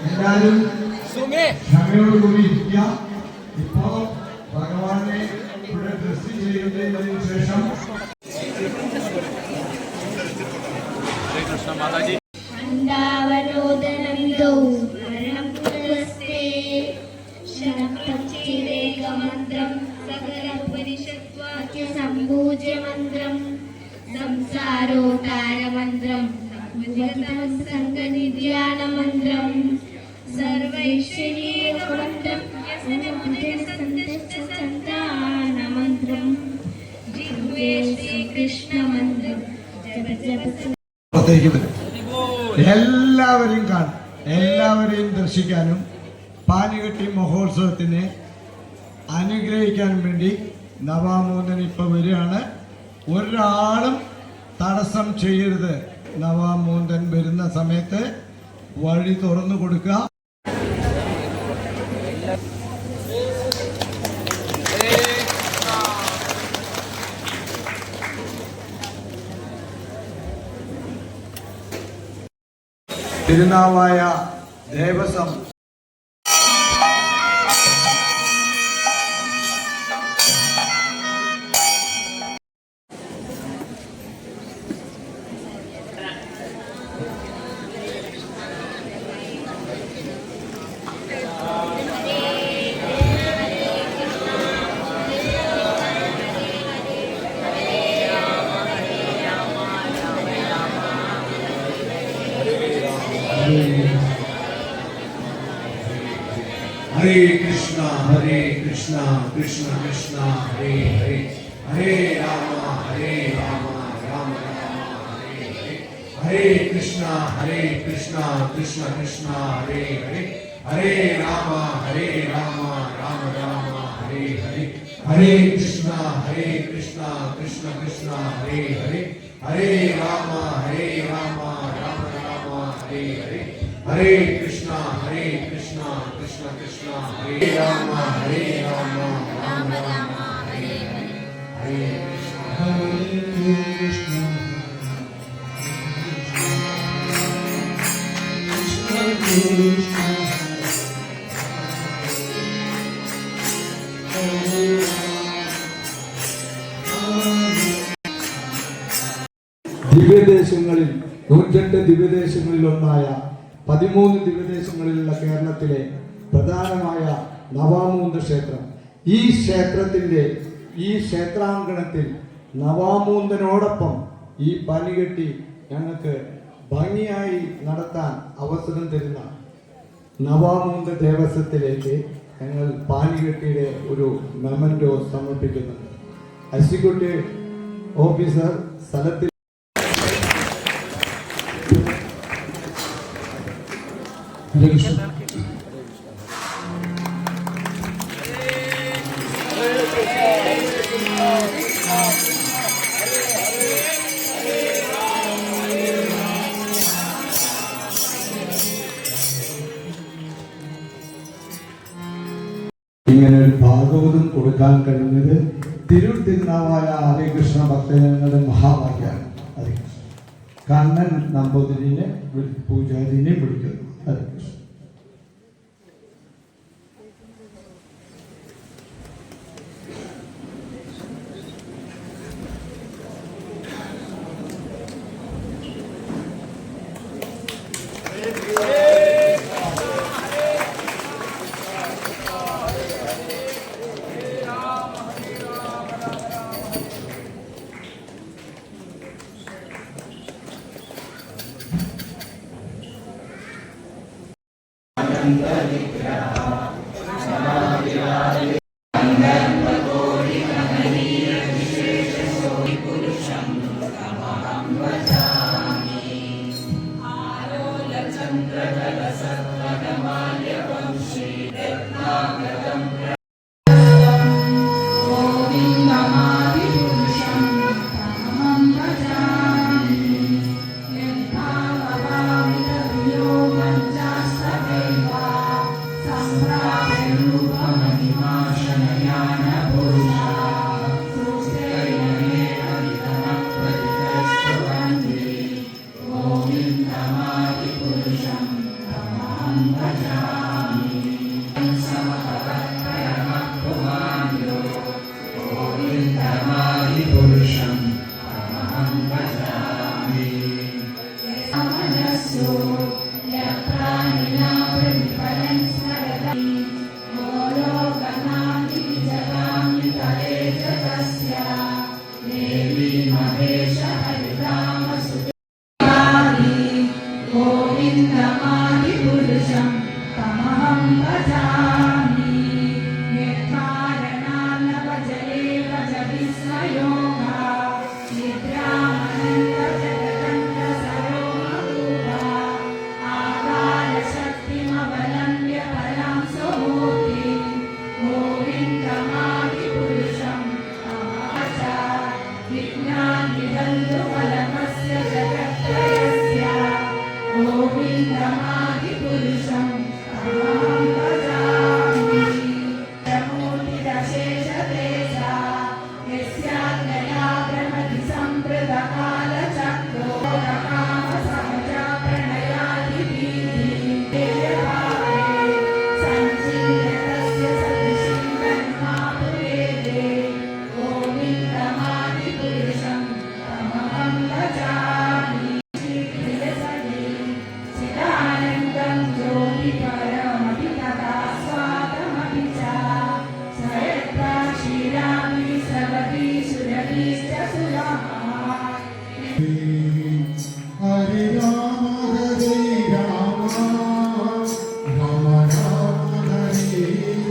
എല്ലാവരും ക്ഷമയോടുകൂടി ഇരിക്കുക. ഇപ്പോ ഭഗവാനെ ഇവിടെ ഡ്രസ് ചെയ്യുന്നതിന് ശേഷം സംഭൂജ്യമന്ത്രം സംസാരോകാരമന്ത്രം സംഗനിധ്യാനമന്ത്രം സർവൈശ്വര്യമന്ത്രം സന്താനമന്ത്രം ജിഹ്വേ ശ്രീകൃഷ്ണമന്ത്രം എല്ലാവരെയും കാണും, എല്ലാവരെയും ദർശിക്കാനും പാനികെട്ടി മഹോത്സവത്തിനെ അനുഗ്രഹിക്കാനും വേണ്ടി നവാമൂന്നൻ ഇപ്പൊ വരികയാണ്. ഒരാളും തടസ്സം ചെയ്യരുത്. നവാമൂന്നൻ വരുന്ന സമയത്ത് വഴി തുറന്നു കൊടുക്കുക. Thirunavaya Devaswom Hare Krishna, Krishna Krishna, Hare Hare, Hare Rama, Rama Rama, Hare Hare. Hare Krishna, Krishna Krishna, Hare Hare, Hare Rama, Rama Rama, Hare Hare. Hare Krishna, Krishna Krishna, Hare Hare, Hare Rama, Rama Rama, Hare Hare. Hare Krishna, Krishna Krishna, Hare Rama, Rama Rama, Hare Hare. Hare Krishna, Krishna Krishna, ദിവ്യദേശങ്ങളിൽ 108 ദിവ്യദേശങ്ങളിലൊന്നായ 13 ദിവ്യദേശങ്ങളിലുള്ള കേരളത്തിലെ പ്രധാനമായ നവാമൂന്ന് ക്ഷേത്രം. ഈ ക്ഷേത്രാങ്കണത്തിൽ നവാമൂന്നനോടൊപ്പം ഈ പനികെട്ടി ഞങ്ങൾക്ക് ഭംഗിയായി നടത്താൻ അവസരം തരുന്ന നവാമൂന്ന് ദേവസ്വത്തിലേക്ക് ഞങ്ങൾ പാനികെട്ടിയുടെ ഒരു മെമന്റോ സമർപ്പിക്കുന്നുണ്ട്. എക്സിക്യൂട്ടീവ് ഓഫീസർ സ്ഥലത്തിൽ ഇങ്ങനെ ഒരു ഭാഗവതം കൊടുക്കാൻ കഴിഞ്ഞത് തിരുനാവായ ഹരികൃഷ്ണ ഭക്തജനങ്ങളുടെ മഹാഭാഗ്യമാണ്. കണ്ണൻ നമ്പൂതിരിനെ പൂജാരിനെ വിളിക്കുന്നു. ഹരികൃഷ്ണൻ भजामि निर्कारणार्णवजले भजविस्मयोगा निद्रामनन्तजगदन्तसरोमरूपा आकारशक्तिमवलम्ब्य परां स्वमूर्तिं गोविन्दमादिपुरुषं अहच विज्ञानविदन्तुफलमस्य जगत्त्रयस्य गोविन्दमादिपुरुषं अहं भजामि प्रमूर्तिरशेषतेजा यस्याज्ञया भ्रमति सम्प्रदकालचक्रो कामसहजा प्रणयादिभीतिर्भावे सञ्चिन्त्य तस्य सदृशीं महिमापुरेदे गोविन्दमादिपुरुषं तमहं भजामि चिदानन्दं ज्योतिपरमपि तथा स्वादमपि च स यत्र क्षीरामि स्रवति सुरभिश्च सुराः हरे राम राम राम हरे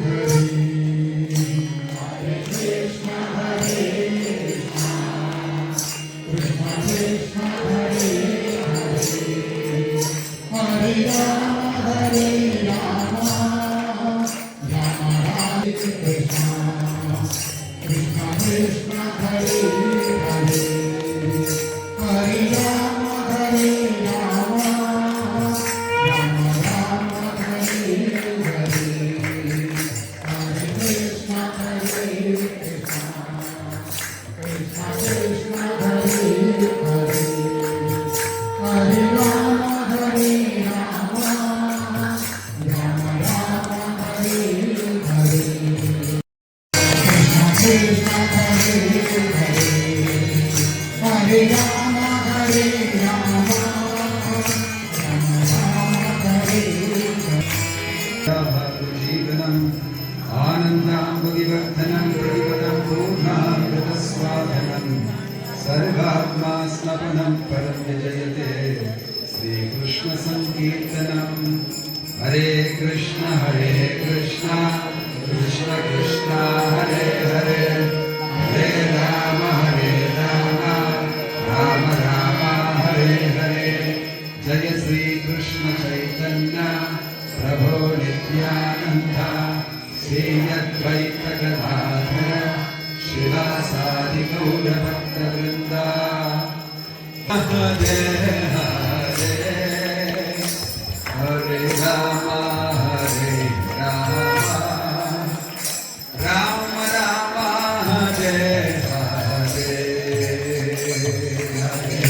हरे हरे कृष्ण हरे कृष्ण कृष्ण हरे हरे हरे राम राम राम कृष्ण कृष्ण कृष्ण हरे हरे हरे राम राम राम हरे हरे हरे कृष्ण कृष्ण कृष्ण हरे हरे हरे राम राम राम हरे हरे कृष्ण हरे हरे हरे राम हरे जीवनम् आनन्दाम्बुधिवर्धनं प्रतिपदं पूर्णामृतस्वाधनं सर्वात्मा स्नपनं परं जयते श्रीकृष्णसङ्कीर्तनम् हरे कृष्ण कृष्ण कृष्ण हरे हरे हरे राम राम राम हरे हरे जय श्रीकृष्ण चैतन्य प्रभो नित्यानन्द श्री अद्वैत गदाधर शिवासादि गौरभक्तवृन्द हरे हरे हरे राम राम राम हरे हरे हरे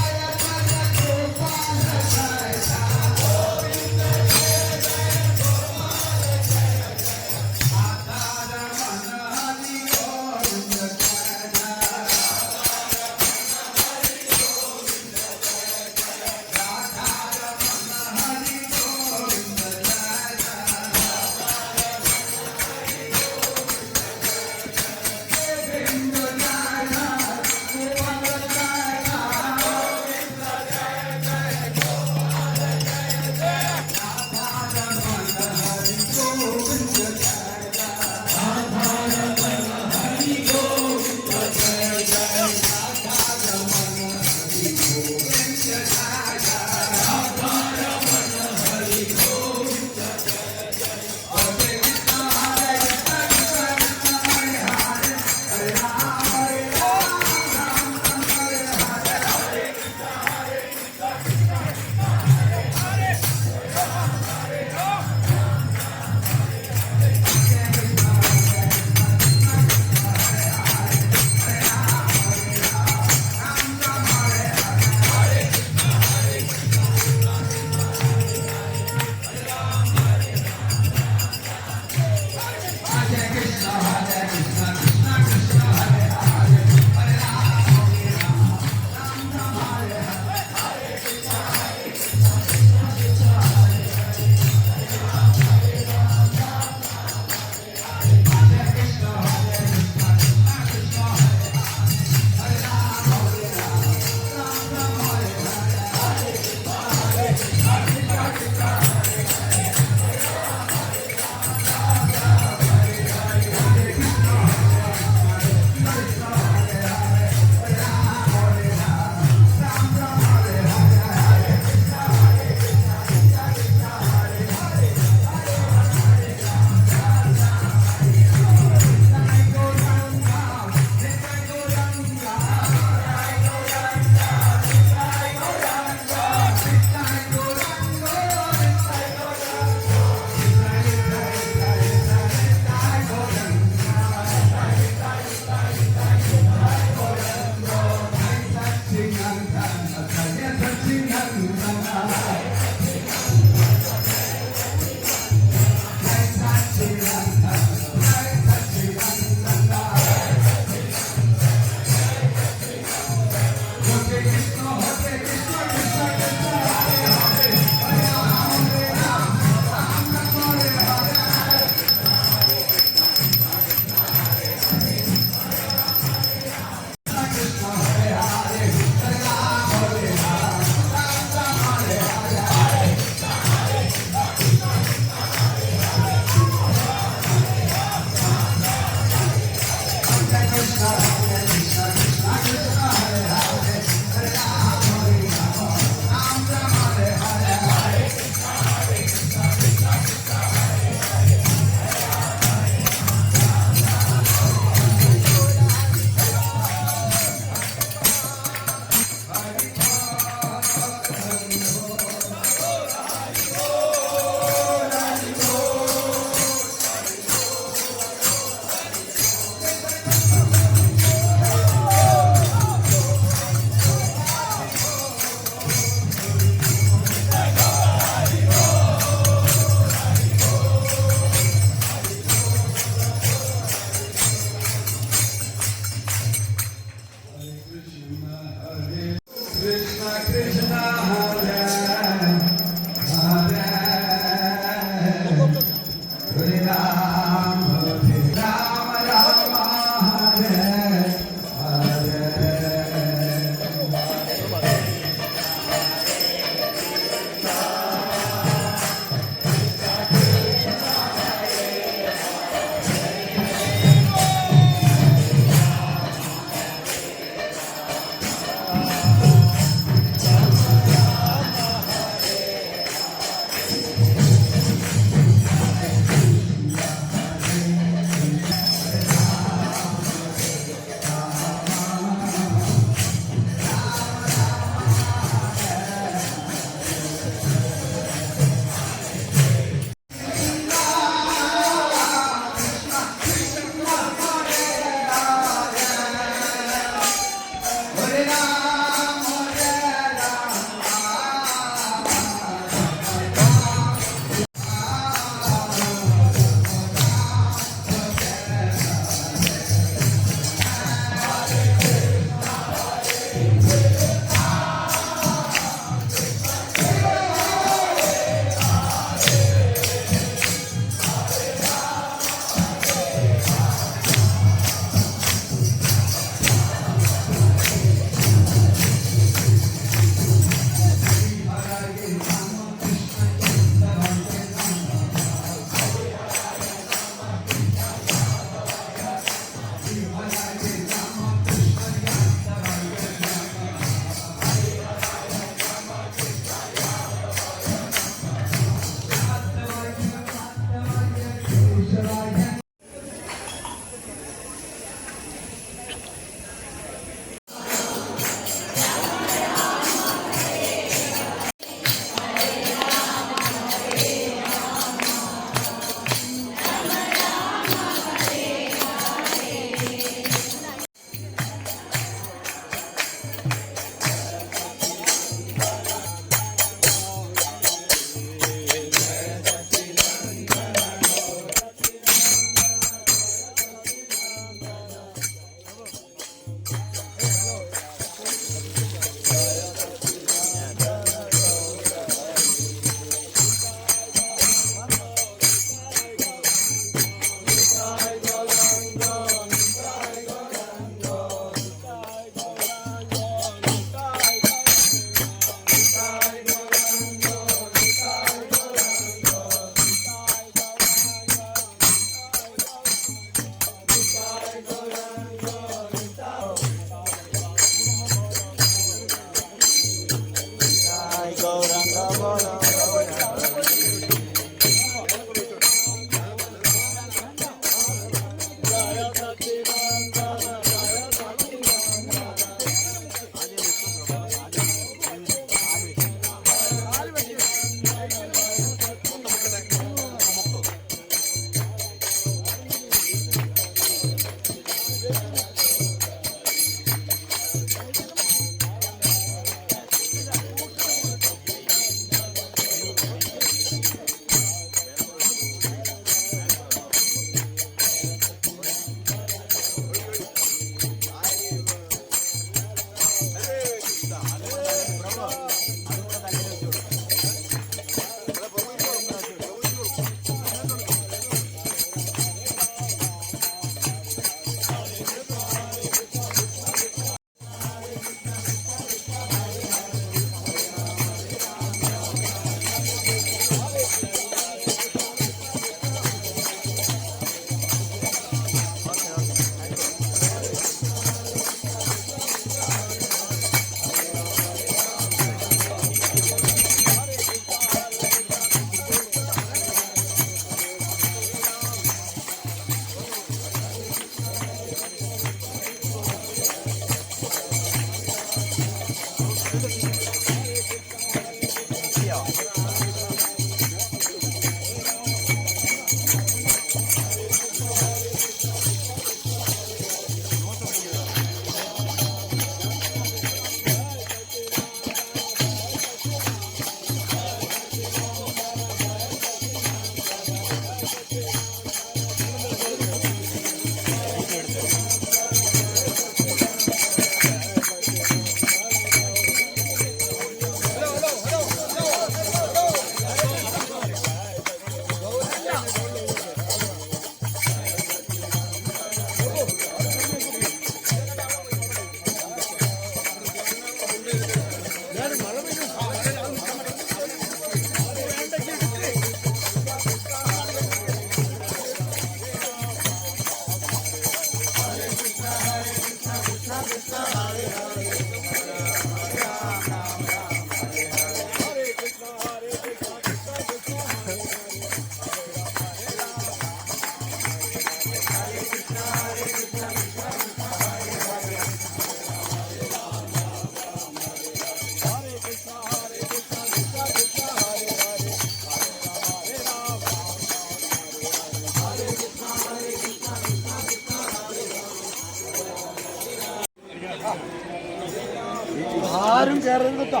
ആരും കയറരുത് കേട്ടോ.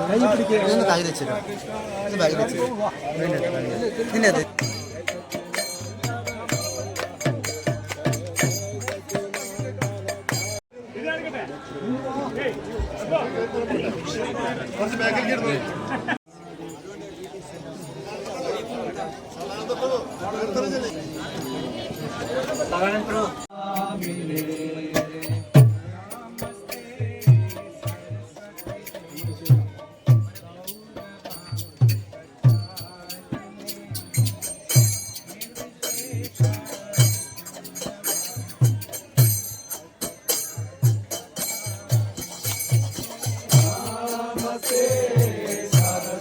കൈ പിടിക്കുക. കൈ വെച്ചിട്ട് ബാഗ് വെച്ചിട്ട് പിന്നെ അത് Namaste, Saraswati.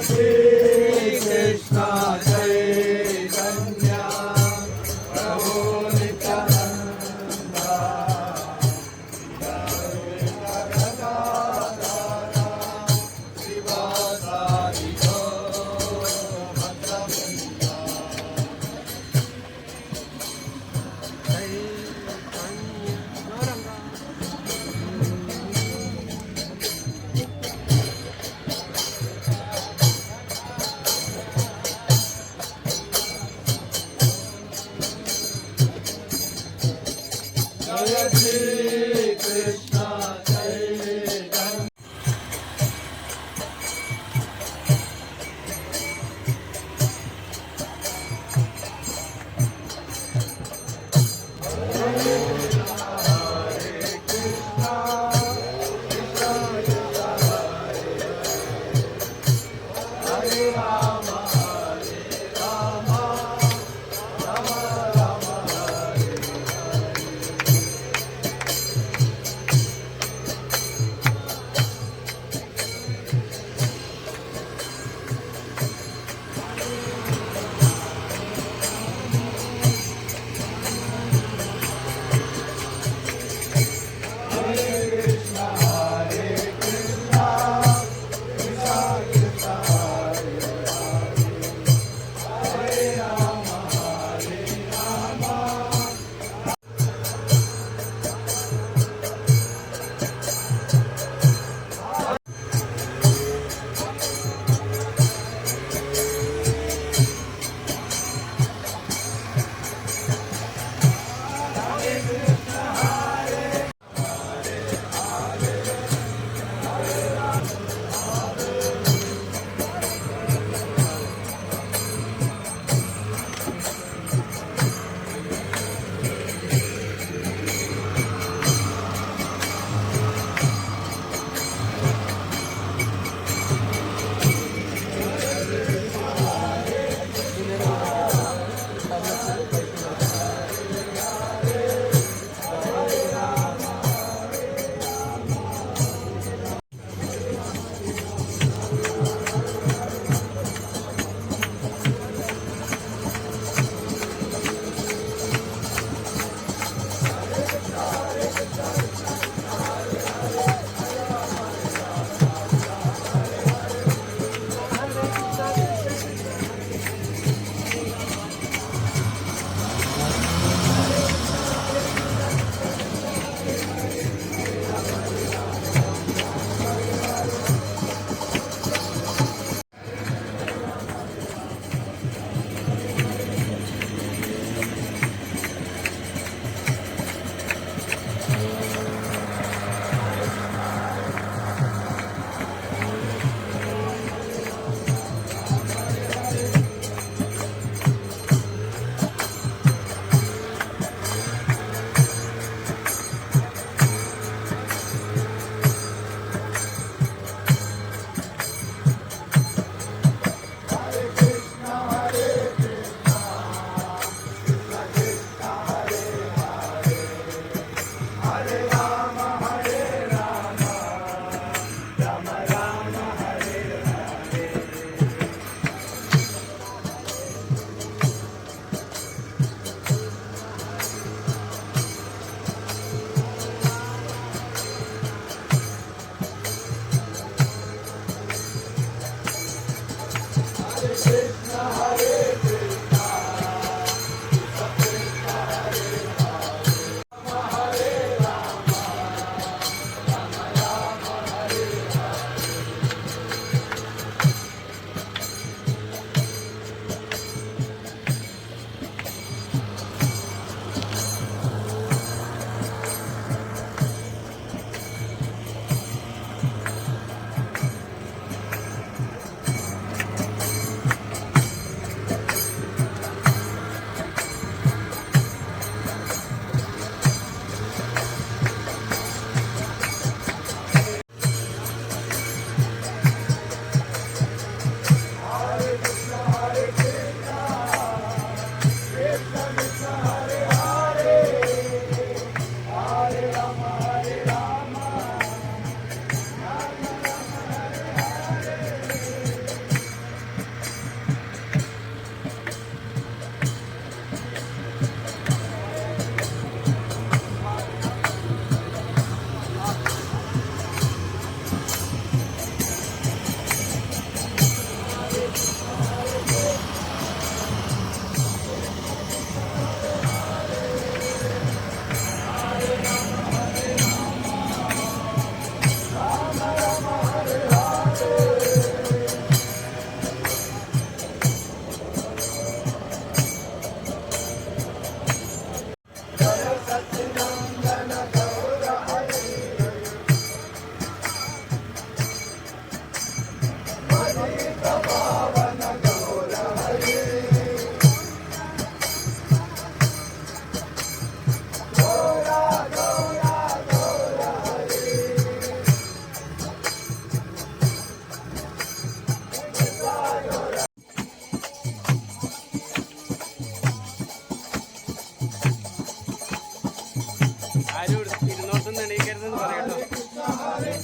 Krishna Chaitanya Prabhu Nityananda Shivasari Jaya Shri Krishna Chaitanya.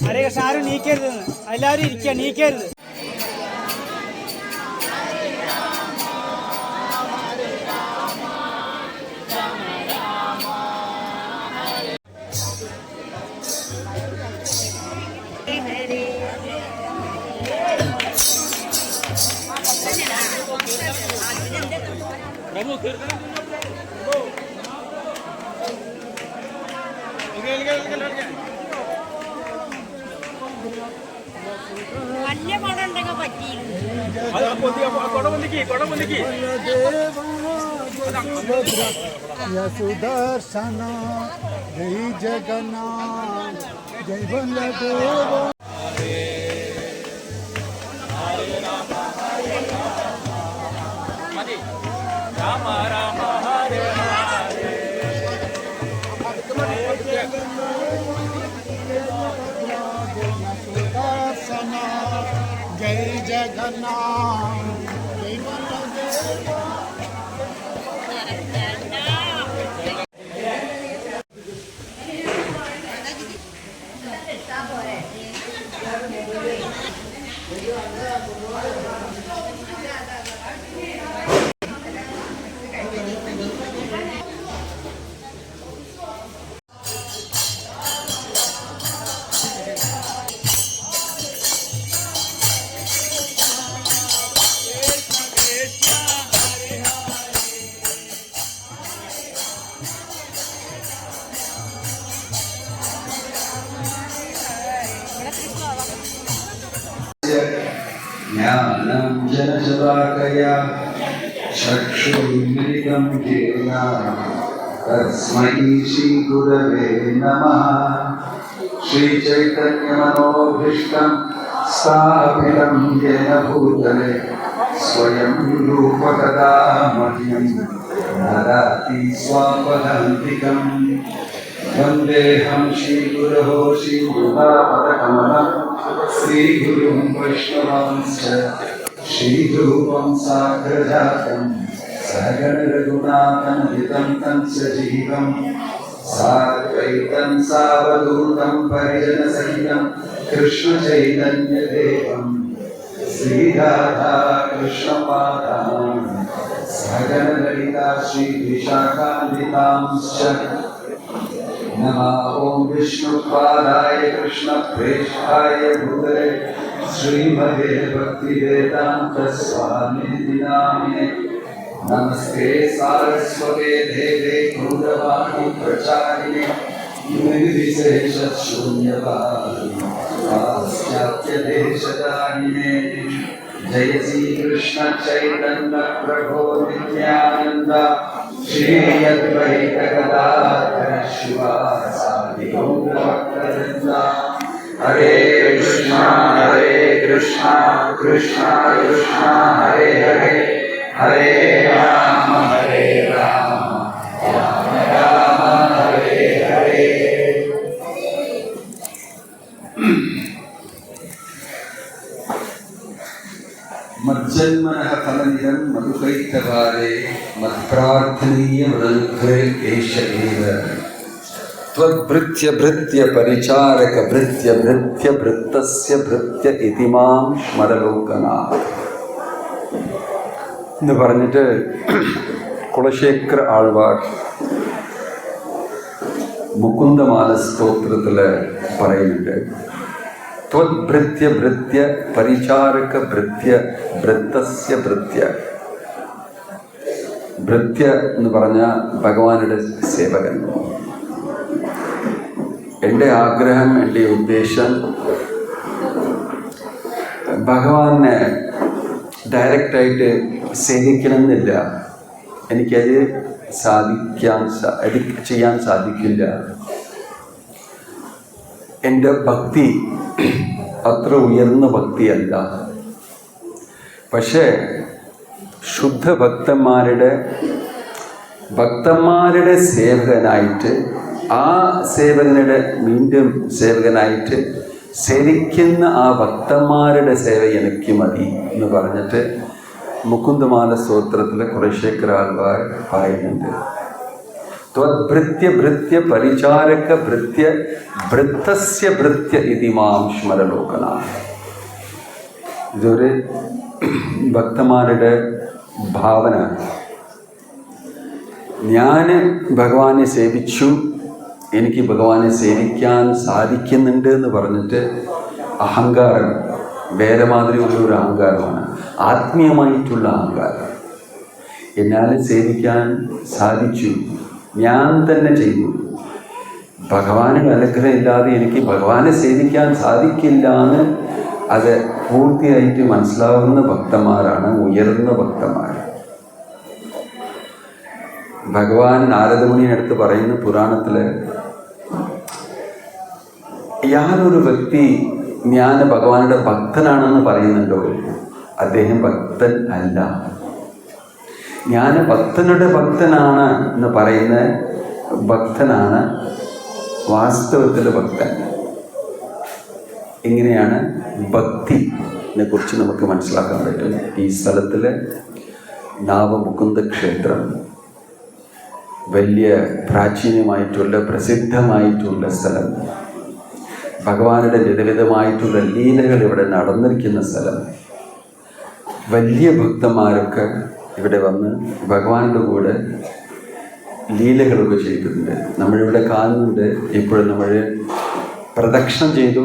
ഹരേ കൃഷ്ണ. ആരും നീക്കരുതെന്ന്, എല്ലാവരും ഇരിക്കുക, നീക്കരുത്. വലിയ പടം ഉണ്ടെങ്കിൽ പറ്റിയിരുന്നു. സുദർശന ജയ ജഗന്നാഥ ജയ ബലദേവ. രാമ രാമ ഹരേ ഹരേ. സുദർശന ജയ ജഗന്നാഥ ജയ ബലദേവ. ज्ञानं जनशलाकया चक्षुर्मिलितं येन तस्मै श्रीगुरवे नमः। श्रीचैतन्यमनोभीष्टं स्थापितं येन भूतले स्वयं रूपकदा मह्यं ददाति स्वापदान्तिकम्। वन्देऽहं श्रीगुरोः श्रीयुतापदकमलं श्रीगुरुं वैष्णवांश्च श्रीरूपं साग्रजातं सहगणरघुनाथनहितं तं सजीवं साद्वैतं सावधूतं परिजनसहितं कृष्णचैतन्यदेवं श्रीराधा कृष्णपादान् सहगणललिता श्रीविशाखान्वितांश्च। नमः ओं विष्णुपादाय कृष्णप्रेष्ठाय भूतले श्रीमते भक्तिवेदान्त स्वामिनिधि नामिने। नमस्ते सारस्वते देवे गौरवाणी प्रचारिणे निर्विशेषशून्यवादी पाश्चात्यदेशदारिणे। जय श्री कृष्ण चैतन्य प्रभो नित्यानंद श्री अद्वैत गदाधर शिवासादि गौरभक्तवृंद। हरे कृष्णा कृष्णा कृष्णा हरे हरे हरे राम राम राम हरे हरे। मज्जन्मनः फलनिदं मधुकैतवारे मत्प्रार्थनीयमननुग्रहे एष एव। त्वद्भृत्य भृत्य परिचारक भृत्य भृत्य भृत्तस्य भृत्य इति मां स्मरलोकनाथ എന്ന് പറഞ്ഞിട്ട് കുളശേഖര ആൾവാർ മുകുന്ദമാല സ്തോത്രത്തിൽ പറയുന്നുണ്ട്. त्वद्भृत्य भृत्य परिचारक भृत्य भृत्तस्य भृत्य. ഭൃത്യ എന്ന് പറഞ്ഞ ഭഗവാനുടെ സേവകൻ. എൻ്റെ ആഗ്രഹം, എൻ്റെ ഉദ്ദേശം ഭഗവാനെ ഡയറക്റ്റായിട്ട് സേവിക്കണമെന്നില്ല. എനിക്കത് ചെയ്യാൻ സാധിക്കില്ല. എൻ്റെ ഭക്തി അത്ര ഉയർന്ന ഭക്തിയല്ല. പക്ഷേ ശുദ്ധ ഭക്തന്മാരുടെ സേവകനായിട്ട്, ആ സേവകനുടെ വീണ്ടും സേവകനായിട്ട് സേവിക്കുന്ന ആ ഭക്തന്മാരുടെ സേവ എനിക്ക് മതി എന്ന് പറഞ്ഞിട്ട് മുകുന്ദമാല സ്തോത്രത്തിൽ കുലശേഖര ആൾവാർ പറയുന്നുണ്ട്. ത്വദ്ഭൃത്യ ഭൃത്യ പരിചാരക ഭൃത്യ ഭൃത്തസ്യ ഭൃത്യ ഇതി മാം സ്മരലോകന. ഇതൊരു ഭക്തന്മാരുടെ ഭാവന. ഞാൻ ഭഗവാനെ സേവിച്ചു, എനിക്ക് ഭഗവാനെ സേവിക്കാൻ സാധിക്കുന്നുണ്ട് എന്ന് പറഞ്ഞിട്ട് അഹങ്കാരം വേറെ മാതിരിയുള്ള ഒരു അഹങ്കാരമാണ്, ആത്മീയമായിട്ടുള്ള അഹങ്കാരം. എന്നെ സേവിക്കാൻ സാധിച്ചു, ഞാൻ തന്നെ ചെയ്തു, ഭഗവാന്റെ അനുഗ്രഹം ഇല്ലാതെ എനിക്ക് ഭഗവാനെ സേവിക്കാൻ സാധിക്കില്ല എന്ന് അത് പൂർത്തിയായിട്ട് മനസ്സിലാവുന്ന ഭക്തന്മാരാണ് ഉയർന്ന ഭക്തന്മാർ. ഭഗവാൻ നാരദമുനിയടുത്ത് പറയുന്ന പുരാണത്തിൽ, യാതൊരു വ്യക്തി ഞാൻ ഭഗവാനുടെ ഭക്തനാണെന്ന് പറയുന്നുണ്ടോ, അദ്ദേഹം ഭക്തൻ അല്ല. ഞാൻ ഭക്തനുടെ ഭക്തനാണ് എന്ന് പറയുന്ന ഭക്തനാണ് വാസ്തവത്തിലെ ഭക്തൻ. ഇങ്ങനെയാണ് ഭക്തിനെ കുറിച്ച് നമുക്ക് മനസ്സിലാക്കാൻ പറ്റും. ഈ സ്ഥലത്തിലെ നാവമുകുന്ദ ക്ഷേത്രം വലിയ പ്രാചീനമായിട്ടുള്ള പ്രസിദ്ധമായിട്ടുള്ള സ്ഥലം, ഭഗവാനുടെ വിധവിധമായിട്ടുള്ള ലീലകൾ ഇവിടെ നടന്നിരിക്കുന്ന സ്ഥലം. വലിയ ഭക്തന്മാരൊക്കെ ഇവിടെ വന്ന് ഭഗവാന്റെ കൂടെ ലീലകളൊക്കെ ചെയ്തിട്ടുണ്ട്. നമ്മളിവിടെ കാണുന്നുണ്ട്. ഇപ്പോഴും നമ്മൾ പ്രദക്ഷിണം ചെയ്തു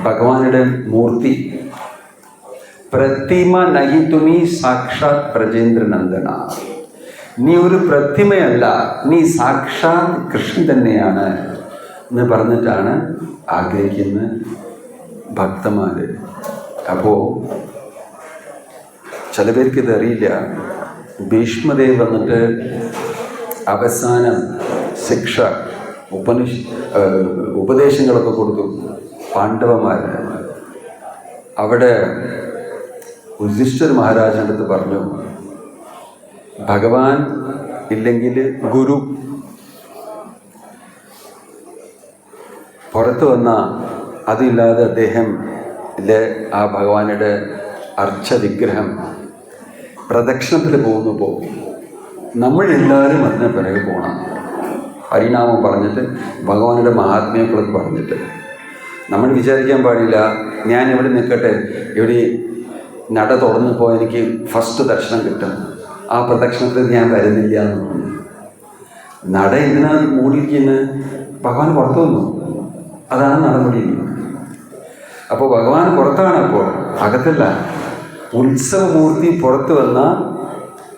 ഭഗവാനുടെ മൂർത്തി. പ്രതിമ നഹിതുമി സാക്ഷാത് ബ്രജേന്ദ്രനന്ദന. നീ ഒരു പ്രതിമയല്ല, നീ സാക്ഷാത് കൃഷ്ണൻ തന്നെയാണ് എന്ന് പറഞ്ഞിട്ടാണ് ആഗ്രഹിക്കുന്ന ഭക്തന്മാർ. അപ്പോൾ ചില പേർക്ക് ഇതറിയില്ല. ഭീഷ്മദേവ് വന്നിട്ട് അവസാനം ശിക്ഷ ഉപദേശങ്ങളൊക്കെ കൊടുത്തു പാണ്ഡവന്മാരെ. അവിടെ യുധിഷ്ഠിർ മഹാരാജൻ്റെ അടുത്ത് പറഞ്ഞു, ഭഗവാൻ ഇല്ലെങ്കിൽ ഗുരു പുറത്തു വന്ന അതില്ലാതെ അദ്ദേഹം ആ ഭഗവാനുടെ അർച്ചവിഗ്രഹം പ്രദക്ഷിണത്തിൽ പോകുമ്പോൾ നമ്മളെല്ലാവരും അതിന് പിറകെ പോകണം. ഹരിനാമം പറഞ്ഞിട്ട് ഭഗവാനുടെ മഹാത്മ്യങ്ങളൊക്കെ പറഞ്ഞിട്ട് നമ്മൾ വിചാരിക്കാൻ പാടില്ല, ഞാൻ ഇവിടെ നിൽക്കട്ടെ, ഇവിടെ നട തുറന്നപ്പോൾ എനിക്ക് ഫസ്റ്റ് ദർശനം കിട്ടും, ആ പ്രദക്ഷിണത്തിൽ ഞാൻ വരുന്നില്ല എന്ന് പറഞ്ഞു. നട എന്തിനാണ് മൂടിയിരിക്കുന്നത്? ഭഗവാൻ പുറത്തു വന്നു, അതാണ് നടപടിയിരിക്കുന്നത്. അപ്പോൾ ഭഗവാൻ പുറത്താണ്, അപ്പോൾ അകത്തല്ല. ഉത്സവമൂർത്തി പുറത്ത് വന്നാൽ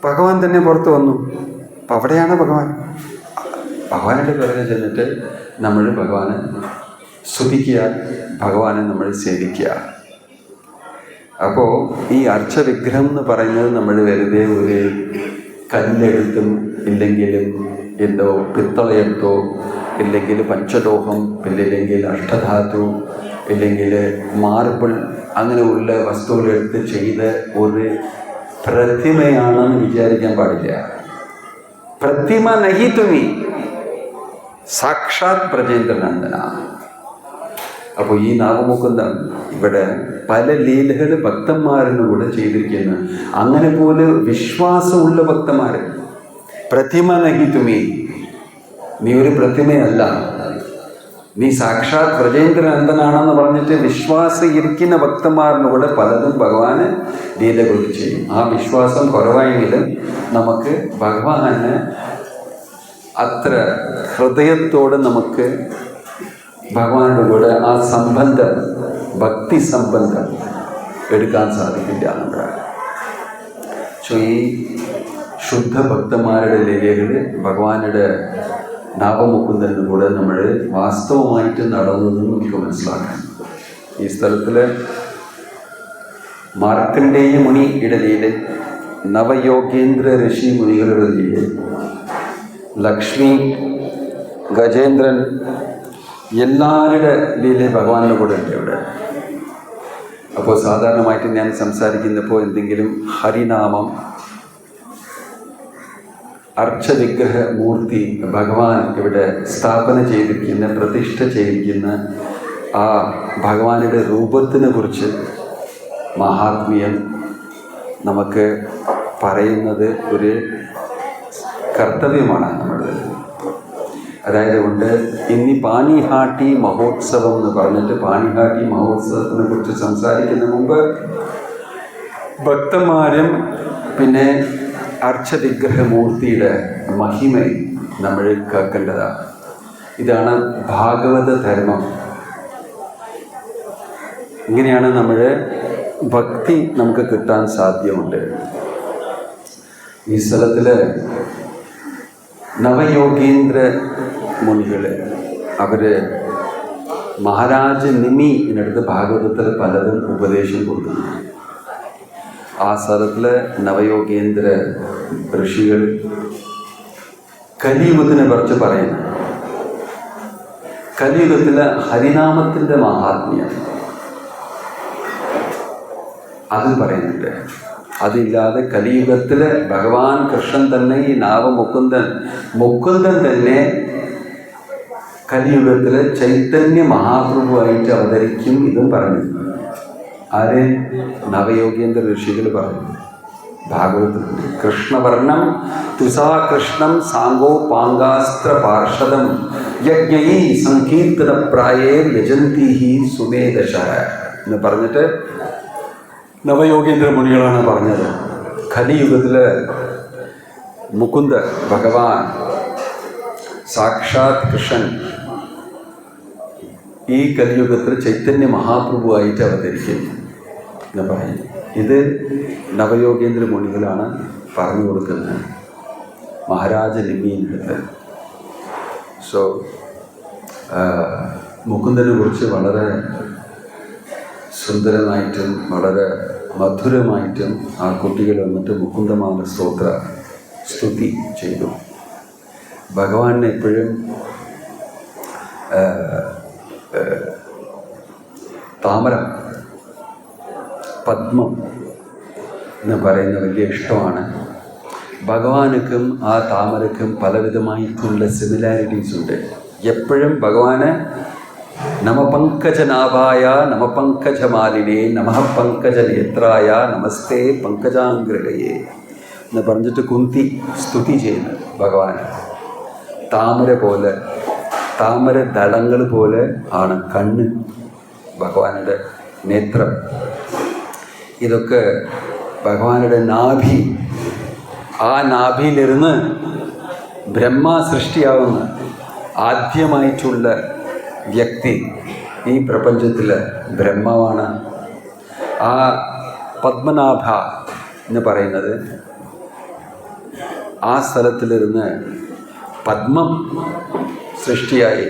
ഭഗവാൻ തന്നെ പുറത്ത് വന്നു. അപ്പം അവിടെയാണ് ഭഗവാൻ. ഭഗവാനുടെ പിറകെ ചെന്നിട്ട് നമ്മൾ ഭഗവാനെ സ്തുതിക്കുക, ഭഗവാനെ നമ്മൾ സേവിക്കുക. അപ്പോൾ ഈ അർച്ചവിഗ്രഹം എന്ന് പറയുന്നത് നമ്മൾ വെറുതെ ഒരു കല്ലെടുത്തും ഇല്ലെങ്കിലും എന്തോ പിത്തളയെടുത്തോ ഇല്ലെങ്കിൽ പഞ്ചലോഹം ഇല്ലെങ്കിൽ അഷ്ടധാതു ഇല്ലെങ്കിൽ മാർബിൾ അങ്ങനെയുള്ള വസ്തുക്കളെടുത്ത് ചെയ്ത ഒരു പ്രതിമയാണെന്ന് വിചാരിക്കാൻ പാടില്ല. പ്രതിമ നഹിതുമി സാക്ഷാത് ബ്രജേന്ദ്രനന്ദന. അപ്പോൾ ഈ നാഗമുകുന്ദൻ ഇവിടെ പല ലീലകൾ ഭക്തന്മാരിനൂടെ ചെയ്തിരിക്കുന്നു. അങ്ങനെ പോലെ വിശ്വാസമുള്ള ഭക്തന്മാർ. പ്രതിമ നഹിതുമി, നീ ഒരു പ്രതിമയല്ല, നീ സാക്ഷാത് ബ്രജേന്ദ്രനന്ദനാണെന്ന് പറഞ്ഞിട്ട് വിശ്വാസം ഇരിക്കുന്ന ഭക്തന്മാരിനൂടെ പലതും ഭഗവാന് ലീലകൾ ചെയ്യും. ആ വിശ്വാസം കുറവായെങ്കിലും നമുക്ക് ഭഗവാന് അത്ര ഹൃദയത്തോടെ നമുക്ക് ഭഗവാനോട് കൂടെ ആ സംബന്ധം, ഭക്തി സംബന്ധം എടുക്കാൻ സാധിക്കില്ല നമ്മുടെ. ഈ ശുദ്ധ ഭക്തന്മാരുടെ ലീലകൾ ഭഗവാനുടെ നാഗമുകുന്ദൻ്റെ കൂടെ നമ്മൾ വാസ്തവമായിട്ട് നടന്നതെന്ന് നമുക്ക് മനസ്സിലാക്കാം. ഈ സ്ഥലത്തിൽ മാർക്കണ്ഡേയ മുനിയുടെ ലീല, നവയോഗേന്ദ്ര ഋഷി മുനികളുടെ ലീല, ലക്ഷ്മി, ഗജേന്ദ്രൻ, എല്ലാവരുടെ ലീല ഭഗവാനുടെ കൂടെ ഉണ്ട് ഇവിടെ. അപ്പോൾ സാധാരണമായിട്ട് ഞാൻ സംസാരിക്കുന്നപ്പോൾ എന്തെങ്കിലും ഹരിനാമം, അർച്ചവിഗ്രഹ മൂർത്തി ഭഗവാൻ ഇവിടെ സ്ഥാപന ചെയ്തിരിക്കുന്ന, പ്രതിഷ്ഠ ചെയ്തിരിക്കുന്ന ആ ഭഗവാനുടെ രൂപത്തിനെ കുറിച്ച് മഹാത്മ്യം നമുക്ക് പറയുന്നത് ഒരു കർത്തവ്യമാണ്. നമ്മൾ അതായത് കൊണ്ട് ഇനി പാനിഹാട്ടി മഹോത്സവം എന്ന് പറഞ്ഞിട്ട് പാനിഹാട്ടി മഹോത്സവത്തിനെ കുറിച്ച് സംസാരിക്കുന്ന മുമ്പ് ഭക്തന്മാരും പിന്നെ അർച്ചവിഗ്രഹമൂർത്തിയുടെ മഹിമയും നമ്മൾ കേൾക്കേണ്ടതാണ്. ഇതാണ് ഭാഗവത ധർമ്മം. ഇങ്ങനെയാണ് നമ്മൾ ഭക്തി നമുക്ക് കിട്ടാൻ സാധ്യമുണ്ട്. ഈ സ്ഥലത്തിൽ നവയോഗീന്ദ്ര മുനികൾ അവർ മഹാരാജ് നിമി എന്നടുത്ത് ഭാഗവതത്തിൽ പലതും ഉപദേശം കൊടുക്കുന്നു. ആ സ്ഥലത്തിൽ നവയോഗീന്ദ്ര ഋഷികൾ കലിയുഗത്തിനെ കുറിച്ച് പറയുന്നു. കലിയുഗത്തിലെ ഹരിനാമത്തിൻ്റെ മഹാത്മ്യം അതും പറയുന്നുണ്ട്. അതില്ലാതെ കലിയുഗത്തിൽ ഭഗവാൻ കൃഷ്ണൻ തന്നെ ഈ മുകുന്ദൻ തന്നെ കലിയുഗത്തിൽ ചൈതന്യ മഹാപ്രഭുവായിട്ട് അവതരിക്കും. ഇതും പറഞ്ഞു. ആര്? നവയോഗീന്ദ്ര ഋഷികൾ പറഞ്ഞു ഭാഗവതത്തിൽ. കൃഷ്ണവർണം തുസാ കൃഷ്ണം സാങ്കോപാംഗാസ്ത്ര പാർഷദം യജ്ഞൈ സങ്കീർത്തന പ്രായേ യജന്തി സുമേധശ എന്ന് പറഞ്ഞിട്ട് നവയോഗീന്ദ്ര മുനികളാണ് പറഞ്ഞത്. കലിയുഗത്തിൽ മുകുന്ദ ഭഗവാൻ സാക്ഷാത് കൃഷ്ണൻ ഈ കലിയുഗത്തിൽ ചൈതന്യ മഹാപ്രഭുവായിട്ട് അവതരിക്കും എന്ന് പറയും. ഇത് നവയോഗീന്ദ്ര മുനികളാണ് പറഞ്ഞു കൊടുക്കുന്നത് മഹാരാജ നിമീൻ്റെ. സോ മുകുന്ദനെ കുറിച്ച് വളരെ സുന്ദരമായിട്ടും വളരെ മധുരമായിട്ടും ആ കുട്ടികൾ വന്നിട്ട് മുകുന്ദമാല സ്തോത്ര സ്തുതി ചെയ്തു. ഭഗവാനെ എപ്പോഴും താമര പത്മം എന്ന് പറയുന്ന വലിയ ഇഷ്ടമാണ്. ഭഗവാനുക്കും ആ താമരക്കും പലവിധമായിട്ടുള്ള സിമിലാരിറ്റീസ് ഉണ്ട്. എപ്പോഴും ഭഗവാന് നമ പങ്കജനാഭായ നമ പങ്കജമാലിനേ നമഃ പങ്കജനേത്രായ നമസ്തേ പങ്കജാഗ്രഹയേ എന്ന് പറഞ്ഞിട്ട് കുന്തി സ്തുതി ചെയ്യുന്നത് ഭഗവാൻ. താമര പോലെ, താമര ദളങ്ങൾ പോലെ ആണ് കണ്ണ് ഭഗവാനുടെ നേത്രം. ഇതൊക്കെ ഭഗവാനുടെ നാഭി. ആ നാഭിയിലിരുന്ന് ബ്രഹ്മ സൃഷ്ടിയാവുന്ന ആദ്യമായിട്ടുള്ള വ്യക്തി ഈ പ്രപഞ്ചത്തിൽ ബ്രഹ്മാവാണ്. ആ പത്മനാഭ എന്ന് പറയുന്നത് ആ സ്ഥലത്തിലിരുന്ന് പത്മം സൃഷ്ടിയായി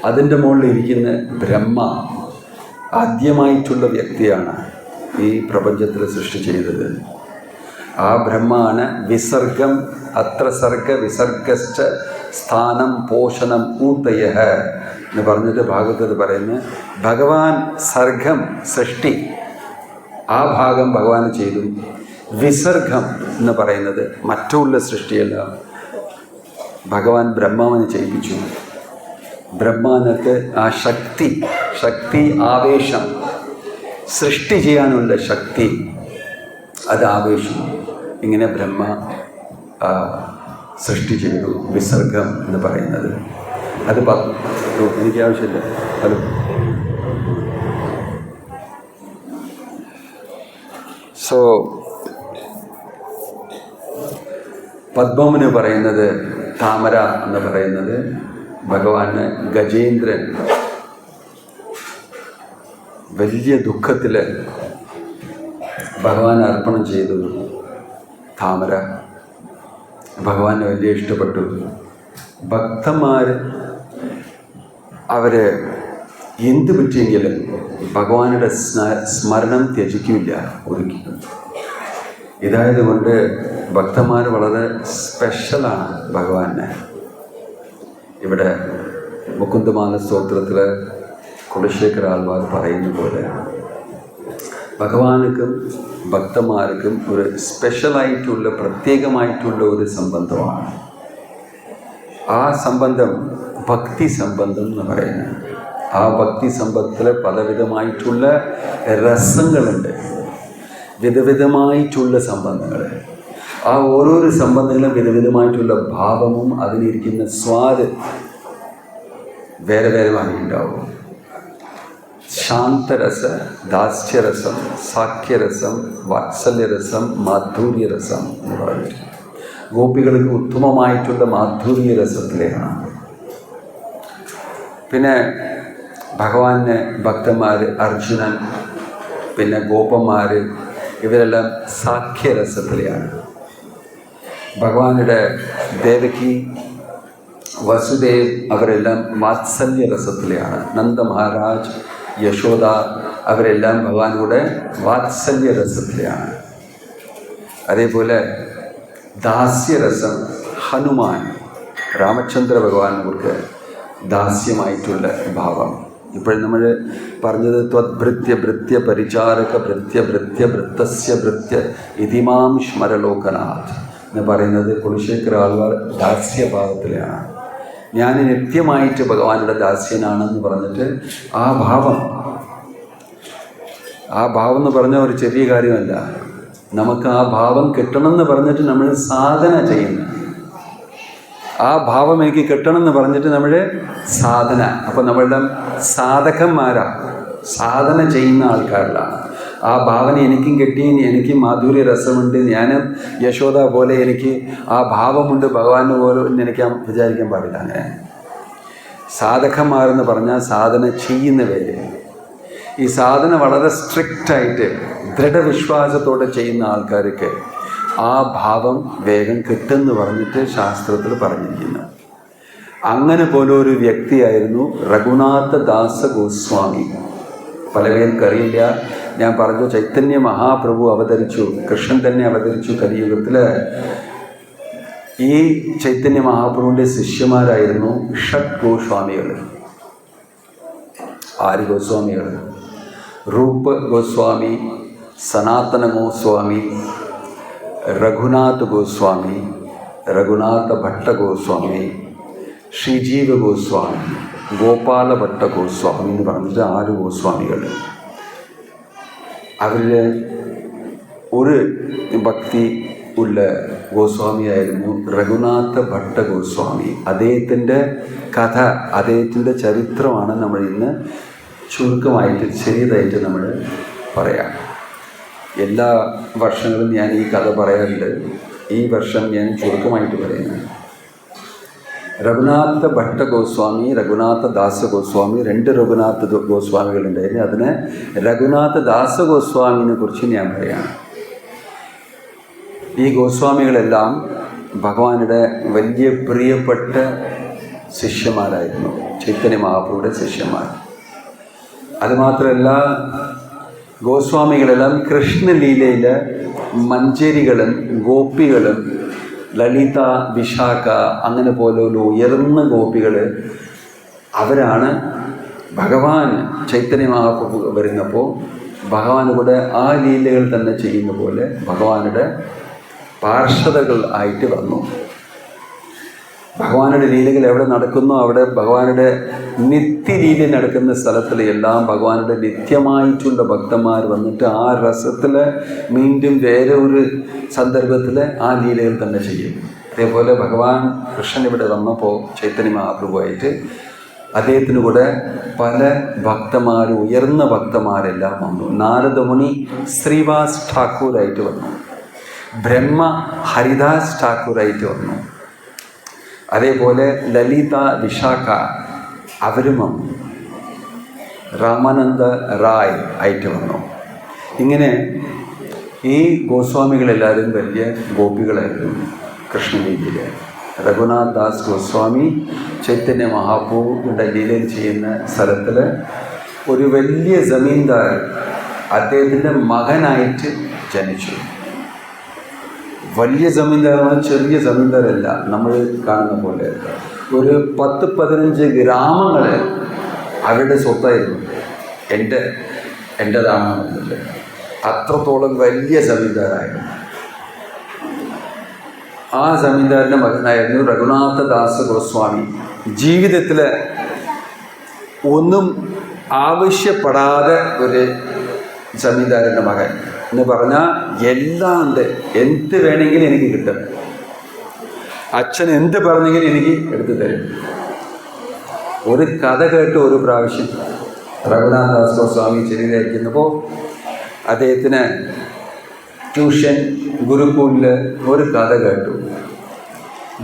അതിൻ്റെ മുകളിൽ ഇരിക്കുന്ന ബ്രഹ്മ ആദ്യമായിട്ടുള്ള വ്യക്തിയാണ് ഈ പ്രപഞ്ചത്തിൽ സൃഷ്ടി ചെയ്തത്. ആ ബ്രഹ്മാണ് വിസർഗം അത്ര സർഗ വിസർഗശ്ച സ്ഥാനം പോഷണം ഊർത്തയ എന്ന് പറഞ്ഞിട്ട് ഭാഗവതത്തിൽ പറയുന്നത്. ഭഗവാൻ സർഗം സൃഷ്ടി ആ ഭാഗം ഭഗവാൻ ചെയ്തു. വിസർഗം എന്ന് പറയുന്നത് മറ്റുള്ള സൃഷ്ടിയെല്ലാം ഭഗവാൻ ബ്രഹ്മാവിനെ ചെയ്യിപ്പിച്ചു. ബ്രഹ്മാനത്ത് ആ ശക്തി ആവേശം, സൃഷ്ടി ചെയ്യാനുള്ള ശക്തി, അത് ആവേശം. ഇങ്ങനെ ബ്രഹ്മ സൃഷ്ടി ചെയ്തു. വിസർഗം എന്ന് പറയുന്നത് അത് എനിക്ക് ആവശ്യമില്ല. ഹലോ. സോ പദ്മമെന്ന് പറയുന്നത്, താമര എന്ന് പറയുന്നത് ഭഗവാന് ഗജേന്ദ്രൻ വലിയ ദുഃഖത്തിൽ ഭഗവാൻ അർപ്പണം ചെയ്തു. താമര ഭഗവാനെ വലിയ ഇഷ്ടപ്പെട്ടു. ഭക്തന്മാർ അവർ എന്ത് പറ്റിയെങ്കിലും ഭഗവാനുടെ സ്മരണം ത്യജിക്കില്ല ഒരിക്കലും. ഇതായതുകൊണ്ട് ഭക്തന്മാർ വളരെ സ്പെഷ്യലാണ് ഭഗവാനെ. ഇവിടെ മുകുന്ദമാല സ്തോത്രത്തിൽ കുലശേഖര ആൾവാർ പറയുന്ന പോലെ ഭഗവാനുക്കും ഭക്തന്മാർക്കും ഒരു സ്പെഷ്യലായിട്ടുള്ള പ്രത്യേകമായിട്ടുള്ള ഒരു സംബന്ധമാണ്. ആ സംബന്ധം ഭക്തി സംബന്ധം എന്ന് പറയുന്നത്. ആ ഭക്തി സംബന്ധത്തിൽ പലവിധമായിട്ടുള്ള രസങ്ങളുണ്ട്, വിധവിധമായിട്ടുള്ള സംബന്ധങ്ങൾ. ആ ഓരോരോ സംബന്ധങ്ങളും വിധവിധമായിട്ടുള്ള ഭാവവും അതിലിരിക്കുന്ന സ്വാദ് വേറെ വേറെ വാങ്ങിയിട്ടുണ്ടാവും. ശാന്തരസ, ദാസ്യരസം, സാഖ്യരസം, വാത്സല്യരസം, മാധുര്യരസം എന്ന് പറഞ്ഞിട്ട് ഗോപികൾക്ക് ഉത്തമമായിട്ടുള്ള മാധുര്യരസത്തിലാണ്. പിന്നെ ഭഗവാന് ഭക്തന്മാർ, അർജുനൻ, പിന്നെ ഗോപന്മാർ, ഇവരെല്ലാം സാഖ്യരസത്തിലെയാണ്. ഭഗവാനുടെ ദേവകി, വസുദേവ് അവരെല്ലാം വാത്സല്യരസത്തിലെയാണ്. നന്ദ മഹാരാജ്, യശോദ അവരെല്ലാം ഭഗവാനുടെ വാത്സല്യരസത്തിലെയാണ്. അതേപോലെ ദാസ്യരസം ഹനുമാൻ, രാമചന്ദ്ര ഭഗവാനുകൾക്ക് ദാസ്യമായിട്ടുള്ള ഭാവം. ഇപ്പോഴും നമ്മൾ പറഞ്ഞത് ത്വദ്ഭൃത്യ ഭൃത്യ പരിചാരക ഭൃത്യ ഭൃത്യ ഭൃത്തസ്യ ഭൃത്യ ഇതിമാം സ്മരലോകനാഥ് എന്ന് പറയുന്നത് കുലശേഖര ആൾവാർ ദാസ്യഭാവത്തിലാണ്. ഞാൻ നിത്യമായിട്ട് ഭഗവാനുടെ ദാസ്യനാണെന്ന് പറഞ്ഞിട്ട് ആ ഭാവം എന്ന് പറഞ്ഞ ഒരു ചെറിയ കാര്യമല്ല. നമുക്ക് ആ ഭാവം കിട്ടണമെന്ന് പറഞ്ഞിട്ട് നമ്മൾ സാധന ചെയ്യുന്നു. ആ ഭാവം എനിക്ക് കിട്ടണമെന്ന് പറഞ്ഞിട്ട് നമ്മൾ സാധന. അപ്പം നമ്മളുടെ സാധകന്മാരാണ്, സാധന ചെയ്യുന്ന ആൾക്കാരിലാണ്. ആ ഭാവന എനിക്കും കിട്ടി, എനിക്കും മാധുര്യ രസമുണ്ട്, ഞാനും യശോദ പോലെ എനിക്ക് ആ ഭാവമുണ്ട് ഭഗവാന് പോലെ എനിക്ക് വിചാരിക്കാൻ പാടില്ല. അങ്ങനെ സാധകന്മാരെന്ന് പറഞ്ഞാൽ സാധന ചെയ്യുന്നവരെ. ഈ സാധന വളരെ സ്ട്രിക്റ്റായിട്ട് ദൃഢവിശ്വാസത്തോടെ ചെയ്യുന്ന ആൾക്കാർക്ക് ആ ഭാവം വേഗം കിട്ടുമെന്ന് പറഞ്ഞിട്ട് ശാസ്ത്രത്തിൽ പറഞ്ഞിരിക്കുന്നു. അങ്ങനെ പോലെ ഒരു വ്യക്തിയായിരുന്നു രഘുനാഥ ദാസ ഗോസ്വാമി. പലവേർക്കറിയില്ല. ഞാൻ പറഞ്ഞു, ചൈതന്യ മഹാപ്രഭു അവതരിച്ചു, കൃഷ്ണൻ തന്നെ അവതരിച്ചു കലിയുഗത്തിൽ. ഈ ചൈതന്യ മഹാപ്രഭുവിൻ്റെ ശിഷ്യന്മാരായിരുന്നു ഷഡ് ഗോസ്വാമികൾ. 6 ഗോസ്വാമികൾ: റൂപ ഗോസ്വാമി, സനാതന ഗോസ്വാമി, രഘുനാഥ ഗോസ്വാമി, രഘുനാഥ ഭട്ട ഗോസ്വാമി, ശ്രീജീവ ഗോസ്വാമി, ഗോപാല ഭട്ട ഗോസ്വാമി എന്ന് പറഞ്ഞിട്ട് 6 ഗോസ്വാമികൾ. അവരിൽ ഒരു ഭക്തി ഉള്ള ഗോസ്വാമിയായിരുന്നു രഘുനാഥ ഭട്ട ഗോസ്വാമി. അദ്ദേഹത്തിൻ്റെ കഥ, അദ്ദേഹത്തിൻ്റെ ചരിത്രമാണ് നമ്മൾ ഇന്ന് ചുരുക്കമായിട്ട് ചെറിയതായിട്ട് നമ്മൾ പറയാം. എല്ലാ വർഷങ്ങളും ഞാൻ ഈ കഥ പറയാറുണ്ട്. ഈ വർഷം ഞാൻ ചുരുക്കമായിട്ട് പറയുന്നത്. രഘുനാഥ ഭട്ട ഗോസ്വാമി, രഘുനാഥ ദാസ ഗോസ്വാമി, 2 രഘുനാഥ ഗോസ്വാമികളുണ്ടായിരുന്നു. അതിന് രഘുനാഥ ദാസ ഗോസ്വാമിനെ കുറിച്ച് ഞാൻ പറയാം. ഈ ഗോസ്വാമികളെല്ലാം ഭഗവാനുടെ വലിയ പ്രിയപ്പെട്ട ശിഷ്യന്മാരായിരുന്നു, ചൈതന്യ മഹാപ്രഭുയുടെ ശിഷ്യന്മാർ. അതുമാത്രമല്ല, ഗോസ്വാമികളെല്ലാം കൃഷ്ണലീലയിലെ മഞ്ചേരികളും ഗോപികളും ലളിത, വിശാഖ അങ്ങനെ പോലുള്ള ഉയർന്ന ഗോപികൾ അവരാണ് ഭഗവാൻ ചൈതന്യ മഹാപ്രഭു വരുന്നപ്പോൾ ഭഗവാനുകൂടെ ആ ലീലകൾ തന്നെ ചെയ്യുന്ന പോലെ ഭഗവാനുടെ പാർഷദകൾ ആയിട്ട് വന്നു. ഭഗവാനുടെ ലീലകൾ എവിടെ നടക്കുന്നു അവിടെ ഭഗവാനുടെ നിത്യലീല നടക്കുന്ന സ്ഥലത്തിൽ എല്ലാം ഭഗവാനുടെ നിത്യമായിട്ടുള്ള ഭക്തന്മാർ വന്നിട്ട് ആ രസത്തിൽ വീണ്ടും വേറെ ഒരു സന്ദർഭത്തിൽ ആ ലീലകൾ തന്നെ ചെയ്യും. അതേപോലെ ഭഗവാൻ കൃഷ്ണൻ ഇവിടെ വന്നപ്പോൾ ചൈതന്യ മഹാപ്രഭുവായിട്ട് അദ്ദേഹത്തിന് കൂടെ പല ഭക്തന്മാർ, ഉയർന്ന ഭക്തന്മാരെല്ലാം വന്നു. നാരദമുനി ശ്രീവാസ് ഠാക്കൂറായിട്ട് വന്നു, ബ്രഹ്മ ഹരിദാസ് ഠാക്കൂറായിട്ട് വന്നു, അതേപോലെ ലളിത, വിശാഖ അവരും വന്നു, രാമാനന്ദ റായ് ആയിട്ട് വന്നു. ഇങ്ങനെ ഈ ഗോസ്വാമികളെല്ലാവരും വലിയ ഗോപികളായിരുന്നു കൃഷ്ണലീലയിൽ. രഘുനാഥ് ദാസ് ഗോസ്വാമി ചൈതന്യ മഹാപ്രഭുവിൻ്റെ ലീലയിൽ ചെയ്യുന്ന സ്ഥലത്തിൽ ഒരു വലിയ ജമീന്ദാർ അദ്ദേഹത്തിൻ്റെ മകനായിട്ട് ജനിച്ചു. വലിയ ജമീന്ദാറാണ്, ചെറിയ ജമീന്ദാരല്ല നമ്മൾ കാണുന്ന പോലെ. ഒരു 10-15 ഗ്രാമങ്ങൾ അവരുടെ സ്വത്തായിരുന്നു. എൻ്റെതാണെന്നില്ല, അത്രത്തോളം വലിയ ജമീന്ദാരായിരുന്നു. ആ ജമീന്ദാറിൻ്റെ മകനായിരുന്നു രഘുനാഥ ദാസ ഗോസ്വാമി. ജീവിതത്തിൽ ഒന്നും ആവശ്യപ്പെടാതെ ഒരു ജമീന്ദാറിൻ്റെ മകൻ എന്ന് പറഞ്ഞാൽ എല്ലാം ഉണ്ട്, എന്ത് വേണമെങ്കിലും എനിക്ക് കിട്ടും, അച്ഛൻ എന്ത് പറഞ്ഞെങ്കിലും എനിക്ക് എടുത്തു തരും. ഒരു കഥ കേട്ട് ഒരു പ്രാവശ്യം രഘുനാഥ് ദാസ് ഗോസ്വാമി ചെവിയിലായിരിക്കുന്നപ്പോൾ അദ്ദേഹത്തിന് ട്യൂഷൻ ഗുരുകുലിൽ ഒരു കഥ കേട്ടു.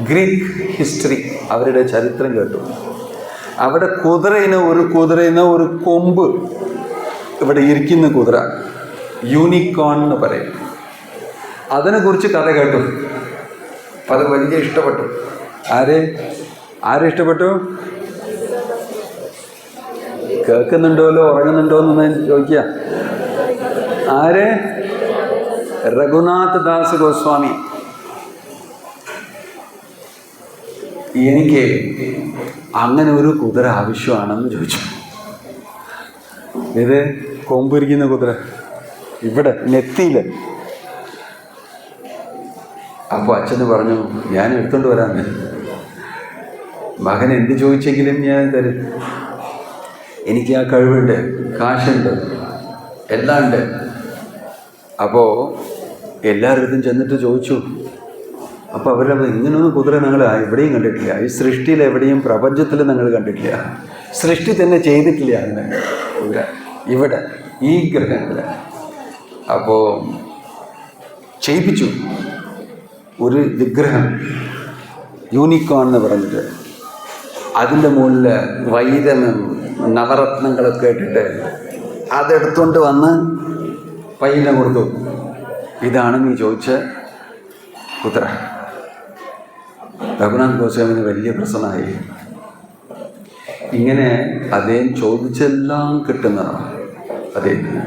ഗ്രീക്ക് ഹിസ്റ്ററി, അവരുടെ ചരിത്രം കേട്ടു. അവിടെ കുതിരയിന് ഒരു കൊമ്പ്, ഇവിടെ ഇരിക്കുന്ന കുതിര യൂണിക്കോൺ എന്ന് പറയും, അതിനെക്കുറിച്ച് കഥ കേട്ടു. അപ്പം അത് വലിയ ഇഷ്ടപ്പെട്ടു. ആരെ കേൾക്കുന്നുണ്ടോല്ലോ, ഉറങ്ങുന്നുണ്ടോ എന്ന് ചോദിക്കുക. ആര്? രഘുനാഥ് ദാസ് ഗോസ്വാമി. എനിക്ക് അങ്ങനെ ഒരു കുതിര ആവശ്യമാണെന്ന് ചോദിച്ചു. ഇത് കൊമ്പിരിക്കുന്ന കുതിര ഇവിടെ നെത്തിയിൽ. അപ്പോൾ അച്ഛന് പറഞ്ഞു, ഞാൻ എടുത്തോണ്ട് വരാമെന്ന്. മകൻ എന്ത് ചോദിച്ചെങ്കിലും ഞാൻ തരും. എനിക്ക് ആ കഴിവുണ്ട്, കാശുണ്ട്, എല്ലാം ഉണ്ട്. അപ്പോൾ എല്ലാവരുടെ ചെന്നിട്ട് ചോദിച്ചു. അപ്പോൾ അവരത് ഇങ്ങനൊന്നും കുതിര ഞങ്ങൾ എവിടെയും കണ്ടിട്ടില്ല, ഈ സൃഷ്ടിയിൽ എവിടെയും പ്രപഞ്ചത്തിൽ ഞങ്ങൾ കണ്ടിട്ടില്ല, സൃഷ്ടി തന്നെ ചെയ്തിട്ടില്ല അങ്ങനെ കുതിര ഇവിടെ ഈ ഗ്രഹത്തിൽ. അപ്പോൾ ചെയ്യിപ്പിച്ചു ഒരു വിഗ്രഹം യൂണിക്കോൺ എന്ന് പറഞ്ഞിട്ട്, അതിൻ്റെ മുകളിൽ വൈരനും നവരത്നങ്ങളൊക്കെ ഇട്ടിട്ട് അതെടുത്തുകൊണ്ട് വന്ന് പയ്യനെ കൊടുത്തു. ഇതാണ് നീ ചോദിച്ച കുതിര. രഘുനാഥ് ഗോസ്വാമിന് വലിയ പ്രശ്നമായി. ഇങ്ങനെ അദ്ദേഹം ചോദിച്ചെല്ലാം കിട്ടുന്നതാണ്. അദ്ദേഹത്തിന്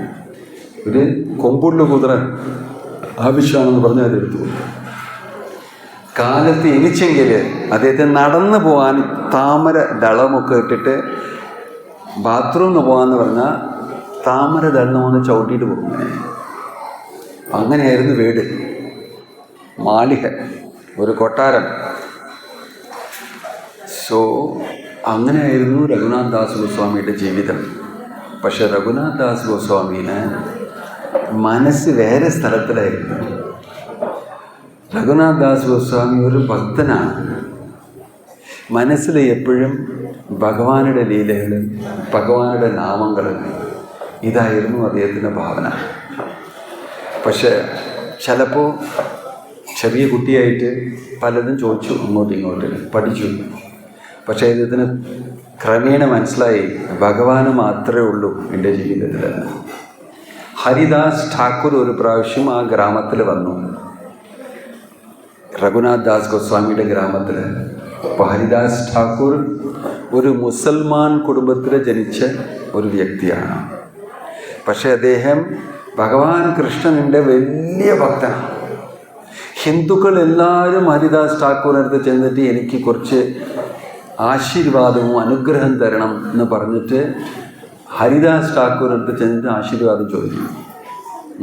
ഒരു കൊമ്പുള്ള കുതിര ആവശ്യമാണെന്ന് പറഞ്ഞ് അതെടുത്തു. കാലത്ത് എനിച്ചെങ്കിൽ അദ്ദേഹത്തിന് നടന്നു പോകാൻ താമര ദളമൊക്കെ ഇട്ടിട്ട് ബാത്റൂമിൽ പോകാമെന്ന് പറഞ്ഞാൽ താമര ദളം ഒന്ന് ചവിട്ടിയിട്ട് പോകും. അങ്ങനെയായിരുന്നു വീട്, മാളിക, ഒരു കൊട്ടാരം. സോ അങ്ങനെയായിരുന്നു രഘുനാഥ് ദാസ് ഗോസ്വാമിയുടെ ജീവിതം. പക്ഷെ രഘുനാഥ് ദാസ് ഗോസ്വാമിന് മനസ്സ് വേറെ സ്ഥലത്തിലായിരുന്നു. രഘുനാഥ് ദാസ് ഗോസ്വാമി ഒരു ഭക്തനാണ്. മനസ്സിൽ എപ്പോഴും ഭഗവാനുടെ ലീലകൾ, ഭഗവാനുടെ നാമങ്ങൾ, ഇതായിരുന്നു അദ്ദേഹത്തിൻ്റെ ഭാവന. പക്ഷെ ചിലപ്പോൾ ചെറിയ കുട്ടിയായിട്ട് പലതും ചോദിച്ചു, അങ്ങോട്ടും ഇങ്ങോട്ട് പഠിച്ചു. പക്ഷേ അദ്ദേഹത്തിന് ക്രമേണ മനസ്സിലായി ഭഗവാന് മാത്രമേ ഉള്ളൂ എൻ്റെ ജീവിതത്തിൽ. ഹരിദാസ് ഠാക്കൂർ ഒരു പ്രാവശ്യം ആ ഗ്രാമത്തിൽ വന്നു, രഘുനാഥ് ദാസ് ഗോസ്വാമിയുടെ ഗ്രാമത്തിൽ. അപ്പോൾ ഹരിദാസ് ഠാക്കൂർ ഒരു മുസൽമാൻ കുടുംബത്തിൽ ജനിച്ച ഒരു വ്യക്തിയാണ്. പക്ഷേ അദ്ദേഹം ഭഗവാൻ കൃഷ്ണൻ്റെ വലിയ ഭക്തനാണ്. ഹിന്ദുക്കൾ എല്ലാവരും ഹരിദാസ് ഠാക്കൂറിനടുത്ത് ചെന്നിട്ട് എനിക്ക് കുറച്ച് ആശീർവാദവും അനുഗ്രഹം തരണം എന്ന് പറഞ്ഞിട്ട് ഹരിദാസ് ഠാക്കൂറിനടുത്ത് ചെന്നിട്ട് ആശീർവാദം ചോദിച്ചു.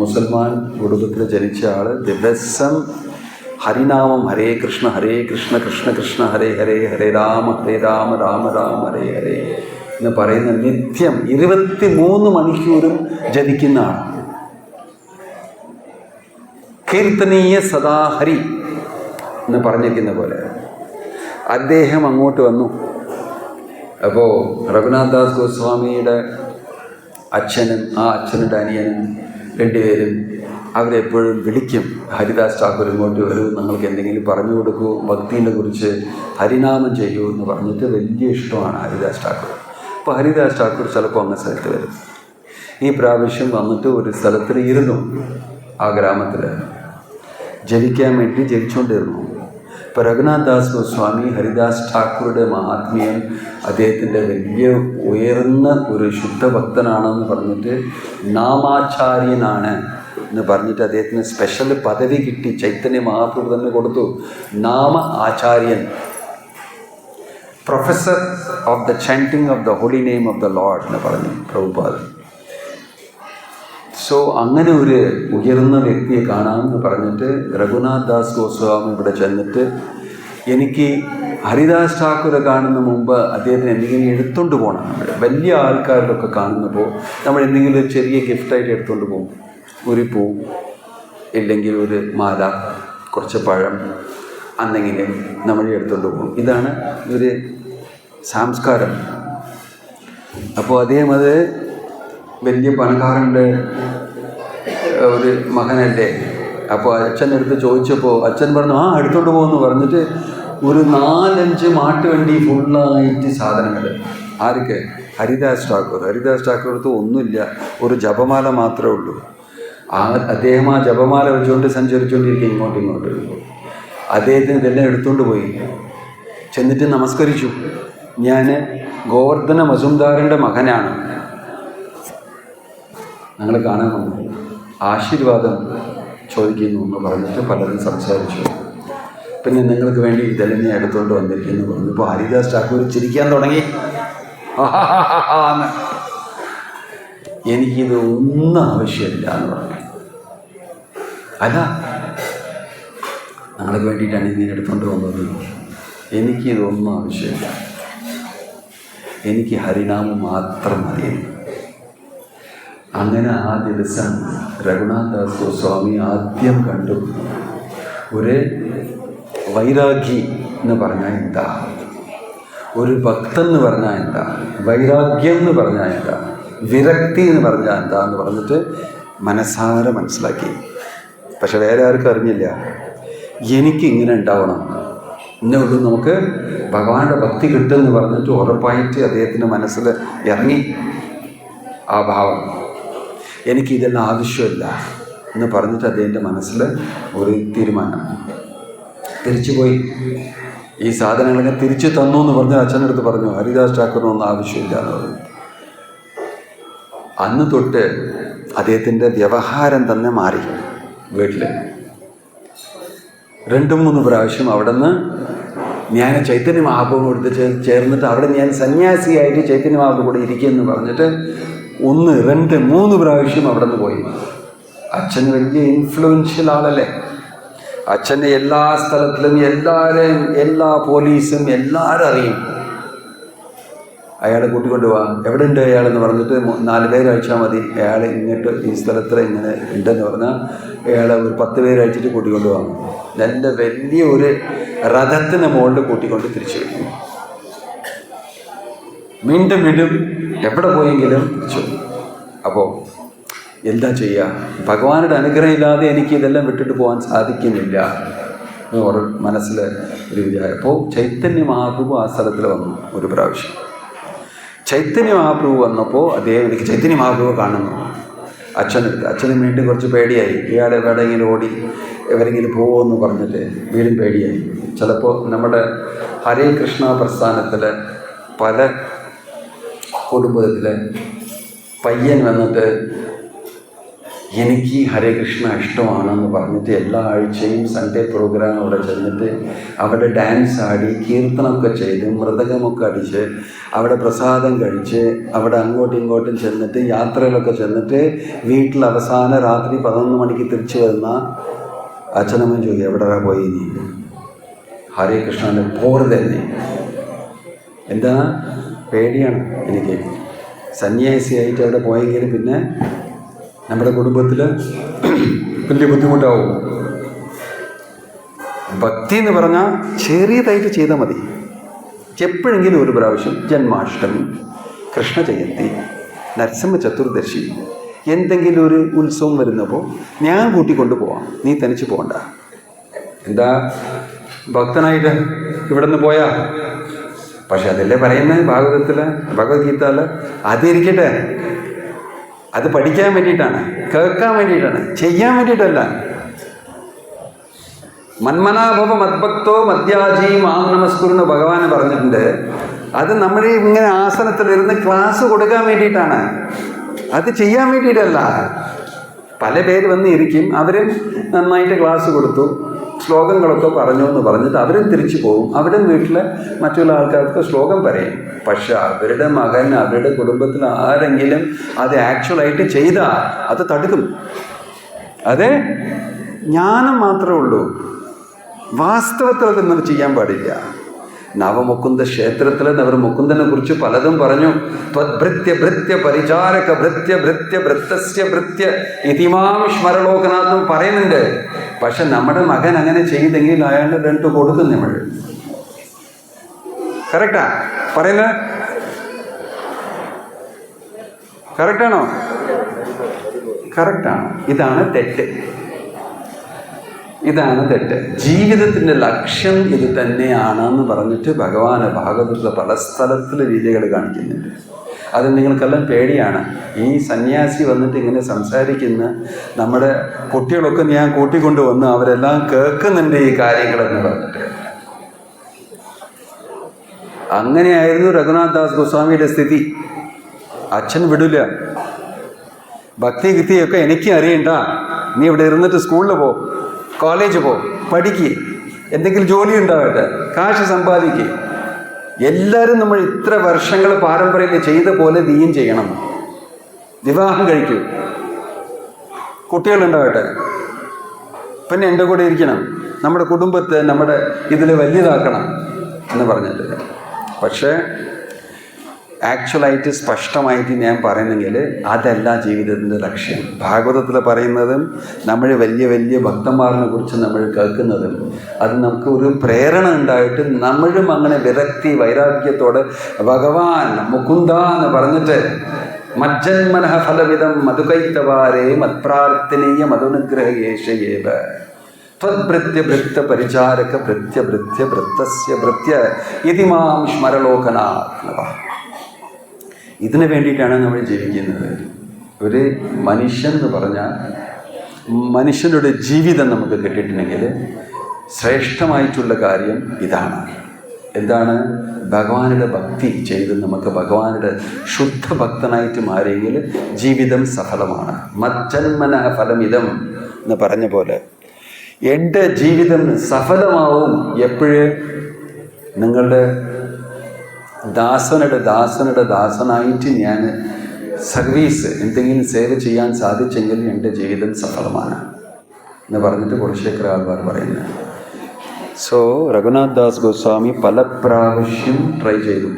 മുസൽമാൻ കുടുംബത്തിൽ ജനിച്ച ആൾ ദിവസം ഹരിനാമം ഹരേ കൃഷ്ണ കൃഷ്ണ കൃഷ്ണ ഹരേ ഹരേ, ഹരേ രാമ രാമ രാമ ഹരേ ഹരേ എന്ന് പറയുന്ന നിത്യം 23 മണിക്കൂറും ജപിക്കുന്ന ആൾ. കീർത്തനീയ സദാ ഹരി എന്ന് പറഞ്ഞിരിക്കുന്ന പോലെ അദ്ദേഹം അങ്ങോട്ട് വന്നു. അപ്പോൾ രഘുനാഥ് ദാസ് ഗോസ്വാമിയുടെ അച്ഛനും ആ അച്ഛനുടെ അനിയനും രണ്ടുപേരും അവരെപ്പോഴും വിളിക്കും, ഹരിദാസ് ഠാക്കൂർ ഇങ്ങോട്ട് വരൂ, നിങ്ങൾക്ക് എന്തെങ്കിലും പറഞ്ഞു കൊടുക്കൂ, ഭക്തിനെ കുറിച്ച് ഹരിനാമം ചെയ്യൂ എന്ന് പറഞ്ഞിട്ട് വലിയ ഇഷ്ടമാണ് ഹരിദാസ് ഠാക്കൂർ. അപ്പോൾ ഹരിദാസ് ഠാക്കൂർ ചിലപ്പോൾ അങ്ങ് സ്ഥലത്ത് വരും. ഈ പ്രാവശ്യം വന്നിട്ട് ഒരു സ്ഥലത്തിൽ ഇരുന്നു, ആ ഗ്രാമത്തിൽ ജപിക്കാൻ വേണ്ടി ജപിച്ചുകൊണ്ടിരുന്നു. ഇപ്പോൾ രഘുനാഥ് ദാസ് ഗോസ്വാമി ഹരിദാസ് ഠാക്കൂറുടെ മഹാത്മ്യം, അദ്ദേഹത്തിൻ്റെ വലിയ ഉയർന്ന ഒരു ശുദ്ധഭക്തനാണെന്ന് പറഞ്ഞിട്ട് നാമാചാര്യനാണ് എന്ന് പറഞ്ഞിട്ട് അദ്ദേഹത്തിന് സ്പെഷ്യൽ പദവി കിട്ടി. ചൈതന്യ മഹാപ്രഭു തന്നെ കൊടുത്തു, നാമ ആചാര്യൻ, professor of the chanting of the holy name of the Lord എന്ന് പറഞ്ഞു പ്രഭുപാദ്. സോ അങ്ങനെ ഒരു ഉയർന്ന വ്യക്തിയെ കാണാമെന്ന് പറഞ്ഞിട്ട് രഘുനാഥ് ദാസ് ഗോസ്വാമി ഇവിടെ ചെന്നിട്ട്, എനിക്ക് ഹരിദാസ് ഠാക്കൂറെ കാണുന്ന മുമ്പ് അദ്ദേഹത്തിന് എന്തെങ്കിലും എടുത്തുകൊണ്ട് പോകണം. വലിയ ആൾക്കാരിലൊക്കെ കാണുന്നപ്പോൾ നമ്മൾ എന്തെങ്കിലും ഒരു ചെറിയ ഗിഫ്റ്റായിട്ട് എടുത്തുകൊണ്ട് പോകും. ഒരു പൂ, ഇല്ലെങ്കിൽ ഒരു മാല, കുറച്ച് പഴം, അന്നെങ്കിലും നമ്മൾ എടുത്തുകൊണ്ട് പോകും. ഇതാണ് ഒരു സംസ്കാരം. അപ്പോൾ അദ്ദേഹം അത് വലിയ പണക്കാരൻ്റെ ഒരു മകനല്ലേ. അപ്പോൾ അച്ഛൻ്റെ അടുത്ത് ചോദിച്ചപ്പോൾ അച്ഛൻ പറഞ്ഞു എടുത്തോണ്ട് പോകുമെന്ന് പറഞ്ഞിട്ട് ഒരു 4-5 മാട്ടുവണ്ടി ഫുള്ളായിട്ട് സാധനങ്ങൾ. ആർക്ക്? ഹരിദാസ് ഠാക്കൂർ അടുത്ത് ഒന്നുമില്ല, ഒരു ജപമാല മാത്രമേ ഉള്ളൂ. അദ്ദേഹം ആ ജപമാല വെച്ചുകൊണ്ട് സഞ്ചരിച്ചുകൊണ്ടിരിക്കുക ഇങ്ങോട്ട്. അദ്ദേഹത്തിന് ഇതെല്ലാം എടുത്തുകൊണ്ട് പോയി. ചെന്നിട്ട് നമസ്കരിച്ചു. ഞാൻ ഗോവർദ്ധന മസുംദാറിൻ്റെ മകനാണ്, ഞങ്ങൾ കാണാൻ വന്നു, ആശീർവാദം ചോദിക്കുന്നു എന്ന് പറഞ്ഞിട്ട് പലരും സംസാരിച്ചു. പിന്നെ നിങ്ങൾക്ക് വേണ്ടി ഇതെല്ലാം ഞാൻ എടുത്തുകൊണ്ട് വന്നിരിക്കുന്നു പറഞ്ഞപ്പോൾ ഹരിദാസ് ഠാക്കൂർ ചിരിക്കാൻ തുടങ്ങി. എനിക്കിത് ഒന്നും ആവശ്യമില്ല എന്ന് പറഞ്ഞു. അല്ല, ഞങ്ങൾക്ക് വേണ്ടിയിട്ടാണ് ഇതിനെ എടുത്തുകൊണ്ട് വന്നത്, എനിക്കിതൊന്നും ആവശ്യമില്ല, എനിക്ക് ഹരിനാമം മാത്രം മതി. അങ്ങനെ ആ ദിവസം രഘുനാഥദാസ് ഗോസ്വാമി ആദ്യം കണ്ടു ഒരു വൈരാഗി എന്ന് പറഞ്ഞാൽ എന്താ, ഒരു ഭക്തൻ എന്ന് പറഞ്ഞാൽ എന്താ, വൈരാഗ്യം എന്ന് പറഞ്ഞാൽ എന്താ, വിരക്തി എന്ന് പറഞ്ഞാൽ എന്താ എന്ന് പറഞ്ഞിട്ട് മനസ്സാരെ മനസ്സിലാക്കി. പക്ഷെ വേറെ ആർക്കും അറിഞ്ഞില്ല. എനിക്ക് ഇങ്ങനെ ഉണ്ടാവണം എന്നേ ഉള്ളൂ, നമുക്ക് ഭഗവാന്റെ ഭക്തി കിട്ടുമെന്ന് പറഞ്ഞിട്ട് ഉറപ്പായിട്ട് അദ്ദേഹത്തിൻ്റെ മനസ്സിൽ ഇറങ്ങി ആ ഭാവം. എനിക്കിതെല്ലാം ആവശ്യമില്ല എന്ന് പറഞ്ഞിട്ട് അദ്ദേഹത്തിൻ്റെ മനസ്സിൽ ഒരു തീരുമാനം. തിരിച്ചുപോയി ഈ സാധനങ്ങളൊക്കെ തിരിച്ചു തന്നു എന്ന് പറഞ്ഞ് അച്ഛൻ്റെ അടുത്ത് പറഞ്ഞു ഹരിദാസ് ഠാക്കൂറിനൊന്നും ആവശ്യമില്ല എന്ന് പറഞ്ഞു. അന്ന് തൊട്ട് അദ്ദേഹത്തിൻ്റെ വ്യവഹാരം തന്നെ മാറി. വീട്ടിൽ 2-3 പ്രാവശ്യം അവിടെ നിന്ന് ഞാൻ ചൈതന്യ മഹാപ്രഭു എടുത്ത് ചേർന്നിട്ട് അവിടെ ഞാൻ സന്യാസിയായിട്ട് ചൈതന്യ മഹാപ്രഭു കൂടെ ഇരിക്കുമെന്ന് പറഞ്ഞിട്ട് 1, 2, 3 പ്രാവശ്യം അവിടെ നിന്ന് പോയി. അച്ഛൻ വലിയ ഇൻഫ്ലുവൻഷ്യൽ ആളല്ലേ. അച്ഛൻ്റെ എല്ലാ സ്ഥലത്തിലും എല്ലാവരെയും, എല്ലാ പോലീസും എല്ലാവരും അറിയും. അയാളെ കൂട്ടിക്കൊണ്ട് പോവാം, എവിടെ ഉണ്ട് അയാളെന്ന് പറഞ്ഞിട്ട് 4 പേര് അയച്ചാൽ മതി, അയാൾ ഇങ്ങോട്ട് ഈ സ്ഥലത്തിൽ ഇങ്ങനെ ഉണ്ടെന്ന് പറഞ്ഞാൽ അയാളെ ഒരു 10 പേര് അയച്ചിട്ട് കൂട്ടിക്കൊണ്ട് പോകാം. നല്ല വലിയ ഒരു രഥത്തിന് മുകളിൽ കൂട്ടിക്കൊണ്ട് തിരിച്ചു വരും. വീണ്ടും എവിടെ പോയെങ്കിലും തിരിച്ചു. അപ്പോൾ എന്താ ചെയ്യുക, ഭഗവാനുടെ അനുഗ്രഹം ഇല്ലാതെ എനിക്ക് ഇതെല്ലാം വിട്ടിട്ട് പോകാൻ സാധിക്കുന്നില്ല എന്ന് മനസ്സിൽ ഒരു വിചാരം. അപ്പോൾ ചൈതന്യ മഹാപ്രഭു ആ സ്ഥലത്തിൽ വന്നു ഒരു പ്രാവശ്യം. ചൈതന്യ മഹാപ്രഭു വന്നപ്പോൾ അദ്ദേഹം എനിക്ക് ചൈതന്യ മഹാപ്രഭു കാണുന്നു. അച്ഛന് വീണ്ടും കുറച്ച് പേടിയായി. ഇയാളെ എവിടെയെങ്കിലും ഓടി എവരെങ്കിലും പോകുമെന്ന് പറഞ്ഞിട്ട് വീണ്ടും പേടിയായി. ചിലപ്പോൾ നമ്മുടെ ഹരേ കൃഷ്ണ പ്രസ്ഥാനത്തിൽ പല കുടുംബത്തിൽ പയ്യൻ വന്നിട്ട് എനിക്ക് ഹരേ കൃഷ്ണ ഇഷ്ടമാണെന്ന് പറഞ്ഞിട്ട് എല്ലാ ആഴ്ചയും സൺഡേ പ്രോഗ്രാം അവിടെ ചെന്നിട്ട് അവിടെ ഡാൻസ് ആടി കീർത്തനമൊക്കെ ചെയ്ത് മൃദംഗമൊക്കെ അടിച്ച് അവിടെ പ്രസാദം കഴിച്ച് അവിടെ അങ്ങോട്ടും ഇങ്ങോട്ടും ചെന്നിട്ട് യാത്രയിലൊക്കെ ചെന്നിട്ട് വീട്ടിൽ അവസാന രാത്രി 11 മണിക്ക് തിരിച്ചു വരുന്ന അച്ഛനമ്മ ചോദിക്കും എവിടെ പോയി നീ? ഹരേ കൃഷ്ണൻ്റെ പോറ് തന്നെ. എന്താ പേടിയാണ് എനിക്ക്. സന്യാസിയായിട്ട് അവിടെ പോയെങ്കിൽ പിന്നെ നമ്മുടെ കുടുംബത്തിൽ വലിയ ബുദ്ധിമുട്ടാവും. ഭക്തി എന്ന് പറഞ്ഞാൽ ചെറിയതായിട്ട് ചെയ്താൽ മതി. എപ്പോഴെങ്കിലും ഒരു പ്രാവശ്യം ജന്മാഷ്ടമി, കൃഷ്ണ ജയന്തി, നരസിംഹ ചതുർദശി, എന്തെങ്കിലും ഒരു ഉത്സവം വരുന്നപ്പോൾ ഞാൻ കൂട്ടിക്കൊണ്ട് പോവാം, നീ തനിച്ച് പോകണ്ട. എന്താ ഭക്തനായിട്ട് ഇവിടെ നിന്ന് പോയാ? പക്ഷെ അതല്ലേ പറയുന്നത് ഭാഗവതത്തിൽ, ഭഗവത്ഗീതയിൽ. അതിരിക്കട്ടെ, അത് പഠിക്കാൻ വേണ്ടിയിട്ടാണ്, കേൾക്കാൻ വേണ്ടിയിട്ടാണ്, ചെയ്യാൻ വേണ്ടിയിട്ടല്ല. മന്മനാഭവ മദ്ഭക്തോ മദ്യാജി മാം നമസ്കുരു എന്ന് ഭഗവാൻ പറഞ്ഞിട്ടുണ്ട്. അത് നമ്മൾ ഇങ്ങനെ ആസനത്തിലിരുന്ന് ക്ലാസ് കൊടുക്കാൻ വേണ്ടിയിട്ടാണ്, അത് ചെയ്യാൻ വേണ്ടിയിട്ടല്ല. പല പേര് വന്ന് ഇരിക്കും, അവരും നന്നായിട്ട് ക്ലാസ് കൊടുത്തു, ശ്ലോകങ്ങളൊക്കെ പറഞ്ഞു എന്ന് പറഞ്ഞിട്ട് അവരും തിരിച്ചു പോകും. അവരും വീട്ടിൽ മറ്റുള്ള ആൾക്കാർക്ക് ശ്ലോകം പറയും. പക്ഷെ അവരുടെ മകൻ, അവരുടെ കുടുംബത്തിൽ ആരെങ്കിലും അത് ആക്ച്വലായിട്ട് ചെയ്താൽ അത് തടുക്കും. അത് ജ്ഞാനം മാത്രമേ ഉള്ളൂ, വാസ്തവത്തിൽ അതൊന്നും ചെയ്യാൻ പാടില്ല. നവമുകുന്ദ ക്ഷേത്രത്തിൽ അവർ മുകുന്ദനെ കുറിച്ച് പലതും പറഞ്ഞു. ത്വദ്ഭൃത്യ ഭൃത്യ പരിചാരക ഭൃത്യ ഭൃത്യ ഭൃത്തസ്യ ഭൃത്യ ഇതിമാം സ്മരലോകനാഥം പറയുന്നുണ്ട്. പക്ഷെ നമ്മുടെ മകൻ അങ്ങനെ ചെയ്തെങ്കിൽ അയാളുടെ 2 കൊടുക്കും നമ്മൾ. കറക്റ്റാ പറയുന്നത്? കറക്റ്റാണോ? കറക്റ്റാണ്. ഇതാണ് തെറ്റ്. ഇതാണ് തെറ്റ്. ജീവിതത്തിൻ്റെ ലക്ഷ്യം ഇത് തന്നെയാണെന്ന് പറഞ്ഞിട്ട് ഭഗവാന് ഭാഗവതത്തിലെ പല സ്ഥലത്തിൽ രീതികൾ കാണിക്കുന്നുണ്ട്. അത് നിങ്ങൾക്കെല്ലാം പേടിയാണ്. ഈ സന്യാസി വന്നിട്ട് ഇങ്ങനെ സംസാരിക്കുന്ന നമ്മുടെ കുട്ടികളൊക്കെ ഞാൻ കൂട്ടിക്കൊണ്ടുവന്ന് അവരെല്ലാം കേൾക്കുന്നുണ്ട് ഈ കാര്യങ്ങളെന്ന് പറഞ്ഞിട്ട്. അങ്ങനെയായിരുന്നു രഘുനാഥ് ദാസ് ഗോസ്വാമിയുടെ സ്ഥിതി. അച്ഛൻ വിടില്ല. ഭക്തി ഗീതിയൊക്കെ എനിക്ക് അറിയണ്ട, നീ ഇവിടെ ഇരുന്നിട്ട് സ്കൂളിൽ പോ, കോളേജ് പോ, പഠിക്ക്, എന്തെങ്കിലും ജോലി ഉണ്ടാവട്ടെ, കാശ് സമ്പാദിക്കുക. എല്ലാവരും നമ്മൾ ഇത്ര വർഷങ്ങൾ പാരമ്പര്യത്തിൽ ചെയ്ത പോലെ നീയും ചെയ്യണം. വിവാഹം കഴിക്കൂ, കുട്ടികളുണ്ടാവട്ടെ, പിന്നെ എൻ്റെ കൂടെ ഇരിക്കണം, നമ്മുടെ കുടുംബത്തെ നമ്മുടെ ഇതിൽ വലിയതാക്കണം എന്ന് പറഞ്ഞിട്ട്. പക്ഷേ ആക്ച്വലായിട്ട് സ്പഷ്ടമായിട്ട് ഞാൻ പറയുന്നെങ്കിൽ അതല്ല ജീവിതത്തിൻ്റെ ലക്ഷ്യം. ഭാഗവതത്തിൽ പറയുന്നതും നമ്മൾ വലിയ വലിയ ഭക്തന്മാരിനെ കുറിച്ച് നമ്മൾ കേൾക്കുന്നതും അത് നമുക്ക് ഒരു പ്രേരണ ഉണ്ടായിട്ട് നമ്മളും അങ്ങനെ വിരക്തി വൈരാഗ്യത്തോടെ ഭഗവാൻ മുകുന്ദ എന്ന് പറഞ്ഞിട്ട് മജ്ജന്മനഃ ഫലവിധം മധുകൈത്തവാരേ മത്പ്രാർത്ഥനീയ മധുനുഗ്രഹേഷയേവ ത്വദ്ഭൃത്യ ഭൃത്ത പരിചാരക ഭൃത്യ ഭൃത്യ ഭൃത്തസ്യ ഭൃത്യ ഇതി മാം സ്മരലോകനാത്മവ. ഇതിനു വേണ്ടിയിട്ടാണ് നമ്മൾ ജീവിക്കുന്നത്. ഒരു മനുഷ്യൻ എന്ന് പറഞ്ഞാൽ മനുഷ്യനുടെ ജീവിതം നമുക്ക് കിട്ടിയിട്ടുണ്ടെങ്കിൽ ശ്രേഷ്ഠമായിട്ടുള്ള കാര്യം ഇതാണ്. എന്താണ്? ഭഗവാനുടെ ഭക്തി ചെയ്ത് നമുക്ക് ഭഗവാനുടെ ശുദ്ധ ഭക്തനായിട്ട് മാറിയെങ്കിൽ ജീവിതം സഫലമാണ്. മജ്ജന്മന ഫലമിതം എന്ന് പറഞ്ഞ പോലെ എൻ്റെ ജീവിതം സഫലമാവും എപ്പോഴും നിങ്ങളുടെ ദാസനായിട്ട് ഞാൻ സർവീസ് എന്തെങ്കിലും സേവ ചെയ്യാൻ സാധിച്ചെങ്കിൽ എൻ്റെ ജീവിതം സഫലമാണ് എന്ന് പറഞ്ഞിട്ട് കുലശേഖര ആൾവാർ പറയുന്നത്. സോ രഘുനാഥ് ദാസ് ഗോസ്വാമി പല പ്രാവശ്യം ട്രൈ ചെയ്തു,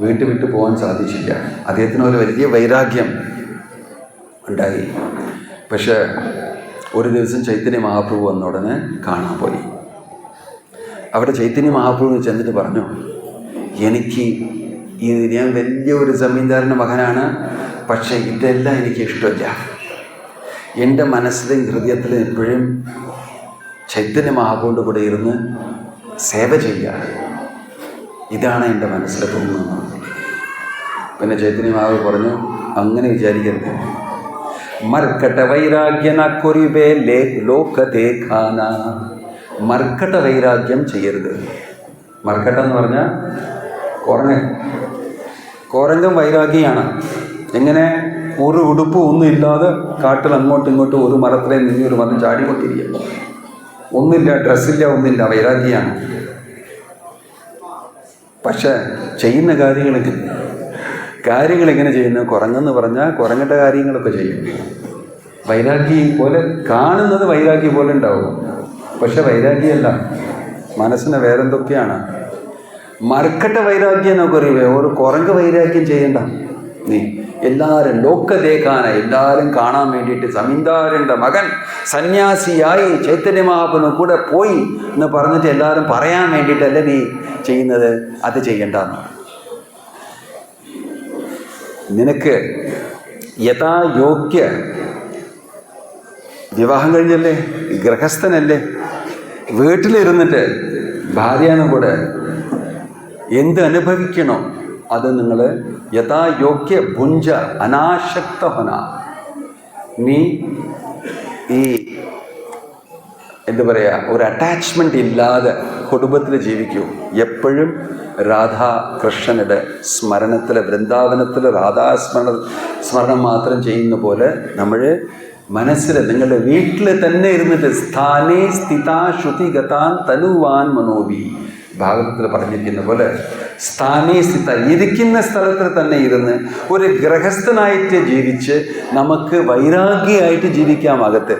വീട്ടിൽ വിട്ടു പോകാൻ സാധിച്ചില്ല. അദ്ദേഹത്തിന് ഒരു വലിയ വൈരാഗ്യം ഉണ്ടായി. പക്ഷേ ഒരു ദിവസം ചൈതന്യ മഹാപ്രഭു വന്ന ഉടനെ കാണാൻ പോയി. അവിടെ ചൈതന്യ മഹാപ്രഭു ചെന്നിട്ട് പറഞ്ഞു, എനിക്ക് ഞാൻ വലിയ ഒരു ജമീന്ദാറിൻ്റെ മകനാണ്, പക്ഷേ ഇതെല്ലാം എനിക്ക് ഇഷ്ടമില്ല. എൻ്റെ മനസ്സിലും ഹൃദയത്തിലും എപ്പോഴും ചൈതന്യ മഹാപ്രഭുവിൻ്റെ കൂടെ ഇരുന്ന് സേവ ചെയ്യുക, ഇതാണ് എൻ്റെ മനസ്സിൽ തോന്നുന്നത്. പിന്നെ ചൈതന്യ മഹാപ്രഭു പറഞ്ഞു, അങ്ങനെ വിചാരിക്കരുത്. മർക്കട്ട വൈരാഗ്യന കൊരിബേ ലോക ദേഖാന. മർക്കട്ട വൈരാഗ്യം ചെയ്യരുത്. മർക്കട്ട എന്ന് പറഞ്ഞാൽ കോരങ്കം വൈരാഗ്യാണ്. എങ്ങനെ? ഒരു ഉടുപ്പ് ഒന്നും ഇല്ലാതെ കാട്ടിൽ അങ്ങോട്ടും ഇങ്ങോട്ടും ഒരു മരത്തിലെ നിന്ന് ഒരു മരം ചാടിക്കൊണ്ടിരിക്കുക, ഒന്നില്ല, ഡ്രസ്സില്ല, ഒന്നില്ല, വൈരാഗ്യാണ്. പക്ഷെ ചെയ്യുന്ന കാര്യങ്ങൾ എങ്ങനെ ചെയ്യുന്നു? കുരങ്ങെന്ന് പറഞ്ഞാൽ കുരങ്ങൻ്റെ കാര്യങ്ങളൊക്കെ ചെയ്യും. വൈരാഗ്യ പോലെ കാണുന്നത് വൈരാഗ്യ പോലെ ഉണ്ടാവും, പക്ഷെ വൈരാഗ്യമല്ല, മനസ്സിന് വേറെന്തൊക്കെയാണ്. മർക്കട്ട വൈരാഗ്യം എന്നൊക്കെ ഒരു കുരങ്ങ് വൈരാഗ്യം ചെയ്യണ്ട. നീ എല്ലാവരും ലോക്കദേഖാന, എല്ലാവരും കാണാൻ വേണ്ടിയിട്ട് ജമീന്ദാരൻ്റെ മകൻ സന്യാസിയായി ചൈതന്യ മഹാപ്രഭുവിന് കൂടെ പോയി എന്ന് പറഞ്ഞിട്ട് എല്ലാവരും പറയാൻ വേണ്ടിയിട്ടല്ലേ നീ ചെയ്യുന്നത്. അത് ചെയ്യണ്ടെന്ന്. നിനക്ക് യഥായോഗ്യ വിവാഹം കഴിഞ്ഞല്ലേ, ഗൃഹസ്ഥനല്ലേ, വീട്ടിലിരുന്നിട്ട് ഭാര്യനും കൂടെ എന്ത് അനുഭവിക്കണോ അത് നിങ്ങൾ യഥായോഗ്യ ഭുഞ്ച അനാശക്ത ഹൊന. നീ ഈ എന്താ പറയുക, ഒരു അറ്റാച്ച്മെൻ്റ് ഇല്ലാതെ കുടുംബത്തിൽ ജീവിക്കൂ. എപ്പോഴും രാധാകൃഷ്ണനുടെ സ്മരണത്തിൽ, വൃന്ദാവനത്തിൽ സ്മരണം മാത്രം ചെയ്യുന്ന പോലെ നമ്മൾ മനസ്സിൽ നിങ്ങളുടെ വീട്ടിൽ തന്നെ ഇരുന്നിട്ട് സ്ഥാനേ സ്ഥിതാ ശ്രുതിഗതാൻ തനുവാൻ മനോബി. ഭാഗവതത്തിൽ പറഞ്ഞിരിക്കുന്ന പോലെ സ്ഥാനേ സ്ഥിത, ഇരിക്കുന്ന സ്ഥലത്തിൽ തന്നെ ഇരുന്ന് ഒരു ഗൃഹസ്ഥനായിട്ട് ജീവിച്ച് നമുക്ക് വൈരാഗ്യമായിട്ട് ജീവിക്കാം അകത്ത്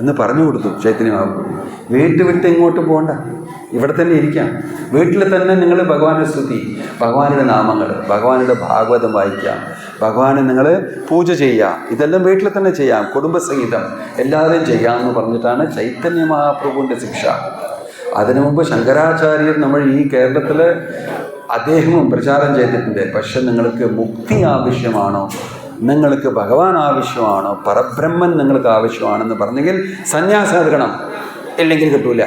എന്ന് പറഞ്ഞു കൊടുത്തു ചൈതന്യ മഹാപ്രഭു. വീട്ടിൽ വിട്ട് ഇങ്ങോട്ട് പോകണ്ട, ഇവിടെ തന്നെ ഇരിക്കാം. വീട്ടിൽ തന്നെ നിങ്ങൾ ഭഗവാന്റെ സ്തുതി, ഭഗവാനുടെ നാമങ്ങൾ, ഭഗവാനുടെ ഭാഗവതം വായിക്കാം, ഭഗവാനെ നിങ്ങൾ പൂജ ചെയ്യാം. ഇതെല്ലാം വീട്ടിൽ തന്നെ ചെയ്യാം, കുടുംബസഹിതം എല്ലാവരും ചെയ്യാമെന്ന് പറഞ്ഞിട്ടാണ് ചൈതന്യ മഹാപ്രഭുവിൻ്റെ ശിക്ഷ. അതിനു മുമ്പ് ശങ്കരാചാര്യർ നമ്മൾ ഈ കേരളത്തിൽ അദ്ദേഹവും പ്രചാരം ചെയ്തിട്ടുണ്ട്. പക്ഷെ നിങ്ങൾക്ക് മുക്തി ആവശ്യമാണോ, നിങ്ങൾക്ക് ഭഗവാൻ ആവശ്യമാണോ, പരബ്രഹ്മൻ നിങ്ങൾക്ക് ആവശ്യമാണെന്ന് പറഞ്ഞെങ്കിൽ സന്യാസം എടുക്കണം, ഇല്ലെങ്കിൽ കിട്ടൂല.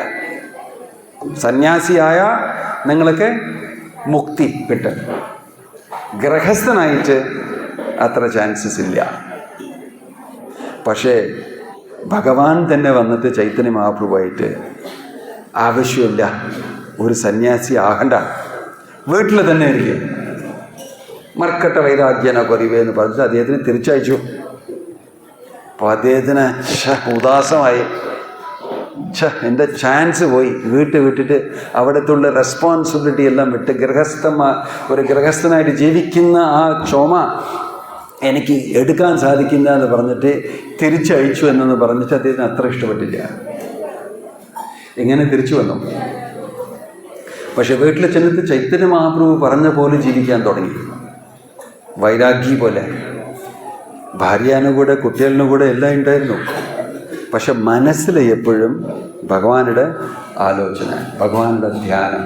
സന്യാസിയായ നിങ്ങൾക്ക് മുക്തി കിട്ടും. ഗൃഹസ്ഥനായിട്ട് അത്ര ചാൻസസ് ഇല്ല. പക്ഷേ ഭഗവാൻ തന്നെ വന്നിട്ട് ചൈതന്യ മഹാപ്രഭുവായിട്ട് ആവശ്യമില്ല, ഒരു സന്യാസി ആകണ്ട, വീട്ടിൽ തന്നെ ഇരിക്കും, മർക്കട്ട വൈരാഗ്യന കൊറിവേ എന്ന് പറഞ്ഞിട്ട് അദ്ദേഹത്തിന് തിരിച്ചയച്ചു. അപ്പോൾ അദ്ദേഹത്തിന് ഉദാസമായി, എൻ്റെ ചാൻസ് പോയി, വിട്ടിട്ട് അവിടത്തുള്ള റെസ്പോൺസിബിലിറ്റി എല്ലാം വിട്ട് ഒരു ഗൃഹസ്ഥനായിട്ട് ജീവിക്കുന്ന ആ ചുമ എനിക്ക് എടുക്കാൻ സാധിക്കില്ല എന്ന് പറഞ്ഞിട്ട് തിരിച്ചയച്ചു എന്നൊന്ന് പറഞ്ഞിട്ട് അദ്ദേഹത്തിന് അത്ര ഇഷ്ടപ്പെട്ടില്ല. ഇങ്ങനെ തിരിച്ചു വന്നു. പക്ഷെ വീട്ടിൽ ചെന്നിട്ട് ചൈതന്യ മഹാപ്രഭു പറഞ്ഞ പോലെ ജീവിക്കാൻ തുടങ്ങി, വൈരാഗി പോലെ. ഭാര്യാനും കൂടെ കുട്ടികളിനും കൂടെ എല്ലാം ഉണ്ടായിരുന്നു. പക്ഷെ മനസ്സിൽ എപ്പോഴും ഭഗവാനുടെ ആലോചന, ഭഗവാനുടെ ധ്യാനം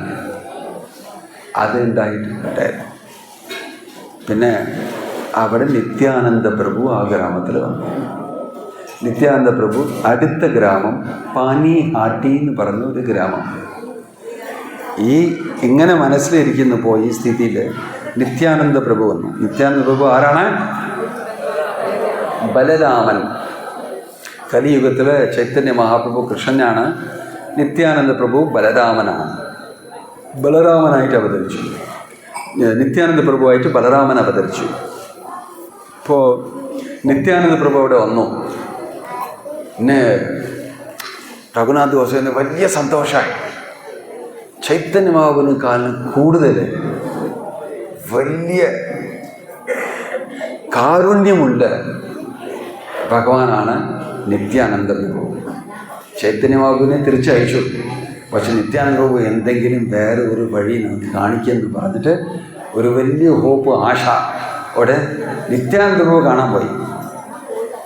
അതുണ്ടായിട്ടുണ്ടായിരുന്നു. പിന്നെ അവിടെ നിത്യാനന്ദ പ്രഭു ആ ഗ്രാമത്തിൽ വന്നു. നിത്യാനന്ദ പ്രഭു അടുത്ത ഗ്രാമം പാനിഹാട്ടി എന്ന് പറഞ്ഞ ഒരു ഗ്രാമം. ഇങ്ങനെ മനസ്സിലിരിക്കുന്നു പോയി ഈ സ്ഥിതിയിൽ നിത്യാനന്ദ പ്രഭു വന്നു. നിത്യാനന്ദ പ്രഭു ആരാണ്? ബലരാമൻ. കലിയുഗത്തിലെ ചൈതന്യ മഹാപ്രഭു കൃഷ്ണനാണ്, നിത്യാനന്ദ പ്രഭു ബലരാമനാണ്. ബലരാമനായിട്ട് അവതരിച്ചു. നിത്യാനന്ദ പ്രഭുവായിട്ട് ബലരാമൻ അവതരിച്ചു. ഇപ്പോൾ നിത്യാനന്ദ പ്രഭു അവിടെ വന്നു. പിന്നെ രഘുനാഥ് ഗോസ്വാമിന് വലിയ സന്തോഷമായി. ചൈതന്യ മഹാപ്രഭുവിന് കാലം കൂടുതൽ വലിയ കാരുണ്യമുള്ള ഭഗവാനാണ് നിത്യാനന്ദ പ്രഭു. ചൈതന്യ മഹാപ്രഭുവിനെ തിരിച്ചയച്ചു. പക്ഷെ നിത്യാനന്ദ പ്രഭു എന്തെങ്കിലും വേറെ ഒരു വഴി നമുക്ക് കാണിക്കുമെന്ന് പറഞ്ഞിട്ട് ഒരു വലിയ ഹോപ്പ്, ആശ അവിടെ നിത്യാനന്ദ പ്രഭു കാണാൻ പോയി.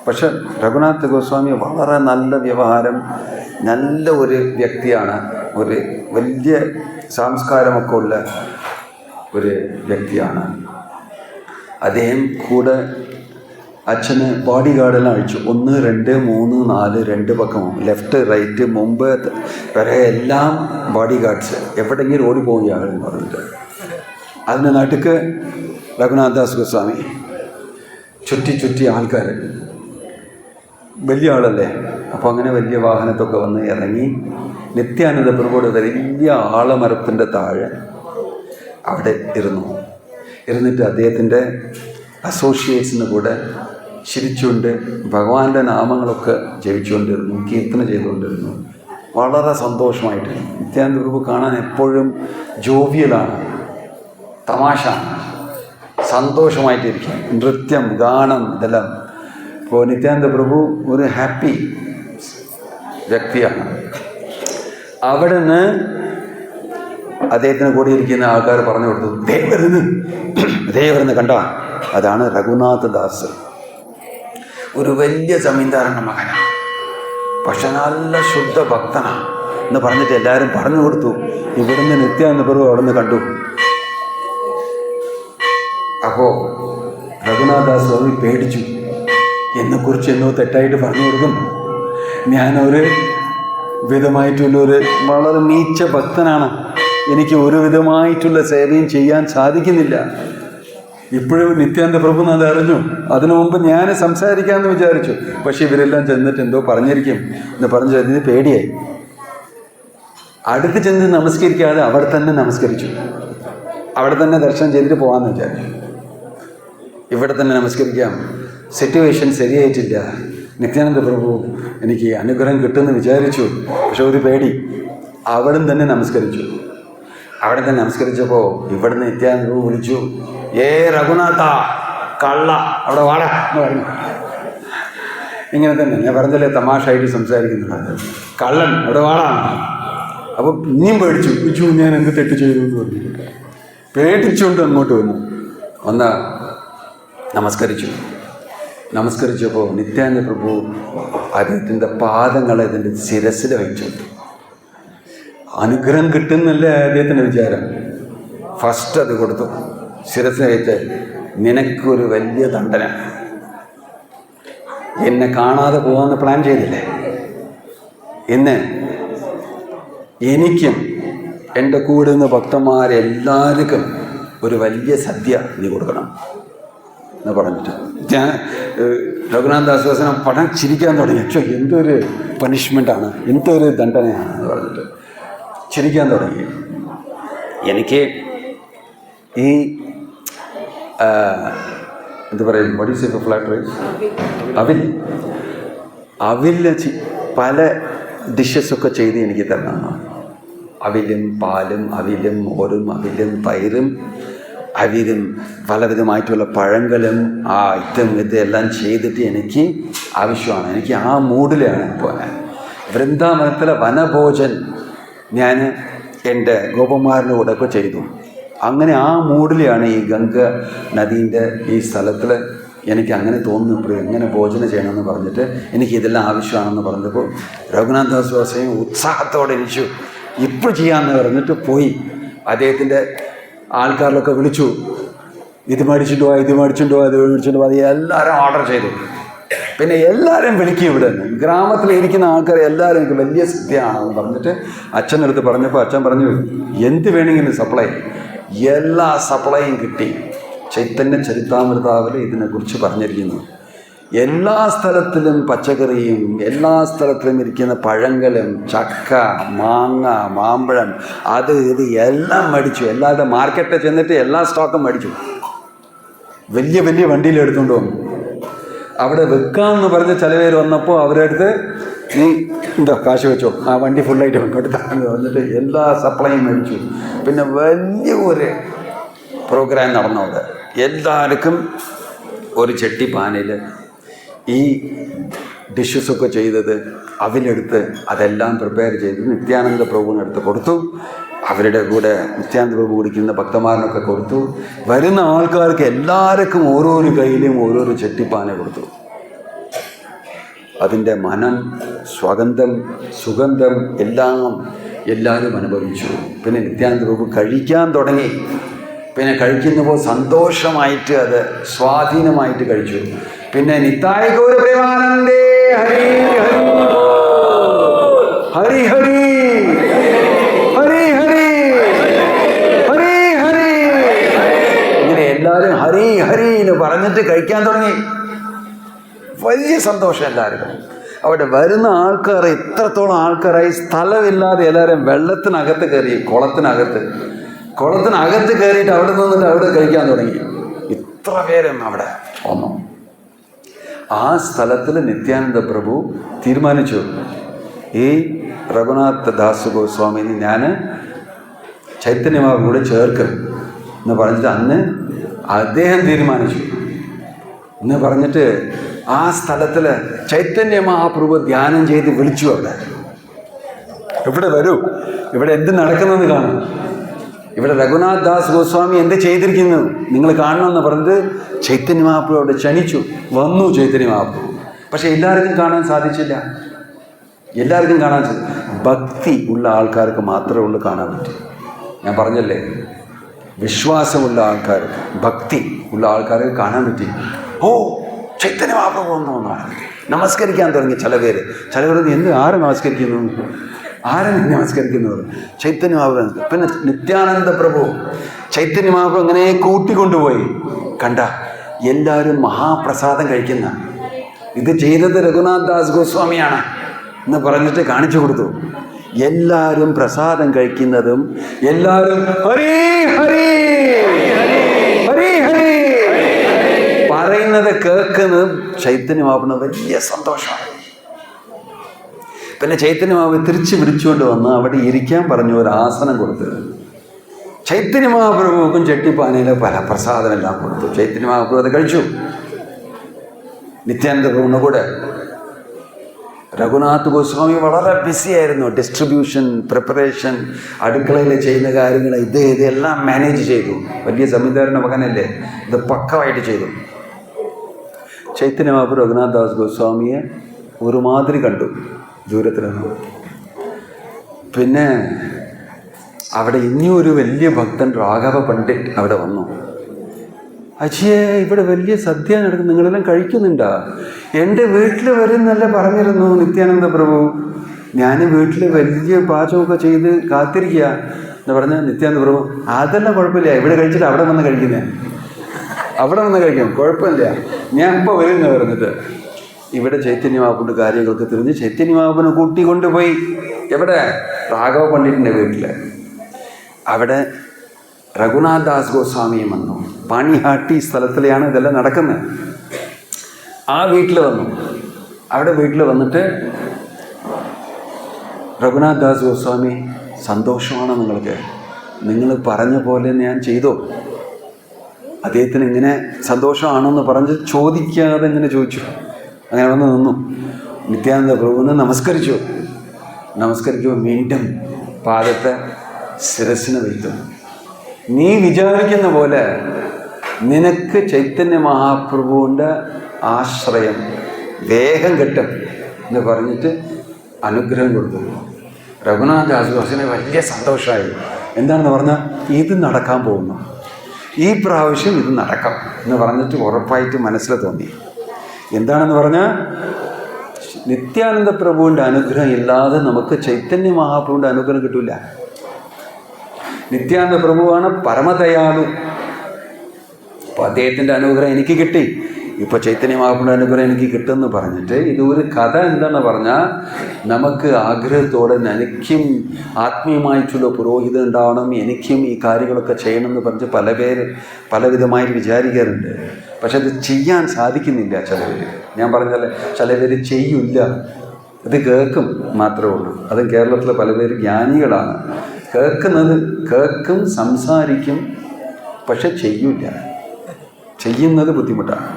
പക്ഷെ രഘുനാഥ് ഗോസ്വാമി വളരെ നല്ല വ്യവഹാരം, നല്ല ഒരു വ്യക്തിയാണ്, ഒരു വലിയ സംസ്കാരമൊക്കെ ഉള്ള ഒരു വ്യക്തിയാണ്. അദ്ദേഹം കൂടെ അച്ഛന് ബോഡി ഗാർഡെല്ലാം അഴിച്ചു. 1, 2, 3, 4 2 പക്കമോ, ലെഫ്റ്റ് റൈറ്റ് മുമ്പ് വരെ എല്ലാം ബോഡി ഗാർഡ്സ്. എവിടെയെങ്കിലും ഓടിപ്പോകും ആളെന്ന് പറഞ്ഞിട്ട്. അതിൻ്റെ നാട്ടിക്ക് രഘുനാഥദാസ് ഗോസ്വാമി ചുറ്റി ആൾക്കാർ, വലിയ ആളല്ലേ. അപ്പോൾ അങ്ങനെ വലിയ വാഹനത്തൊക്കെ വന്ന് ഇറങ്ങി നിത്യാനന്ദ പ്രഭുവിടെ വലിയ ആളമരത്തിൻ്റെ താഴെ അവിടെ ഇരുന്നിട്ട് അദ്ദേഹത്തിൻ്റെ അസോസിയേറ്റ്സിന് കൂടെ ചിരിച്ചുകൊണ്ട് ഭഗവാന്റെ നാമങ്ങളൊക്കെ ജപിച്ചുകൊണ്ടിരുന്നു, കീർത്തന ചെയ്തുകൊണ്ടിരുന്നു. വളരെ സന്തോഷമായിട്ട്. നിത്യാനന്ദ പ്രഭു കാണാൻ എപ്പോഴും ജോവിയലാണ്, തമാശ, സന്തോഷമായിട്ടിരിക്കും, നൃത്യം, ഗാനം ഇതെല്ലാം. ഇപ്പോൾ നിത്യാനന്ദ പ്രഭു ഒരു ഹാപ്പി വ്യക്തിയാണ്. അവിടെ നിന്ന് അദ്ദേഹത്തിന് കൂടി ഇരിക്കുന്ന ആൾക്കാർ പറഞ്ഞു കൊടുത്തു, ദേവരുന്ന് കണ്ടോ, അതാണ് രഘുനാഥ് ദാസ്, ഒരു വലിയ ജമീന്ദാരൻ്റെ മകനാണ്, പക്ഷെ നല്ല ശുദ്ധ ഭക്തനാണ് എന്ന് പറഞ്ഞിട്ട് എല്ലാവരും പറഞ്ഞു കൊടുത്തു. ഇവിടുന്ന് നിത്യാനന്ദ പ്രഭു അവിടെ നിന്ന് കണ്ടു. അപ്പോൾ രഘുനാഥദാസ് സ്വാമി പേടിച്ചു, എന്നെക്കുറിച്ച് എന്നോ തെറ്റായിട്ട് പറഞ്ഞു കൊടുക്കുന്നു. ഞാനൊരു വിധമായിട്ടുള്ളൊരു വളരെ നീച്ച ഭക്തനാണ്, എനിക്ക് ഒരു വിധമായിട്ടുള്ള സേവയും ചെയ്യാൻ സാധിക്കുന്നില്ല. ഇപ്പോഴും നിത്യാനന്ദ പ്രഭു അത് അറിഞ്ഞു. അതിനു മുമ്പ് ഞാൻ സംസാരിക്കാമെന്ന് വിചാരിച്ചു. പക്ഷെ ഇവരെല്ലാം ചെന്നിട്ട് എന്തോ പറഞ്ഞിരിക്കും എന്ന് പറഞ്ഞു അതിന് പേടിയായി. അടുത്ത് ചെന്ന് നമസ്കരിക്കാതെ അവിടെ തന്നെ നമസ്കരിച്ചു. അവിടെ തന്നെ ദർശനം ചെയ്തിട്ട് പോകാമെന്ന് വിചാരിച്ചു. ഇവിടെ തന്നെ നമസ്കരിക്കാം, സിറ്റുവേഷൻ ശരിയായിട്ടില്ല, നിത്യാനന്ദ പ്രഭു എനിക്ക് അനുഗ്രഹം കിട്ടുമെന്ന് വിചാരിച്ചു. പക്ഷെ ഒരു പേടി. അവിടെ തന്നെ നമസ്കരിച്ചു. അവിടെ തന്നെ നമസ്കരിച്ചപ്പോൾ ഇവിടുന്ന് നിത്യാനന്ദ പ്രഭു വിളിച്ചു, രഘുനാഥ കള്ള അവിടെ വാട എന്ന് പറഞ്ഞു. ഇങ്ങനെ തന്നെ ഞാൻ പറഞ്ഞല്ലേ തമാശയായിട്ട് സംസാരിക്കുന്നുണ്ട്, കള്ളൻ അവിടെ വാടാണ്. അപ്പോൾ ഇനിയും പേടിച്ചു, ഞാൻ എന്ത് തെറ്റ് ചെയ്തു എന്ന് പറഞ്ഞു. പേടിച്ചുകൊണ്ട് അങ്ങോട്ട് വന്ന് നമസ്കരിച്ചപ്പോൾ നിത്യാനന്ദ പ്രഭു അദ്ദേഹത്തിൻ്റെ പാദങ്ങളെ അതിൻ്റെ ശിരസിൽ വെച്ചു. അനുഗ്രഹം കിട്ടുന്നല്ലേ അദ്ദേഹത്തിൻ്റെ വിചാരം. ഫസ്റ്റ് അത് കൊടുത്തു. ശിരസിനേറ്റ് നിനക്കൊരു വലിയ ദണ്ഡന, എന്നെ കാണാതെ പോകാമെന്ന് പ്ലാൻ ചെയ്തില്ലേ, ഇന്ന് എനിക്കും എൻ്റെ കൂടെ നിന്ന് ഭക്തന്മാരെല്ലാവർക്കും ഒരു വലിയ സദ്യ നീ കൊടുക്കണം എന്ന് പറഞ്ഞിട്ട് ഞാൻ രഘുനാഥ് ദാസ് പടം ചിരിക്കാൻ തുടങ്ങി. പക്ഷേ എന്തൊരു പണിഷ്മെൻ്റാണ്, എന്തൊരു ദണ്ഡനയാണ് എന്ന് പറഞ്ഞിട്ട് ചിരിക്കാൻ തുടങ്ങി. എനിക്ക് ഈ എന്ത് പറയും, what is it flat rice, അവിൽ പല ഡിഷസൊക്കെ ചെയ്ത് എനിക്ക് തരണം. അവിലും പാലും അവിലും മോരും അവിലും തൈരും അവിലും പലവിധമായിട്ടുള്ള പഴങ്ങളും ആ ഐറ്റം ഇതെല്ലാം ചെയ്തിട്ട് എനിക്ക് ആവശ്യമാണ്. എനിക്ക് ആ മൂഡിലാണ് പോകാൻ. വൃന്ദാവനത്തിലെ വനഭോജൻ ഞാൻ എൻ്റെ ഗോപന്മാരുടെ കൂടെ ഒക്കെ ചെയ്തു. അങ്ങനെ ആ മൂഡിലാണ് ഈ ഗംഗ നദീൻ്റെ ഈ സ്ഥലത്തിൽ എനിക്ക് അങ്ങനെ തോന്നുന്നു, എങ്ങനെ ഭോജനം ചെയ്യണമെന്ന് പറഞ്ഞിട്ട് എനിക്കിതെല്ലാം ആവശ്യമാണെന്ന് പറഞ്ഞപ്പോൾ രഘുനാഥ് ദാസ് വാസയും ഉത്സാഹത്തോടെ എനിക്ക് ഇപ്പോൾ ചെയ്യാമെന്ന് പറഞ്ഞിട്ട് പോയി. അദ്ദേഹത്തിൻ്റെ ആൾക്കാരിലൊക്കെ വിളിച്ചു, ഇത് മേടിച്ചിട്ട് പോവാ, ഇത് മേടിച്ചിട്ട് പോവാ, ഇത് മേടിച്ചിട്ട് പോവാ, അത് എല്ലാവരും ഓർഡർ ചെയ്തു. പിന്നെ എല്ലാവരും വിളിക്കും. ഇവിടെ നിന്ന് ഗ്രാമത്തിലിരിക്കുന്ന ആൾക്കാർ എല്ലാവരും എനിക്ക് വലിയ സദ്യയാണെന്ന് പറഞ്ഞിട്ട് അച്ഛനടുത്ത് പറഞ്ഞപ്പോൾ അച്ഛൻ പറഞ്ഞു, എന്ത് വേണമെങ്കിലും സപ്ലൈ, എല്ലാ സപ്ലൈയും കിട്ടി. ചൈതന്യ ചരിതാമൃതാവിൽ ഇതിനെക്കുറിച്ച് പറഞ്ഞിരിക്കുന്നു. എല്ലാ സ്ഥലത്തിലും പച്ചക്കറിയും, എല്ലാ സ്ഥലത്തിലും ഇരിക്കുന്ന പഴങ്ങളും ചക്ക മാങ്ങ മാമ്പഴം അത് ഇത് എല്ലാം മേടിച്ചു. എല്ലാവരുടെ മാർക്കറ്റിൽ ചെന്നിട്ട് എല്ലാ സ്റ്റോക്കും മേടിച്ചു. വലിയ വലിയ വണ്ടിയിൽ എടുത്തുകൊണ്ട് വന്നു. അവിടെ വെക്കാമെന്ന് പറഞ്ഞ് ചില പേര് വന്നപ്പോൾ അവരുടെ അടുത്ത് നീ എന്താ കാശ് വെച്ചോ, ആ വണ്ടി ഫുള്ളായിട്ട് കൊടുത്താന്ന് പറഞ്ഞിട്ട് എല്ലാ സപ്ലൈയും മേടിച്ചു. പിന്നെ വലിയ ഒരു പ്രോഗ്രാം നടന്നു. അവിടെ എല്ലാവർക്കും ഒരു ചെട്ടിപ്പാനയിൽ ഈ ഡിഷസൊക്കെ ചെയ്തത് അവിലെടുത്ത് അതെല്ലാം പ്രിപ്പയർ ചെയ്ത് നിത്യാനന്ദ പ്രഭുവിനടുത്ത് കൊടുത്തു. അവരുടെ കൂടെ നിത്യാനന്ദ പ്രഭു കുടിക്കുന്ന ഭക്തന്മാരിനൊക്കെ കൊടുത്തു. വരുന്ന ആൾക്കാർക്ക് എല്ലാവർക്കും ഓരോരോ കയ്യിലും ഓരോരോ ചെട്ടിപ്പാന കൊടുത്തു. അതിൻ്റെ മനം, സ്വഗന്ധം, സുഗന്ധം എല്ലാവരും അനുഭവിച്ചു. പിന്നെ നിത്യാനന്ദ പ്രഭു കഴിക്കാൻ തുടങ്ങി. പിന്നെ കഴിക്കുന്നപ്പോൾ സന്തോഷമായിട്ട് അത് സ്വാധീനമായിട്ട് കഴിച്ചു. പിന്നെ നിത്തായ ഗൗര പ്രേമാനന്ദേ ഹരി ഹരി ഹരി ഹരി ഹരി ഹരി ഹരി ഇങ്ങനെ എല്ലാവരും ഹരി ഹരി എന്ന് പറഞ്ഞിട്ട് കഴിക്കാൻ തുടങ്ങി. വലിയ സന്തോഷം എല്ലാവർക്കും. അവിടെ വരുന്ന ആൾക്കാർ എത്രത്തോളം ആൾക്കാരായി, സ്ഥലമില്ലാതെ എല്ലാവരും വെള്ളത്തിനകത്ത് കയറി, കുളത്തിനകത്ത് കയറിയിട്ട് അവിടെ നിന്നിട്ട് അവിടെ കഴിക്കാൻ തുടങ്ങി. ഇത്ര പേരും അവിടെ വന്നു. ആ സ്ഥലത്തിൽ നിത്യാനന്ദ പ്രഭു തീരുമാനിച്ചു, ഈ രഘുനാഥ് ദാസ് ഗോസ്വാമിനെ ഞാൻ ചൈതന്യമാവ് കൂടെ ചേർക്കും എന്ന് പറഞ്ഞിട്ട് അന്ന് അദ്ദേഹം തീരുമാനിച്ചു എന്ന് പറഞ്ഞിട്ട് ആ സ്ഥലത്തിൽ ചൈതന്യ മഹാപ്രഭു ധ്യാനം ചെയ്ത് വിളിച്ചു. ഇവിടെ വരൂ, ഇവിടെ എന്ത് നടക്കുന്നതെന്ന് കാണും, ഇവിടെ രഘുനാഥ് ദാസ് ഗോസ്വാമി എന്ത് ചെയ്തിരിക്കുന്നു നിങ്ങൾ കാണണമെന്ന് പറഞ്ഞത് ചൈതന്യ മഹാപ്രഭു അവിടെ ക്ഷണിച്ചു. വന്നു ചൈതന്യ മഹാപ്രഭു. പക്ഷെ എല്ലാവർക്കും കാണാൻ സാധിച്ചില്ല. ഭക്തി ഉള്ള ആൾക്കാർക്ക് മാത്രമേ ഉള്ളൂ കാണാൻ പറ്റൂ. ഞാൻ പറഞ്ഞല്ലേ, വിശ്വാസമുള്ള ആൾക്കാർക്ക്, ഭക്തി ഉള്ള ആൾക്കാർക്ക് കാണാൻ പറ്റി. ഓ, ചൈതന്യ മഹാപ്രഭു വന്നു നമസ്കരിക്കാൻ തുടങ്ങി. ചില പേര് എന്ത് ആരെ നമസ്കരിക്കുന്നത് ചൈതന്യ മഹാപ്രഭു. പിന്നെ നിത്യാനന്ദ പ്രഭു ചൈതന്യ മഹാപ്രഭു അങ്ങനെ കൂട്ടിക്കൊണ്ടുപോയി. കണ്ട, എല്ലാവരും മഹാപ്രസാദം കഴിക്കുന്ന, ഇത് ചെയ്തത് രഘുനാഥ് ദാസ് ഗോസ്വാമിയാണ് എന്ന് പറഞ്ഞിട്ട് കാണിച്ചു കൊടുത്തു. എല്ലാവരും പ്രസാദം കഴിക്കുന്നതും എല്ലാവരും ഹരി ഹരി ഹരി ഹരി പറയുന്നത് കേൾക്കുന്നതും ചൈതന്യ മഹാപ്രഭു വലിയ സന്തോഷമാണ്. പിന്നെ ചൈതന്യ മഹാപ്രഭു തിരിച്ച് വിളിച്ചുകൊണ്ട് വന്ന് അവിടെ ഇരിക്കാൻ പറഞ്ഞു ഒരു ആസനം കൊടുത്ത്. ചൈതന്യ മഹാപ്രഭുക്കും ചെട്ടിപ്പാനയിലെ പല പ്രസാദമെല്ലാം കൊടുത്തു. ചൈതന്യ മഹാപ്രഭു അത് കഴിച്ചു. നിത്യാനന്ദ പ്രഭുവിൻ്റെ കൂടെ രഘുനാഥ് ഗോസ്വാമി വളരെ ബിസിയായിരുന്നു. ഡിസ്ട്രിബ്യൂഷൻ, പ്രിപ്പറേഷൻ, അടുക്കളയിൽ ചെയ്യുന്ന കാര്യങ്ങൾ ഇതെല്ലാം മാനേജ് ചെയ്തു. വലിയ സംവിധാരണ മകനല്ലേ, ഇത് പക്കമായിട്ട് ചെയ്തു. ചൈതന്യ മഹാപ്രഭു രഘുനാഥ് ദാസ് ഗോസ്വാമിയെ ഒരുമാതിരി കണ്ടു ദൂരത്തിൽ നിന്ന്. പിന്നെ അവിടെ ഇനിയും ഒരു വലിയ ഭക്തൻ രാഘവ പണ്ഡിറ്റ് അവിടെ വന്നു. അച്ഛേ, ഇവിടെ വലിയ സദ്യ നടക്കും, നിങ്ങളെല്ലാം കഴിക്കുന്നുണ്ടാ? എൻ്റെ വീട്ടിൽ വരുന്നല്ല പറഞ്ഞിരുന്നു നിത്യാനന്ദ പ്രഭു. ഞാൻ വീട്ടിൽ വലിയ പാചകമൊക്കെ ചെയ്ത് കാത്തിരിക്കുക എന്ന് പറഞ്ഞ നിത്യാനന്ദ പ്രഭു. അതെല്ലാം കുഴപ്പമില്ല, ഇവിടെ കഴിച്ചിട്ട് അവിടെ വന്ന് കഴിക്കുന്നേ, അവിടെ വന്ന് കഴിക്കാം, കുഴപ്പമില്ല, ഞാൻ ഇപ്പോൾ വരുന്ന പറഞ്ഞിട്ട്. ഇവിടെ ചൈതന്യമാപ്പിൻ്റെ കാര്യങ്ങൾക്ക് തിരിഞ്ഞ് ചൈതന്യമാപ്പിനെ കൂട്ടിക്കൊണ്ടുപോയി എവിടെ? രാഘവ പണ്ഡിറ്റിൻ്റെ വീട്ടിൽ. അവിടെ രഘുനാഥ് ദാസ് ഗോസ്വാമിയും വന്നു. പാണിഹാട്ടി സ്ഥലത്തിലെയാണ് ഇതെല്ലാം നടക്കുന്നത്. ആ വീട്ടിൽ വന്നു. അവിടെ വീട്ടിൽ വന്നിട്ട് രഘുനാഥ് ദാസ് ഗോസ്വാമി, സന്തോഷമാണ് നിങ്ങൾക്ക്, നിങ്ങൾ പറഞ്ഞ പോലെ ഞാൻ ചെയ്തോ? അദ്ദേഹത്തിന് ഇങ്ങനെ സന്തോഷമാണെന്ന് പറഞ്ഞ് ചോദിക്കാതെ ഇങ്ങനെ ചോദിച്ചു. അങ്ങനെ വന്ന് നിന്നു. നിത്യാനന്ദ പ്രഭുവിനെ നമസ്കരിക്കുമ്പോൾ വീണ്ടും പാദത്തെ ശിരസിന് വെയ്ത്തു. നീ വിചാരിക്കുന്ന പോലെ നിനക്ക് ചൈതന്യ മഹാപ്രഭുവിൻ്റെ ആശ്രയം വേഗം കിട്ടും എന്ന് പറഞ്ഞിട്ട് അനുഗ്രഹം കൊടുത്തു. രഘുനാഥ് ദാസിന് വലിയ സന്തോഷമായി. എന്താണെന്ന് പറഞ്ഞാൽ ഇത് നടക്കാൻ പോകുന്നു, ഈ പ്രാവശ്യം ഇത് നടക്കാം എന്ന് പറഞ്ഞിട്ട് ഉറപ്പായിട്ട് മനസ്സിൽ തോന്നി. എന്താണെന്ന് പറഞ്ഞാൽ നിത്യാനന്ദ പ്രഭുവിൻ്റെ അനുഗ്രഹം ഇല്ലാതെ നമുക്ക് ചൈതന്യ മഹാപ്രഭുവിൻ്റെ അനുഗ്രഹം കിട്ടില്ല. നിത്യാനന്ദ പ്രഭുവാണ് പരമദയാലു. അപ്പോൾ അദ്ദേഹത്തിൻ്റെ അനുഗ്രഹം എനിക്ക് കിട്ടി, ഇപ്പോൾ ചൈതന്യ മഹാപ്രഭുവിൻ്റെ അനുഗ്രഹം എനിക്ക് കിട്ടുമെന്ന് പറഞ്ഞിട്ട് ഇതൊരു കഥ. എന്താണെന്ന് പറഞ്ഞാൽ നമുക്ക് ആഗ്രഹത്തോടെ എനിക്കും ആത്മീയമായിട്ടുള്ള പുരോഹിതം ഉണ്ടാവണം, എനിക്കും ഈ കാര്യങ്ങളൊക്കെ ചെയ്യണമെന്ന് പറഞ്ഞ് പലവിധമായിട്ട് വിചാരിക്കാറുണ്ട്. പക്ഷെ അത് ചെയ്യാൻ സാധിക്കുന്നില്ല ചിലവർ. ഞാൻ പറഞ്ഞാൽ ചിലവർ ചെയ്യില്ല, ഇത് കേൾക്കും മാത്രമേ ഉള്ളൂ. അതും കേരളത്തിലെ പലപേര് ജ്ഞാനികളാണ്. കേൾക്കും, സംസാരിക്കും, പക്ഷെ ചെയ്യില്ല. ചെയ്യുന്നത് ബുദ്ധിമുട്ടാണ്.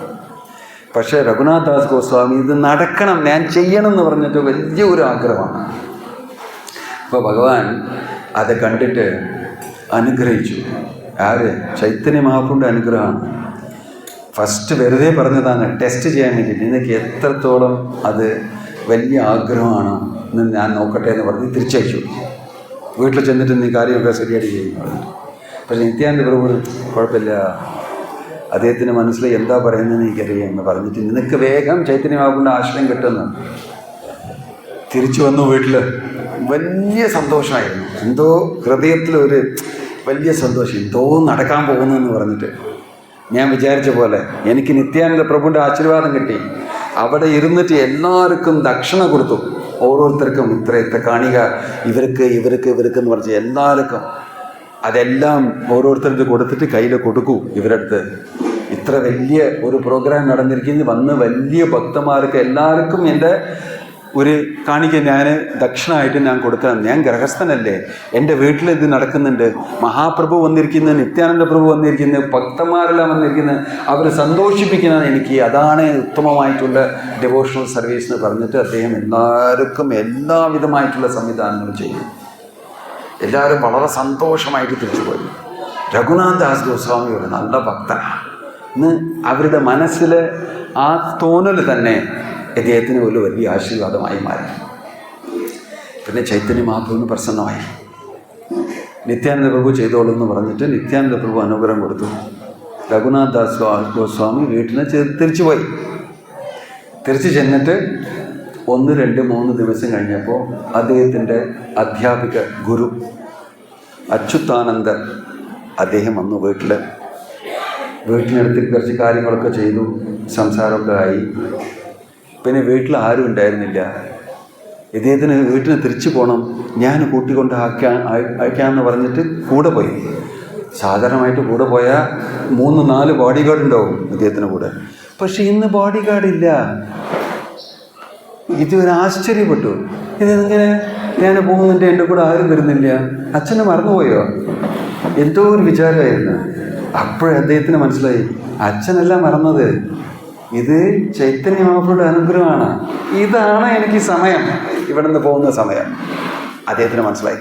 പക്ഷേ രഘുനാഥ് ദാസ് ഗോസ്വാമി ഇത് നടക്കണം, ഞാൻ ചെയ്യണം എന്ന് പറഞ്ഞിട്ട് വലിയ ഒരു ആഗ്രഹമാണ്. അപ്പോൾ ഭഗവാൻ അത് കണ്ടിട്ട് അനുഗ്രഹിച്ചു. ആര്? ചൈതന്യ മഹാപ്രഭുവിൻ്റെ അനുഗ്രഹമാണ്. ഫസ്റ്റ് വെറുതെ പറഞ്ഞതാണ്, ടെസ്റ്റ് ചെയ്യാൻ വേണ്ടിയിട്ട്, നിനക്ക് എത്രത്തോളം അത് വലിയ ആഗ്രഹമാണോ എന്ന് ഞാൻ നോക്കട്ടെ എന്ന് പറഞ്ഞ് തിരിച്ചയച്ചു. വീട്ടിൽ ചെന്നിട്ട് നീ കാര്യമൊക്കെ ശരിയായിട്ട് ചെയ്യുന്നു. പക്ഷേ നിത്യാനന്ദ പ്രഭു കുഴപ്പമില്ല, അദ്ദേഹത്തിൻ്റെ മനസ്സിൽ എന്താ പറയുന്നതെന്ന് എനിക്കറിയാം എന്ന് പറഞ്ഞിട്ട് നിനക്ക് വേഗം ചൈതന്യ മഹാപ്രഭുവിൻ്റെ ആശ്രയം കിട്ടുന്നു. തിരിച്ചു വന്നു വീട്ടിൽ. വലിയ സന്തോഷമായിരുന്നു, എന്തോ ഹൃദയത്തിലൊരു വലിയ സന്തോഷം, എന്തോ നടക്കാൻ പോകുന്നതെന്ന് പറഞ്ഞിട്ട്. ഞാൻ വിചാരിച്ച പോലെ എനിക്ക് നിത്യാനന്ദ പ്രഭുവിൻ്റെ ആശീർവാദം കിട്ടി. അവിടെ ഇരുന്നിട്ട് എല്ലാവർക്കും ദക്ഷിണ കൊടുത്തു. ഓരോരുത്തർക്കും ഇത്ര കാണിക, ഇവർക്ക് എന്ന് പറഞ്ഞ് എല്ലാവർക്കും അതെല്ലാം ഓരോരുത്തർക്ക് കൊടുത്തിട്ട് കയ്യിൽ കൊടുക്കൂ. ഇവരടുത്ത് ഇത്ര വലിയ ഒരു പ്രോഗ്രാം നടന്നിരിക്കുന്നത്, വന്ന് വലിയ ഭക്തന്മാർക്ക് എല്ലാവർക്കും എൻ്റെ ഒരു കാണിക്ക ഞാൻ ദക്ഷിണമായിട്ട് ഞാൻ കൊടുക്കണം. ഞാൻ ഗൃഹസ്ഥനല്ലേ, എൻ്റെ വീട്ടിൽ ഇത് നടക്കുന്നുണ്ട്, മഹാപ്രഭു വന്നിരിക്കുന്നത്, നിത്യാനന്ദ പ്രഭു വന്നിരിക്കുന്നത്, ഭക്തന്മാരെല്ലാം വന്നിരിക്കുന്നത്, അവർ സന്തോഷിപ്പിക്കുന്നത് എനിക്ക്, അതാണ് ഉത്തമമായിട്ടുള്ള ഡിവോഷണൽ സർവീസ് എന്ന് പറഞ്ഞിട്ട് അദ്ദേഹം എല്ലാവർക്കും എല്ലാവിധമായിട്ടുള്ള സംവിധാനങ്ങളും ചെയ്തു. എല്ലാവരും വളരെ സന്തോഷമായിട്ട് തിരിച്ചുപോയി. രഘുനാഥ് ദാസ് ഗോസ്വാമി ഒരു നല്ല ഭക്തനാണ് എന്ന് അവരുടെ മനസ്സിൽ ആ തോന്നൽ തന്നെ അദ്ദേഹത്തിന് ഒരു വലിയ ആശീർവാദമായി മാറി. പിന്നെ ചൈതന്യ മഹാപ്രഭുവിന് പ്രസന്നമായി. നിത്യാനന്ദ പ്രഭു ചെയ്തോളൂ എന്ന് പറഞ്ഞിട്ട് നിത്യാനന്ദ പ്രഭു അനുഗ്രഹം കൊടുത്തു. രഘുനാഥ് ദാസ് ഗോസ്വാമി വീട്ടിൽ തിരിച്ചുപോയി. തിരിച്ചു ചെന്നിട്ട് 1, 2, 3 ദിവസം കഴിഞ്ഞപ്പോൾ അദ്ദേഹത്തിൻ്റെ അധ്യാപിക ഗുരു അച്യുതാനന്ദൻ അദ്ദേഹം വന്നു. വീട്ടിനടുത്ത് കുറച്ച് കാര്യങ്ങളൊക്കെ ചെയ്തു, സംസാരമൊക്കെ ആയി. പിന്നെ വീട്ടിൽ ആരും ഉണ്ടായിരുന്നില്ല. ഇദ്ദേഹത്തിന് വീട്ടിന് തിരിച്ചു പോകണം, ഞാൻ കൂട്ടിക്കൊണ്ട് അയക്കാമെന്ന് പറഞ്ഞിട്ട് കൂടെ പോയി. സാധാരണമായിട്ട് കൂടെ പോയാൽ 3-4 ബോഡി ഗാർഡ് ഉണ്ടാവും ഇദ്ദേഹത്തിന് കൂടെ. പക്ഷെ ഇന്ന് ബോഡി ഗാർഡ് ഇല്ല. ഇതൊരു ആശ്ചര്യപ്പെട്ടു. ഇതെങ്ങനെ ഞാൻ പോകുന്നുണ്ട്, എൻ്റെ കൂടെ ആരും വരുന്നില്ല, അച്ഛനെ മറന്നുപോയോ, എന്തോ ഒരു വിചാരമായിരുന്നു. അപ്പോഴേ അദ്ദേഹത്തിന് മനസ്സിലായി, അച്ഛനല്ല മറന്നത്, ഇത് ചൈതന്യ മഹാപ്രഭുവിൻ്റെ അനുഗ്രഹമാണ്, ഇതാണ് എനിക്ക് സമയം, ഇവിടെ നിന്ന് പോകുന്ന സമയം. അദ്ദേഹത്തിന് മനസ്സിലായി.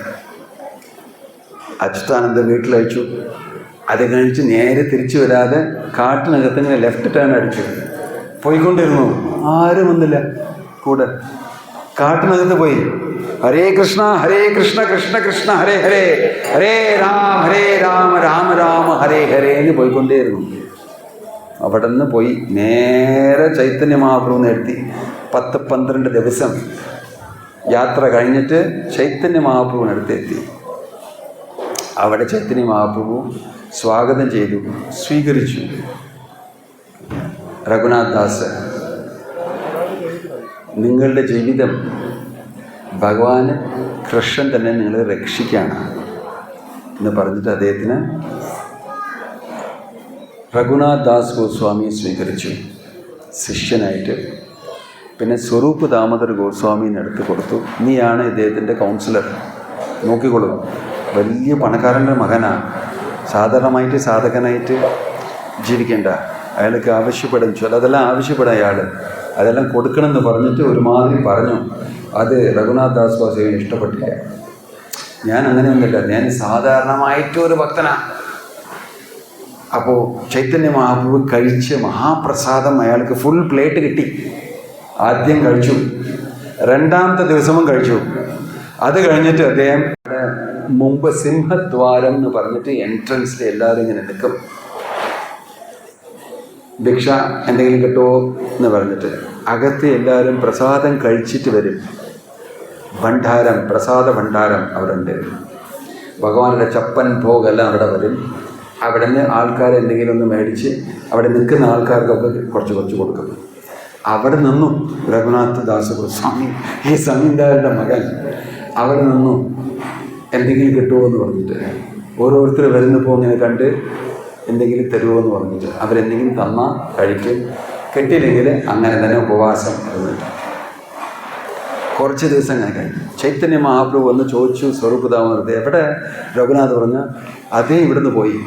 അച്യുതാനന്ദ വീട്ടിലയച്ചു. അത് കഴിച്ച് നേരെ തിരിച്ചു വരാതെ കാട്ടിനകത്ത് ഇങ്ങനെ ലെഫ്റ്റ് ടേൺ അടിച്ചു പോയിക്കൊണ്ടിരുന്നു. ആരും വന്നില്ല കൂടെ. കാട്ടിനകത്ത് പോയി ഹരേ കൃഷ്ണ കൃഷ്ണ കൃഷ്ണ ഹരേ ഹരേ ഹരേ രാം രാമ രാമ ഹരേ ഹരേ എന്ന് പോയിക്കൊണ്ടേയിരുന്നു. അവിടെ നിന്ന് പോയി നേരെ ചൈതന്യ മഹാപ്രഭു നിർത്തി 10-12 ദിവസം യാത്ര കഴിഞ്ഞിട്ട് ചൈതന്യ മഹാപ്രഭുവിനടുത്തെത്തി. അവിടെ ചൈതന്യ മഹാപ്രഭു സ്വാഗതം ചെയ്തു, സ്വീകരിച്ചു. രഘുനാഥ് ദാസ്, നിങ്ങളുടെ ജീവിതം ഭഗവാന് കൃഷ്ണൻ തന്നെ നിങ്ങളെ രക്ഷിക്കുകയാണ് എന്ന് പറഞ്ഞിട്ട് അദ്ദേഹത്തിന് രഘുനാഥ് ദാസ് ഗോസ്വാമിയെ സ്വീകരിച്ചു ശിഷ്യനായിട്ട്. പിന്നെ സ്വരൂപ് ദാമോദർ ഗോസ്വാമീനെ അടുത്ത് കൊടുത്തു. നീയാണ് ഇദ്ദേഹത്തിൻ്റെ കൗൺസിലർ, നോക്കിക്കൊള്ളു. വലിയ പണക്കാരൻ്റെ മകനാണ്, സാധാരണമായിട്ട് സാധകനായിട്ട് ജീവിക്കേണ്ട. അയാൾക്ക് ആവശ്യപ്പെടും, ചിലതെല്ലാം ആവശ്യപ്പെടും അയാൾ, അതെല്ലാം കൊടുക്കണമെന്ന് പറഞ്ഞിട്ട് ഒരുമാതിരി പറഞ്ഞു. അത് രഘുനാഥ് ദാസ് ഗോസ്വാമിന് ഇഷ്ടപ്പെട്ടില്ല. ഞാൻ അങ്ങനെയൊന്നുമില്ല, ഞാൻ സാധാരണമായിട്ടൊരു ഭക്തനാണ്. അപ്പോൾ ചൈതന്യ മഹാപ്രഭു കഴിച്ച് മഹാപ്രസാദം അയാൾക്ക് ഫുൾ പ്ലേറ്റ് കിട്ടി. ആദ്യം കഴിച്ചു, 2ാമത്തെ ദിവസവും കഴിച്ചു. അത് കഴിഞ്ഞിട്ട് അദ്ദേഹം മുമ്പ് സിംഹദ്വാരം എന്ന് പറഞ്ഞിട്ട് എൻട്രൻസിൽ എല്ലാവരും ഇങ്ങനെ നിൽക്കും. ഭിക്ഷ എന്തെങ്കിലും കിട്ടുമോ എന്ന് പറഞ്ഞിട്ട് അകത്ത് എല്ലാവരും പ്രസാദം കഴിച്ചിട്ട് വരും. ഭണ്ഡാരം, പ്രസാദ ഭണ്ഡാരം അവിടെ ഉണ്ട്. ഭഗവാനുടെ ചപ്പൻ ഭോഗെല്ലാം അവിടെ വരും. അവിടെ നിന്ന് ആൾക്കാർ എന്തെങ്കിലും ഒന്ന് മേടിച്ച് അവിടെ നിൽക്കുന്ന ആൾക്കാർക്കൊക്കെ കുറച്ച് കൊടുക്കും. അവിടെ നിന്നും രഘുനാഥ് ദാസ് ഗോസ്വാമി, ഈ സമീന്ദാരുടെ മകൻ, അവിടെ നിന്നും എന്തെങ്കിലും കിട്ടുമോ എന്ന് പറഞ്ഞിട്ട് ഓരോരുത്തർ വരുന്നപ്പോൾ ഇങ്ങനെ കണ്ട് എന്തെങ്കിലും തരുമോ എന്ന് പറഞ്ഞിട്ട് അവരെന്തെങ്കിലും തന്നാൽ കഴിക്കും, കിട്ടിയില്ലെങ്കിൽ അങ്ങനെ തന്നെ ഉപവാസം ഇരുന്നിട്ട് കുറച്ച് ദിവസം അങ്ങനെ കഴിഞ്ഞു. ചൈതന്യ മഹാപ്രഭു വന്ന് ചോദിച്ചു സ്വരൂപ് ദാമോദരത്തെ, എവിടെ? രഘുനാഥ് പറഞ്ഞ അതേ ഇവിടുന്ന് പോയി.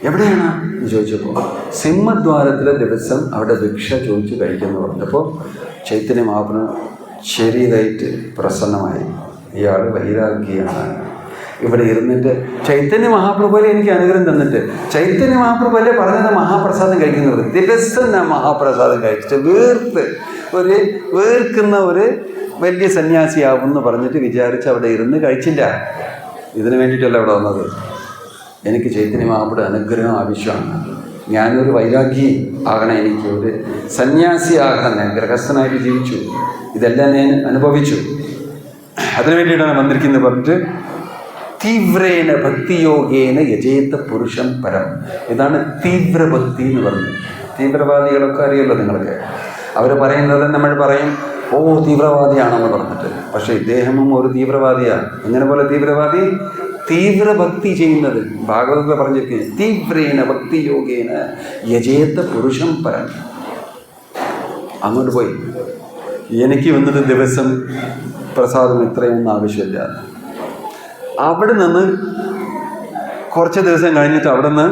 എവിടെയാണ് എന്ന് ചോദിച്ചപ്പോൾ സിംഹദ്വാരത്തിലെ ദിവസം അവിടെ ഭിക്ഷ ചോദിച്ചു കഴിക്കുമെന്ന് പറഞ്ഞപ്പോൾ ചൈതന്യ മഹാപ്രഭു ശരിയായിട്ട് പ്രസന്നമായി. ഇയാൾ വൈരാഗ്യാണ്. ഇവിടെ ഇരുന്നിട്ട് ചൈതന്യ മഹാപ്രഭുവിലെ എനിക്ക് അനുഗ്രഹം തന്നിട്ട് ചൈതന്യ മഹാപ്രഭുവിലെ പറഞ്ഞത് മഹാപ്രസാദം കഴിക്കുന്നത് ദിവസം ഞാൻ മഹാപ്രസാദം കഴിച്ചിട്ട് വേർക്കുന്ന ഒരു വലിയ സന്യാസിയാവും എന്ന് പറഞ്ഞിട്ട് വിചാരിച്ച് അവിടെ ഇരുന്ന് കഴിച്ചില്ല. ഇതിനു വേണ്ടിയിട്ടല്ല അവിടെ വന്നത്. എനിക്ക് ചൈതന്യ മഹാപ്രഭുയുടെ അനുഗ്രഹം ആവശ്യമാണ്. ഞാനൊരു വൈരാഗ്യി ആകണം, എനിക്ക് ഒരു സന്യാസി ആകണം. ഞാൻ ഗൃഹസ്ഥനായിട്ട് ജീവിച്ചു, ഇതെല്ലാം ഞാൻ അനുഭവിച്ചു. അതിനു വേണ്ടിയിട്ടാണ് വന്നിരിക്കുന്നത് പറഞ്ഞിട്ട് തീവ്രേന ഭക്തിയോഗേന യജേത പുരുഷം പരം. ഇതാണ് തീവ്രഭക്തി എന്ന് പറഞ്ഞത്. തീവ്രവാദികളൊക്കെ അറിയുമല്ലോ നിങ്ങൾക്ക്. അവർ പറയുന്നത് നമ്മൾ പറയും, ഓ തീവ്രവാദിയാണെന്ന് പറഞ്ഞിട്ട്. പക്ഷേ ഇദ്ദേഹവും ഒരു തീവ്രവാദിയാണ്. എങ്ങനെ പോലെ തീവ്രവാദി? തീവ്രഭക്തി ചെയ്യുന്നത്. ഭാഗവതത്തിൽ പറഞ്ഞിരിക്കുന്നത് തീവ്രേന ഭക്തിയോഗേന യജേത പുരുഷം പരം. അങ്ങോട്ട് പോയി എനിക്ക് വന്നിട്ട് ദിവസം പ്രസാദം ഇത്രയൊന്നും ആവശ്യമില്ല. അവിടെ നിന്ന് കുറച്ച് ദിവസം കഴിഞ്ഞിട്ട് അവിടെ നിന്ന്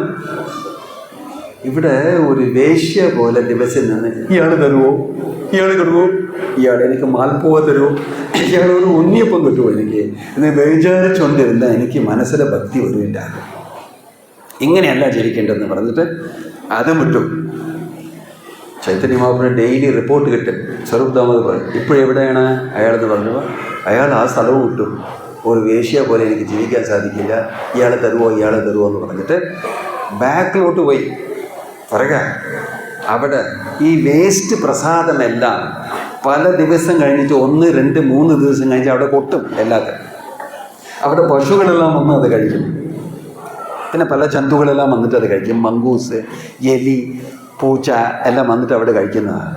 ഇവിടെ ഒരു വേശ്യ പോലെ ദിവസം നിന്ന് ഇയാൾ തരുമോ, ഇയാൾ കിട്ടുമോ, ഇയാൾ എനിക്ക് മാൽപ്പുവ തരുമോ, ഇയാൾ ഒരു ഉണ്ണിയപ്പം കിട്ടുമോ എനിക്ക് എന്ന് വിചാരിച്ചുകൊണ്ടിരുന്ന എനിക്ക് മനസ്സിലെ ഭക്തി വരില്ല. ഇങ്ങനെയല്ല ജീവിക്കേണ്ടതെന്ന് പറഞ്ഞിട്ട് അതും വിട്ടു. ചൈതന്യ മഹാപ്രഭു ഡെയിലി റിപ്പോർട്ട് കിട്ടും. സ്വരൂപ് ദാമോദർ പറയും ഇപ്പോഴെവിടെയാണ് അയാളെന്ന് പറഞ്ഞപ്പോൾ അയാൾ ആ സ്ഥലവും വിട്ടു. ഒരു വേശ്യ പോലെ എനിക്ക് ജീവിക്കാൻ സാധിക്കില്ല, ഇയാളെ തരുമോ എന്ന് പറഞ്ഞിട്ട് ബാക്കിലോട്ട് പോയി. പറയുക അവിടെ ഈ വേസ്റ്റ് പ്രസാദമെല്ലാം പല ദിവസം കഴിഞ്ഞിട്ട് 1, 2, 3 ദിവസം കഴിഞ്ഞ് അവിടെ കൊട്ടും. എല്ലാത്തിനും അവിടെ പശുക്കളെല്ലാം വന്ന് അത് കഴിക്കും. പിന്നെ പല ജന്തുക്കളെല്ലാം വന്നിട്ട് അത് കഴിക്കും. മങ്കൂസ്, എലി, പൂച്ച എല്ലാം വന്നിട്ട് അവിടെ കഴിക്കുന്നതാണ്.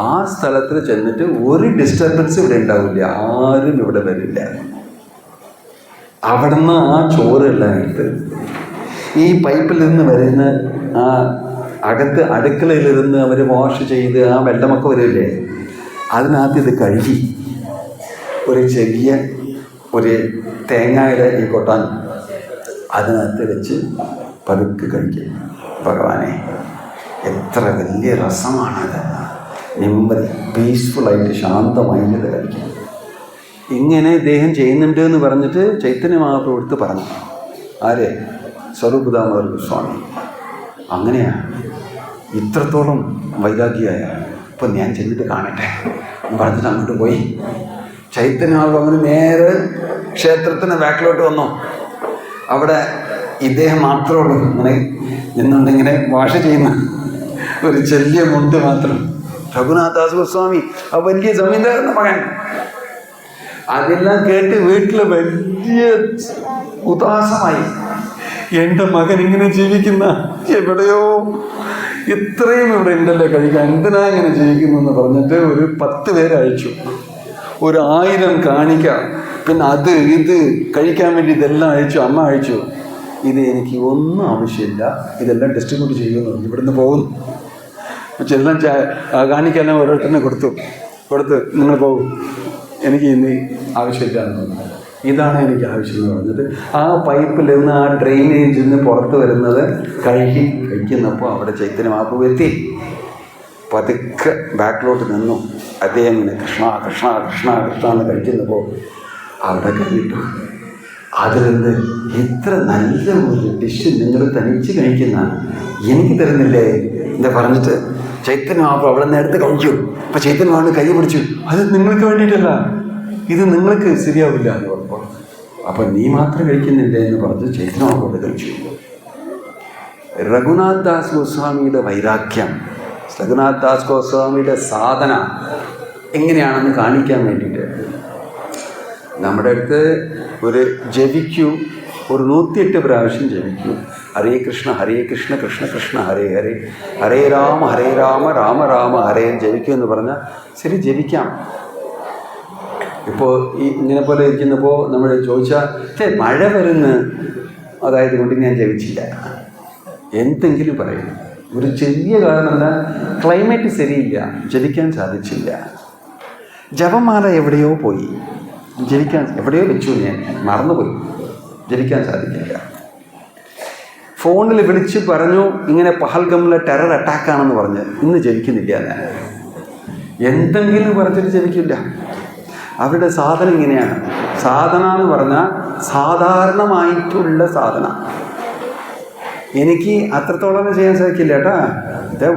ആ സ്ഥലത്തിൽ ചെന്നിട്ട് ഒരു ഡിസ്റ്റർബൻസ് ഇവിടെ ഉണ്ടാവില്ല, ആരും ഇവിടെ വരില്ല. അവിടുന്ന് ആ ചോറെല്ലാം എടുത്ത് ഈ പൈപ്പിൽ നിന്ന് വരുന്ന ആ അകത്ത് അടുക്കളയിലിരുന്ന് അവർ വാഷ് ചെയ്ത് ആ വെള്ളമൊക്കെ വരില്ലേ, അതിനകത്ത് ഇത് കഴുകി ഒരു ചെറിയ ഒരു തേങ്ങയുടെ ഈ കൊട്ടാൻ അതിനകത്ത് വെച്ച് പതുക്കെ കഴിക്കും. ഭഗവാനെ, എത്ര വലിയ രസമാണത്! നിമ്മതി പീസ്ഫുള്ളായിട്ട് ശാന്തമായിട്ട് കഴിക്കും. ഇങ്ങനെ ഇദ്ദേഹം ചെയ്യുന്നുണ്ട് എന്ന് പറഞ്ഞിട്ട് ചൈതന്യ മഹാപ്രഭു എടുത്ത് പറഞ്ഞു. ആരെ? സ്വരൂപ് ദാമോദർ ഗോസ്വാമി. അങ്ങനെയാണ് ഇത്രത്തോളം വൈരാഗ്യമായ. ഇപ്പം ഞാൻ ചെന്നിട്ട് കാണട്ടെ, പറഞ്ഞിട്ട് അങ്ങോട്ട് പോയി. ചൈതന്യമാകുമ്പോൾ അവന് നേരെ ക്ഷേത്രത്തിന് ബാക്കിലോട്ട് വന്നു. അവിടെ ഇദ്ദേഹം മാത്രമേ ഉള്ളൂ ഇങ്ങനെ നിന്നുകൊണ്ടിങ്ങനെ ഭാഷ ചെയ്യുന്ന ഒരു ചെറിയ മുണ്ട് മാത്രം. രഘുനാഥദാസ് ഗോസ്വാമി ആ വലിയ ജമീന്ദാറിന്റെ മകൻ. അതെല്ലാം കേട്ട് വീട്ടിൽ വലിയ ഉദാസമായി. എൻ്റെ മകൻ ഇങ്ങനെ ജീവിക്കുന്ന എവിടെയോ ഇത്രയും ഇവിടെ ഉണ്ടല്ലോ കഴിക്കാൻ, എന്തിനാ ഇങ്ങനെ ജീവിക്കുന്നു എന്ന് പറഞ്ഞിട്ട് ഒരു 10 പേരെ അയച്ചു. 1000 കാണിക്ക, പിന്നെ അത് ഇത് കഴിക്കാൻ വേണ്ടി ഇതെല്ലാം അയച്ചു. അമ്മ അയച്ചു. ഇത് എനിക്ക് ഒന്നും ആവശ്യമില്ല, ഇതെല്ലാം ഡിസ്ട്രിബ്യൂട്ട് ചെയ്യുമെന്ന് പറഞ്ഞു. ഇവിടുന്ന് പോകുന്നു. എല്ലാം കാണിക്കാനും ഓരോരുത്തരനെ കൊടുത്ത് നിങ്ങൾ പോകും, എനിക്ക് ഇന്ന് ആവശ്യമില്ല എന്ന് പറഞ്ഞു. ഇതാണ് എനിക്ക് ആവശ്യം എന്ന് പറഞ്ഞിട്ട് ആ പൈപ്പിൽ നിന്ന് ആ ഡ്രെയിനേജിൽ നിന്ന് പുറത്ത് വരുന്നത് കഴിക്കുന്നപ്പോൾ അവിടെ ചൈതന്യ മഹാപ്രഭു എത്തി. പതുക്കെ ബാക്കിലോട്ട് നിന്നു. അദ്ദേഹം ഇങ്ങനെ കൃഷ്ണ കൃഷ്ണ കൃഷ്ണ കൃഷ്ണ എന്ന് കഴിക്കുന്നപ്പോൾ അവിടെ കഴിഞ്ഞിട്ടു. അതിലെന്ത് ഇത്ര നല്ല ഒരു ഡിഷ് നിങ്ങൾ തനിച്ച് കഴിക്കുന്നതാണ്, എനിക്ക് തരുന്നില്ലേ എന്താ പറഞ്ഞിട്ട് ചൈതന്യ മഹാപ്രഭു അവിടെ നിന്ന് എടുത്ത് കഴിച്ചു. അപ്പം ചൈതന്യ മഹാപ്രഭു കൈ പിടിച്ചു. അത് നിങ്ങൾക്ക് വേണ്ടിയിട്ടല്ല, ഇത് നിങ്ങൾക്ക് ശരിയാവില്ല എന്ന് പറഞ്ഞു. അപ്പം നീ മാത്രം കഴിക്കുന്നില്ലേ എന്ന് പറഞ്ഞ് ചൈതന്യ മഹാപ്രഭു കഴിച്ചു. രഘുനാഥ് ദാസ് ഗോസ്വാമിയുടെ വൈരാഗ്യം, രഘുനാഥ് ദാസ് ഗോസ്വാമിയുടെ സാധന എങ്ങനെയാണെന്ന് കാണിക്കാൻ വേണ്ടിയിട്ട് നമ്മുടെ അടുത്ത് ഒരു ജപിക്കൂ, ഒരു 108 പ്രാവശ്യം ജപിക്കൂ. ഹരേ കൃഷ്ണ കൃഷ്ണ കൃഷ്ണ ഹരേ ഹരേ, ഹരേ രാമ രാമ രാമ ഹരേ ജപിക്കൂ എന്ന് പറഞ്ഞാൽ ശരി ജപിക്കാം. ഇപ്പോൾ ഇങ്ങനെ പോലെ ഇരിക്കുന്നപ്പോൾ നമ്മൾ ചോദിച്ചാൽ മഴ വരുന്ന അതായത് കൊണ്ട് ഞാൻ ജപിച്ചില്ല എന്തെങ്കിലും പറയുന്നു. ഒരു ചെറിയ കാരണം എന്താ, ക്ലൈമറ്റ് ശരിയില്ല, ജപിക്കാൻ സാധിച്ചില്ല. ജപമാല എവിടെയോ പോയി, ജപിക്കാൻ എവിടെയോ വെച്ചു, ഞാൻ മറന്നുപോയി, ജപിക്കാൻ സാധിക്കില്ല. ഫോണിൽ വിളിച്ച് പറഞ്ഞു ഇങ്ങനെ പഹൽഗമിലെ ടെറർ അറ്റാക്കാണെന്ന് പറഞ്ഞ് ഇന്ന് ജപിക്കുന്നില്ല. ഞാൻ എന്തെങ്കിലും പറഞ്ഞിട്ട് ജപിക്കില്ല. അവരുടെ സാധന ഇങ്ങനെയാണ്. സാധന എന്ന് പറഞ്ഞാൽ സാധാരണമായിട്ടുള്ള സാധന. എനിക്ക് അത്രത്തോളം ചെയ്യാൻ സാധിക്കില്ല കേട്ടാ. ഇതാ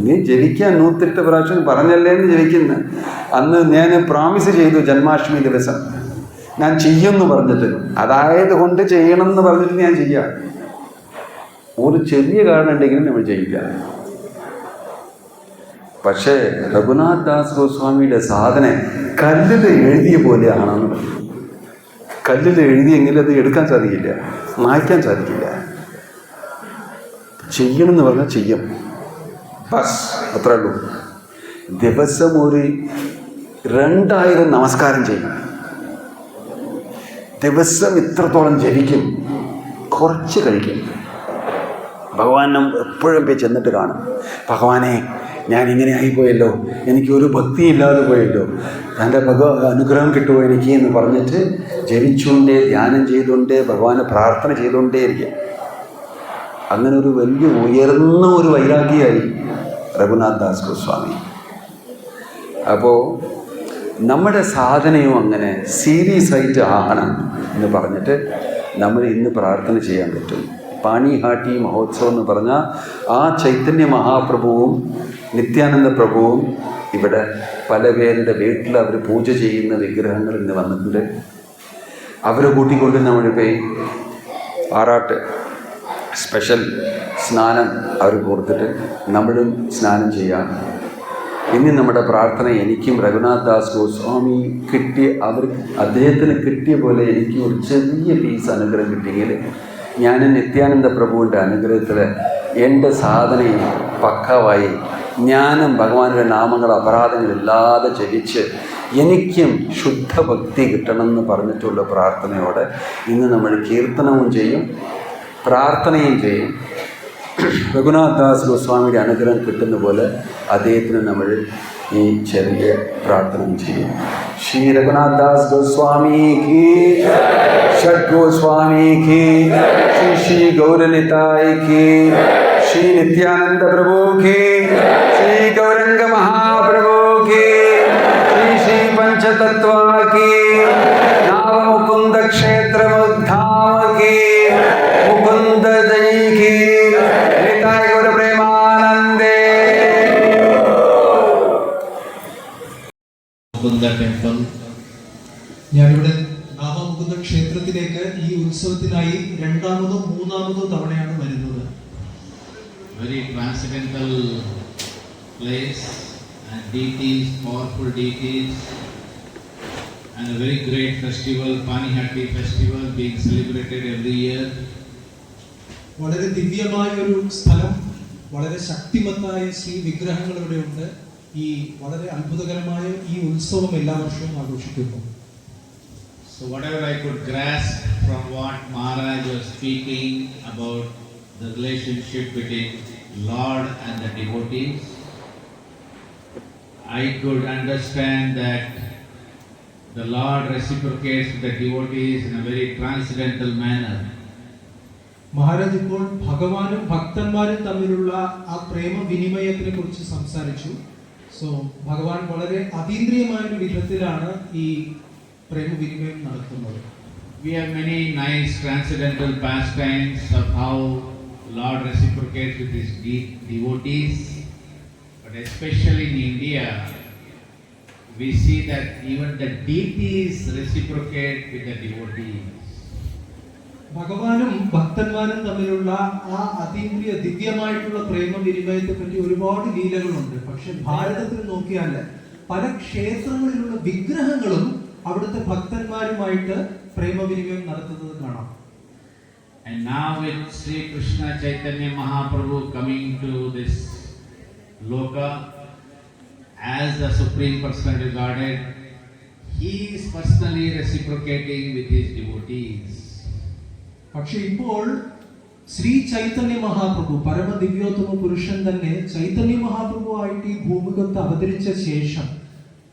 നീ ജപിക്കാൻ 108 പ്രാവശ്യം പറഞ്ഞല്ലേ എന്ന് ജപിക്കുന്നു. അന്ന് ഞാൻ പ്രോമിസ് ചെയ്തു ജന്മാഷ്ടമി ദിവസം ഞാൻ ചെയ്യുമെന്ന് പറഞ്ഞിട്ട്, അതായത് കൊണ്ട് ചെയ്യണം എന്ന് പറഞ്ഞിട്ട് ഞാൻ ചെയ്യാം. ഒരു ചെറിയ കാരണം ഉണ്ടെങ്കിലും നമ്മൾ ചെയ്യില്ല. പക്ഷേ രഘുനാഥ് ദാസ് ഗോസ്വാമിയുടെ സാധന കല്ലിൽ എഴുതിയ പോലെയാണെന്ന് പറഞ്ഞു. കല്ലിൽ എഴുതിയെങ്കിൽ അത് എടുക്കാൻ സാധിക്കില്ല, മായ്ക്കാൻ സാധിക്കില്ല. ചെയ്യണമെന്ന് പറഞ്ഞാൽ ചെയ്യും, ബസ് അത്രേ ഉള്ളൂ. ദിവസം ഒരു 2000 നമസ്കാരം ചെയ്യും, ദിവസം ഇത്രത്തോളം ജപിക്കും, കുറച്ച് കഴിക്കും. ഭഗവാനും എപ്പോഴും പോയി ചെന്നിട്ട് കാണും, ഭഗവാനെ ഞാനിങ്ങനെ ആയിപ്പോയല്ലോ, എനിക്കൊരു ഭക്തിയില്ലാതെ പോയല്ലോ, തൻ്റെ അനുഗ്രഹം കിട്ടുമോ എനിക്ക് എന്ന് പറഞ്ഞിട്ട് ജപിച്ചുകൊണ്ടേ ധ്യാനം ചെയ്തുകൊണ്ടേ ഭഗവാനെ പ്രാർത്ഥന ചെയ്തുകൊണ്ടേ ഇരിക്കും. അങ്ങനെ ഒരു വലിയ ഉയർന്ന ഒരു വൈരാഗ്യമായി രഘുനാഥ് ദാസ് ഗോസ്വാമി. അപ്പോൾ നമ്മുടെ സാധനയും അങ്ങനെ സീരിയസ് ആയിട്ട് ആകണം എന്ന് പറഞ്ഞിട്ട് നമ്മൾ ഇന്ന് പ്രാർത്ഥന ചെയ്യാൻ പറ്റും. പാണിഹാട്ടി മഹോത്സവം എന്ന് പറഞ്ഞാൽ ആ ചൈതന്യ മഹാപ്രഭുവും നിത്യാനന്ദ പ്രഭുവും ഇവിടെ പല പേരുടെ വീട്ടിൽ അവർ പൂജ ചെയ്യുന്ന വിഗ്രഹങ്ങൾ ഇന്ന് വന്നിട്ടുണ്ട്. അവരെ കൂട്ടിക്കൊണ്ട് നമ്മൾ പോയി ആറാട്ട് സ്പെഷ്യൽ സ്നാനം അവർ കൊടുത്തിട്ട് നമ്മളും സ്നാനം ചെയ്യാം. ഇനി നമ്മുടെ പ്രാർത്ഥന എനിക്കും രഘുനാഥ് ദാസ് ഗോസ്വാമി അദ്ദേഹത്തിന് കിട്ടിയ പോലെ എനിക്ക് ഒരു ചെറിയ പീസ് അനുഗ്രഹം കിട്ടിയെങ്കിൽ ഞാൻ നിത്യാനന്ദ പ്രഭുവിൻ്റെ അനുഗ്രഹത്തിൽ എൻ്റെ സാധനയും പക്കാവായി ഞാനും ഭഗവാന്റെ നാമങ്ങൾ അപരാധങ്ങളില്ലാതെ ജപിച്ച് എനിക്കും ശുദ്ധഭക്തി കിട്ടണമെന്ന് പറഞ്ഞിട്ടുള്ള പ്രാർത്ഥനയോടെ ഇന്ന് നമ്മൾ കീർത്തനവും ചെയ്യും, പ്രാർത്ഥനയും ചെയ്യും. രഘുനാഥ് ദാസ് ഗോസ്വാമിയുടെ അനുഗ്രഹം കിട്ടുന്ന പോലെ അദ്ദേഹത്തിന് നമ്മൾ ഈ ചെറിയ പ്രാർത്ഥനയും ചെയ്യും. ശ്രീ രഘുനാഥ് ദാസ് ഗോസ്വാമി കി, ഷഡ് ഗോസ്വാമി കി, ശ്രീ ശ്രീ ഗൗരനിതായ് കി, ശ്രീ നിത്യാനന്ദ പ്രഭു കി, ശ്രീ ഗൗരംഗ മഹാപ്രഭു കി, ശ്രീ ശ്രീ പഞ്ചതത്വ കി, നാവമുകുന്ദ ക്ഷേത്രമുദ്ധാമ കി, മുകുന്ദ ജയ കി. Mukunda temple. ഞാനിവിടെ നാമമുകുന്ദ ക്ഷേത്രത്തിലേക്ക് ഈ ഉത്സവത്തിനായി രണ്ടാമതോ മൂന്നാമതോ തവണയാണ് വരുന്നത്. Very transcendental place and deities, powerful deities, and a very great festival, Panihatti festival, being celebrated every year. വളരെ ദിവ്യമായ ഒരു സ്ഥലം, വളരെ ശക്തിമത്തായ ശ്രീ വിഗ്രഹങ്ങൾ ഇവിടെയുണ്ട്. ഈ വളരെ അത്ഭുതകരമായ ഈ ഉത്സവം എല്ലാ വർഷവും ആഘോഷിക്കുന്നു. So whatever I could grasp from what Maharaj was speaking about the relationship between Lord and the devotees, I could understand that the Lord reciprocates with the devotees in a very transcendental manner. Maharaj ഇപ്പോൾ ഭഗവാനും ഭക്തന്മാരും തമ്മിലുള്ള ആ പ്രേമ വിനിമയത്തിനെ കുറിച്ച് സംസാരിച്ചു. So ഭഗവാൻ വളരെ അതീന്ദ്രിയമായ ഒരു വിധത്തിലാണ് ഈ പ്രേമവിനിമയം നടത്തുന്നത്. We have many nice transcendental pastimes of how Lord reciprocates with his devotees, but especially in India, we see that even the deities reciprocate with the devotees. ഭഗവാനും ഭക്തന്മാരും തമ്മിലുള്ള ആ അതീന്ദ്രിയ ദിവ്യമായിട്ടുള്ള പ്രേമവിനിമയത്തെ പറ്റി ഒരുപാട് ലീലകളുണ്ട്. പക്ഷെ ഭാരതത്തിൽ നോക്കിയാൽ പല ക്ഷേത്രങ്ങളിലുള്ള വിഗ്രഹങ്ങളും അവിടുത്തെ ഭക്തന്മാരുമായിട്ട് പ്രേമവിനിമയം നടത്തുന്നത് കാണാം. And now with Sri Krishna Chaitanya Mahaprabhu coming to this loka as the Supreme Personality of Godhead, he is personally reciprocating with his devotees. പക്ഷെ ഇപ്പോൾ ശ്രീ ചൈതന്യ മഹാപ്രഭു പരമദിവ്യോത്തമ പുരുഷൻ തന്നെ ചൈതന്യ മഹാപ്രഭു ആയിട്ട് ഈ ഭൂമുഖത്ത് അവതരിച്ച ശേഷം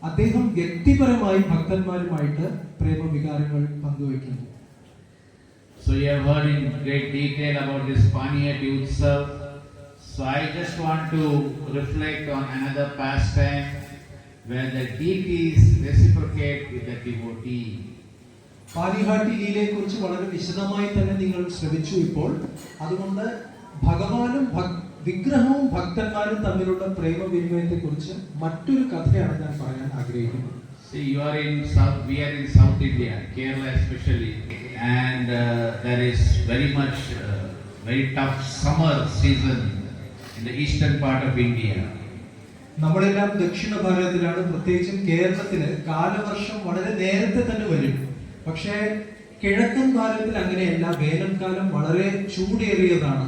അദ്ദേഹം വ്യക്തിപരമായി ഭക്തന്മാരുമായിട്ട് പ്രേമവികാരങ്ങൾ പങ്കുവയ്ക്കുന്നു. So you have heard in great detail about this Panihatti Utsav. So I just want to reflect on another pastime where the deities reciprocate with the devotee. പാനിഹാട്ടി ലീലയെ കുറിച്ച് വളരെ വിശദമായി തന്നെ നിങ്ങൾ ശ്രവിച്ചു ഇപ്പോൾ. അതുകൊണ്ട് ഭഗവാനും വിഗ്രഹവും ഭക്തന്മാരും തമ്മിലുള്ള പ്രേമവിനിമയത്തെ കുറിച്ച് മറ്റൊരു കഥയാണ് ഞാൻ പറയാൻ ആഗ്രഹിക്കുന്നത്. See, you are in South, we are in South India, Kerala especially, and there is very much very tough summer season in the eastern part of India. നമ്മളെല്ലാം ദക്ഷിണ ഭാരതത്തിലാണ്, പ്രത്യേകിച്ചും കേരളത്തില് കാലവർഷം വളരെ നേരത്തെ തന്നെ വരും. പക്ഷേ കിഴക്കൻ ഭാരതത്തിൽ അങ്ങനെയല്ല, വേനൽക്കാലം വളരെ ചൂടേറിയതാണ്.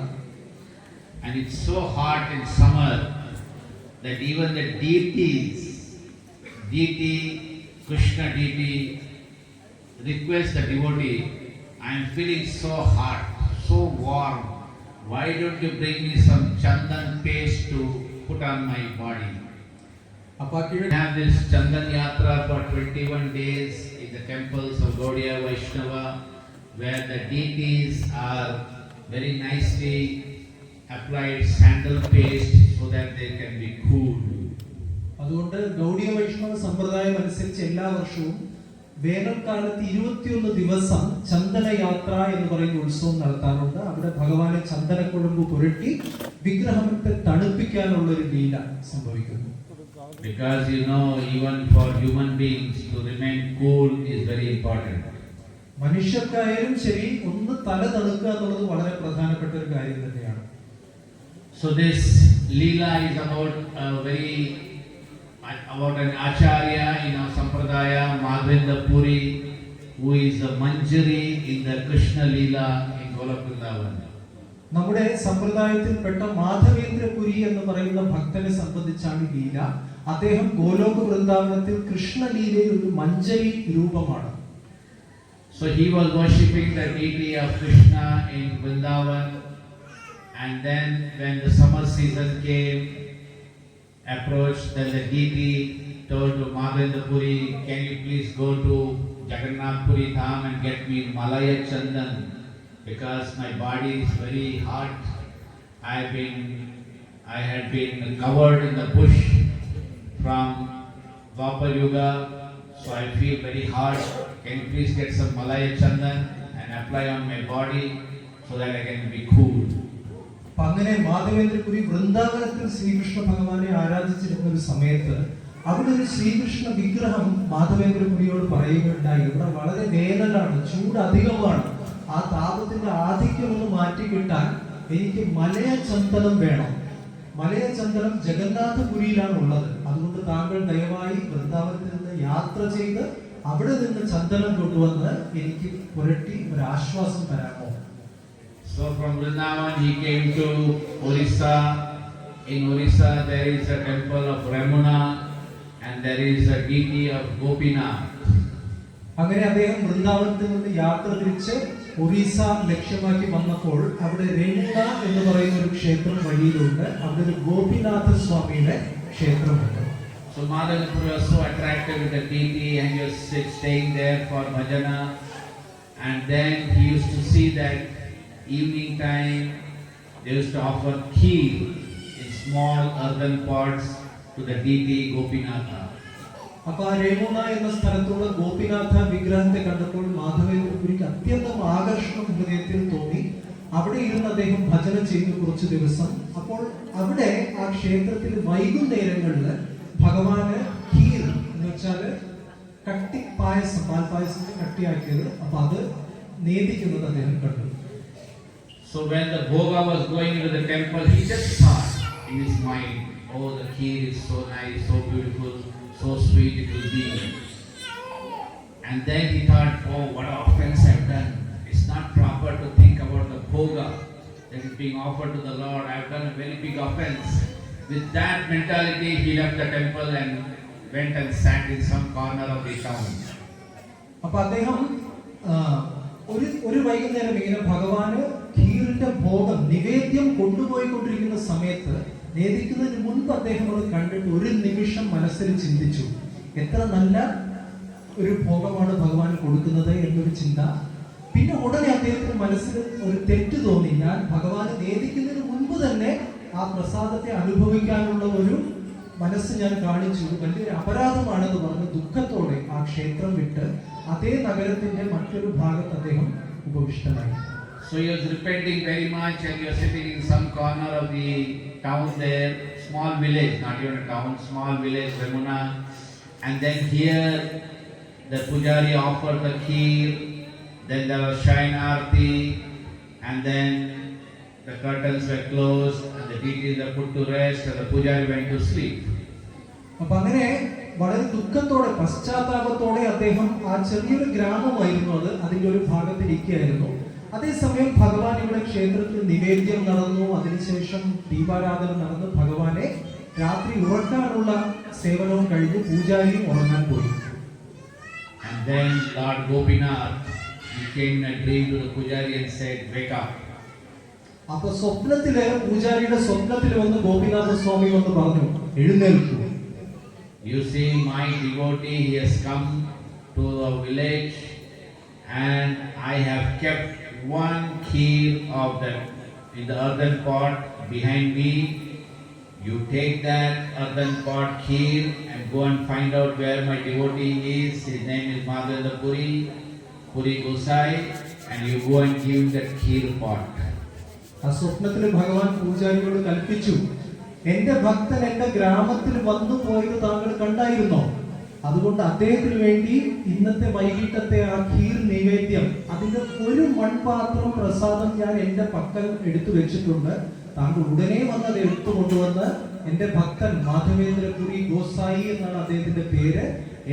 And it's so hot in summer that even the deities, Krishna deity, request the devotee, I am feeling so hot, so warm. Why don't you bring me some chandan paste to put on my body? We have this Chandan Yatra for 21 days in the temples of Gaudiya Vaishnava, where the deities are very nicely applied sandal paste so that they can be cool. അതുകൊണ്ട് ഗൗഡിയ വൈഷ്ണവ സമ്പ്രദായം അനുസരിച്ച് എല്ലാ വർഷവും വേനൽക്കാലത്ത് 21 ദിവസം ചന്ദനയാത്ര എന്ന് പറയുന്ന ഉത്സവം നടത്താറുണ്ട്. അവിടെ ഭഗവാനെ ചന്ദനക്കുഴമ്പ് പുരട്ടി വിഗ്രഹത്തെ തണുപ്പിക്കാനുള്ള ഒരു ലീല സംഭവിക്കുന്നു. Because you know, even for human beings to remain cool is very important. മനുഷ്യർക്കായാലും ശരി ഒന്ന് തല തണുക്കുക എന്നുള്ളത് വളരെ പ്രധാനപ്പെട്ട ഒരു കാര്യം തന്നെയാണ്. So this Leela is about an acharya in our sampradaya, Madhavendra Puri, who is a manjari in the Krishna Leela in Golok Vrindavan. നമ്മുടെ സമ്പ്രദായത്തിൽപ്പെട്ട മാധവേന്ദ്രപുരി എന്ന് പറയുന്ന ഭക്തനെ സംബന്ധിച്ചാണ് ലീല. അദ്ദേഹം ഗോലോക വൃന്ദാവനത്തിൽ കൃഷ്ണലീലയിൽ ഒരു മഞ്ജരി രൂപമാണ്. So he was worshipping the deity of Krishna in Vrindavan, and then when the summer season approached, then the deity told to Madhavendra Puri, can you please go to Jagannath Puri Dham and get me Malaya Chandan, because my body is very hot. I had been covered in the bush from Dwapar Yuga, so I feel very hot. Can you please get some Malaya Chandan and apply on my body so that I can be cool? അങ്ങനെ മാധവേന്ദ്രപുരി വൃന്ദാവനത്തിൽ ശ്രീകൃഷ്ണ ഭഗവാനെ ആരാധിച്ചിരുന്ന ഒരു സമയത്ത് അവിടെ ഒരു ശ്രീകൃഷ്ണ വിഗ്രഹം മാധവേന്ദ്രപുരിയോട് പറയുകയുണ്ടായി, ഇവിടെ വളരെ വേനലാണ്, ചൂട് അധികമാണ്, ആ താപത്തിന്റെ ആധിക്യം ഒന്ന് മാറ്റി കിട്ടാൻ എനിക്ക് മലയ ചന്ദനം വേണം. മലയ ചന്ദനം ജഗന്നാഥപുരിയിലാണ് ഉള്ളത്. അതുകൊണ്ട് താങ്കൾ ദയവായി വൃന്ദാവനത്തിൽ നിന്ന് യാത്ര ചെയ്ത് അവിടെ നിന്ന് ചന്ദനം കൊണ്ടുവന്ന് എനിക്ക് പുരട്ടി ഒരു ആശ്വാസം തരാമോ? So from Vrindavan he came to Orissa. In Orissa there is a temple of Ramuna and there is a deity of Gopinath. അങ്ങനെ അദ്ദേഹം വൃന്ദാവനത്തിൽ നിന്ന് യാത്ര തിരിച്ച് ഒറീസ ലക്ഷ്യമാക്കി വന്നപ്പോൾ അവിടെ രേണുക എന്ന് പറയുന്ന ഒരു ക്ഷേത്രം വഴിയിലുണ്ട്. അവിടെ ഒരു ഗോപിനാഥ സ്വാമിയുടെ ക്ഷേത്രമുണ്ട്. So Madhavendra was so attracted with the deity and he was staying there for bhajana, and then he used to see that evening time they used to offer kheer in small earthen pots to the deity Gopinatha. അപ്പൊ ആ രേണുക എന്ന സ്ഥലത്തുള്ള ഗോപിനാഥ വിഗ്രഹത്തെ കണ്ടപ്പോൾ മാധവേന്ദ്രപുരിക്ക് അത്യന്തം ആകർഷണം ഹൃദയത്തിൽ തോന്നി. അവിടെ ഇരുന്ന് അദ്ദേഹം ഭജന ചെയ്തു കുറച്ചു ദിവസം. അപ്പോൾ അവിടെ ആ ക്ഷേത്രത്തിൽ വൈകുന്നേരങ്ങളിൽ ഭഗവാന് ഖീർ എന്ന് വെച്ചാല് കട്ടി പായസം, പാൽപായസത്തെ കട്ടിയാക്കിയത്, അപ്പൊ അത് നേദിക്കുന്നത് അദ്ദേഹം കണ്ടു. So when the bhoga was going into the temple, he just thought in his mind, oh, the kheer is so nice, so beautiful, so sweet it will be. And then he thought, oh, what offense I've done. It's not proper to think about the bhoga that is being offered to the Lord. I've done a very big offense. With that mentality, he left the temple and went and sat in some corner of the town. അപ്പൊ അദ്ദേഹം ഒരു വൈകുന്നേരം ഇങ്ങനെ ഭഗവാന് ഖീറിന്റെ ഭോഗം നിവേദ്യം കൊണ്ടുപോയിക്കൊണ്ടിരിക്കുന്ന സമയത്ത്, നേദിക്കുന്നതിന് മുൻപ് അദ്ദേഹം അത് കണ്ടിട്ട് ഒരു നിമിഷം മനസ്സിൽ ചിന്തിച്ചു, എത്ര നല്ല ഒരു ഭോഗമാണ് ഭഗവാൻ കൊടുക്കുന്നത് എന്നൊരു ചിന്ത. പിന്നെ ഉടനെ അദ്ദേഹത്തിന് മനസ്സിൽ ഒരു തെറ്റ് തോന്നി, ഞാൻ ഭഗവാന് നേദിക്കുന്നതിന് മുൻപ് തന്നെ ആ പ്രസാദത്തെ അനുഭവിക്കാനുള്ള ഒരു മനസ്സ് ഞാൻ കാണിച്ചു, വലിയൊരു അപരാധമാണെന്ന് പറഞ്ഞ് ദുഃഖത്തോടെ ആ ക്ഷേത്രം വിട്ട് അതേ നഗരത്തിന്റെ മറ്റൊരു ഭാഗത്ത് അദ്ദേഹം ഉപവിഷ്ടനായി. So he was repenting very much and he was sitting in some corner of the town there, small village, not even a town, small village, Ramuna. And then here the pujari offered the kheer, then there was Shrine Aarti, and then the curtains were closed and the deities were put to rest and the pujari went to sleep. അപ്പൊ അങ്ങനെ വളരെ ദുഃഖത്തോടെ പശ്ചാത്താപത്തോടെ അദ്ദേഹം, ആ ചെറിയൊരു ഗ്രാമമായിരുന്നു അത്, അതിന്റെ ഒരു ഭാഗത്തിരിക്കുകയായിരുന്നു. അതേസമയം ഭഗവാൻ ഇവിടെ ക്ഷേത്രത്തിൽ നിവേദ്യം നടന്നു, അതിനുശേഷം ദീപാരാധന നടന്നു. ഭഗവാനെ രാത്രി ഉറക്കാനുള്ള സേവനവും കഴിഞ്ഞ് പൂജാരിയും ഉറങ്ങാൻ പോയി. And then Lord Gopinath, he came in a dream to the pujari and said, wake up. അപ്പൊ സ്വപ്നത്തില്, പൂജാരിയുടെ സ്വപ്നത്തിൽ വന്ന് ഗോപിനാഥ സ്വാമി വന്ന് പറഞ്ഞു, എഴുന്നേൽക്കൂ. You see, my devotee, he has come to the village and I have kept one kheer of that in the earthen pot behind me. You take that earthen pot kheer and go and find out where my devotee is. His name is Madhavendra Puri Gosai, and you go and give that kheer pot. ആ സ്വപ്നത്തിൽ ഭഗവാൻ പൂജാരിയോട് കൽപ്പിച്ചു, എന്റെ ഭക്തൻ എന്റെ ഗ്രാമത്തിൽ വന്നു പോയത് താങ്കൾ കണ്ടായിരുന്നോ? അതുകൊണ്ട് അദ്ദേഹത്തിന് വേണ്ടി ഇന്നത്തെ വൈകിട്ടത്തെ ആ ഖീർ നൈവേദ്യം, അതിന്റെ ഒരു മൺപാത്രം പ്രസാദം ഞാൻ എന്റെ പക്കൽ എടുത്തു വെച്ചിട്ടുണ്ട്. താങ്കൾ ഉടനെ വന്ന് അത് എടുത്തു കൊണ്ടുവന്ന് എന്റെ ഭക്തൻ മാധവേന്ദ്രപുരി ഗോസായി എന്നാണ് അദ്ദേഹത്തിന്റെ പേര്,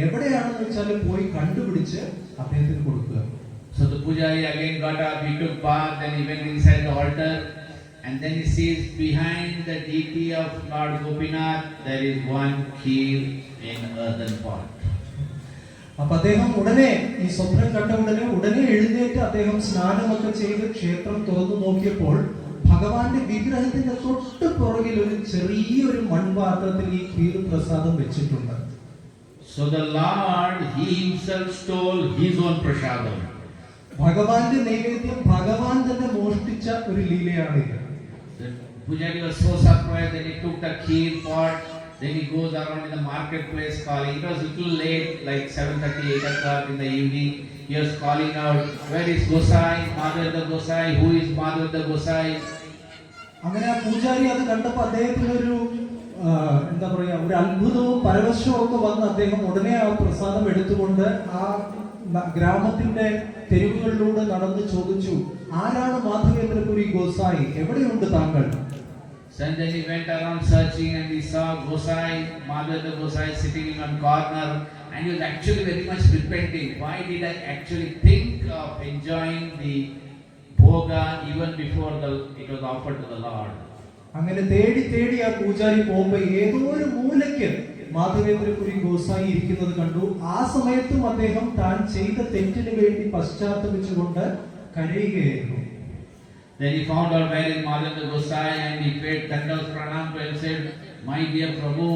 എവിടെയാണെന്ന് വെച്ചാൽ പോയി കണ്ടുപിടിച്ച് അദ്ദേഹത്തിന് കൊടുക്കുക. So the pujari again got up, he took bath, then he went inside the altar, and then he sees behind the deity of Lord Gopinath there is one kheer in earthen pot. അപ്പൊ അദ്ദേഹം ഉടനെ ഈ സ്വപ്നം കണ്ട ഉടനെ എഴുന്നേറ്റ് അദ്ദേഹം സ്നാനമൊക്കെ ചെയ്ത് ക്ഷേത്രം തുറന്നു നോക്കിയപ്പോൾ ഭഗവാന്റെ വിഗ്രഹത്തിന്റെ തൊട്ട് പുറകിൽ ഒരു ചെറിയൊരു മൺപാത്രത്തിൽ ഈ ഖീർ പ്രസാദം വെച്ചിട്ടുണ്ട്. So the Lord, he himself stole his own prasadam. ഭഗവാന്റെ നൈവേദ്യം ഭഗവാൻ തന്നെ മോഷ്ടിച്ച ഒരു ലീലയാണിത്. The pujari was so surprised that he took the kheer pot, then he goes around in the marketplace calling. It was little late, like 7:30, 8 o'clock in the evening. He was calling out, where is Gosai, Madhavendra Gosai, who is Madhavendra Gosai? അങ്ങനെ ആ പൂജാരി അത് കണ്ടപ്പോൾ അദ്ദേഹത്തിന് ഒരു എന്താ പറയാ, ഒരു അത്ഭുതവും പരവശവും ഒക്കെ വന്ന് അദ്ദേഹം ഉടനെ ആ പ്രസാദം എടുത്തുകൊണ്ട് ആ ഗ്രാമത്തിന്റെ തെരുവുകളിലൂടെ നടന്ന് ചോദിച്ചു, ആരാണ് മാധവേന്ദ്രപുരി ഗോസായി, എവിടെയുണ്ട് താങ്കൾ? And then he went around searching and he saw Gosai, Madhavendra Gosai sitting in one corner, and he was actually very much repenting. Why did I actually think of enjoying the bhoga even before it was offered to the Lord? അങ്ങനെ തേടി തേടി ആ പൂജാരി പോകുമ്പോ ഏതോ ഒരു മൂലയ്ക്ക് മാധവേന്ദ്രപുരി ഗോസായി ഇരിക്കുന്നത് കണ്ടു. ആ സമയത്തും അദ്ദേഹം താൻ ചെയ്ത തെറ്റിന് വേണ്ടി പശ്ചാത്തപിച്ചുകൊണ്ട് കരയുകയായിരുന്നു. Then he found out where is Madhavendra Gosai and he paid Dandas Pranam to him and said, my dear Prabhu,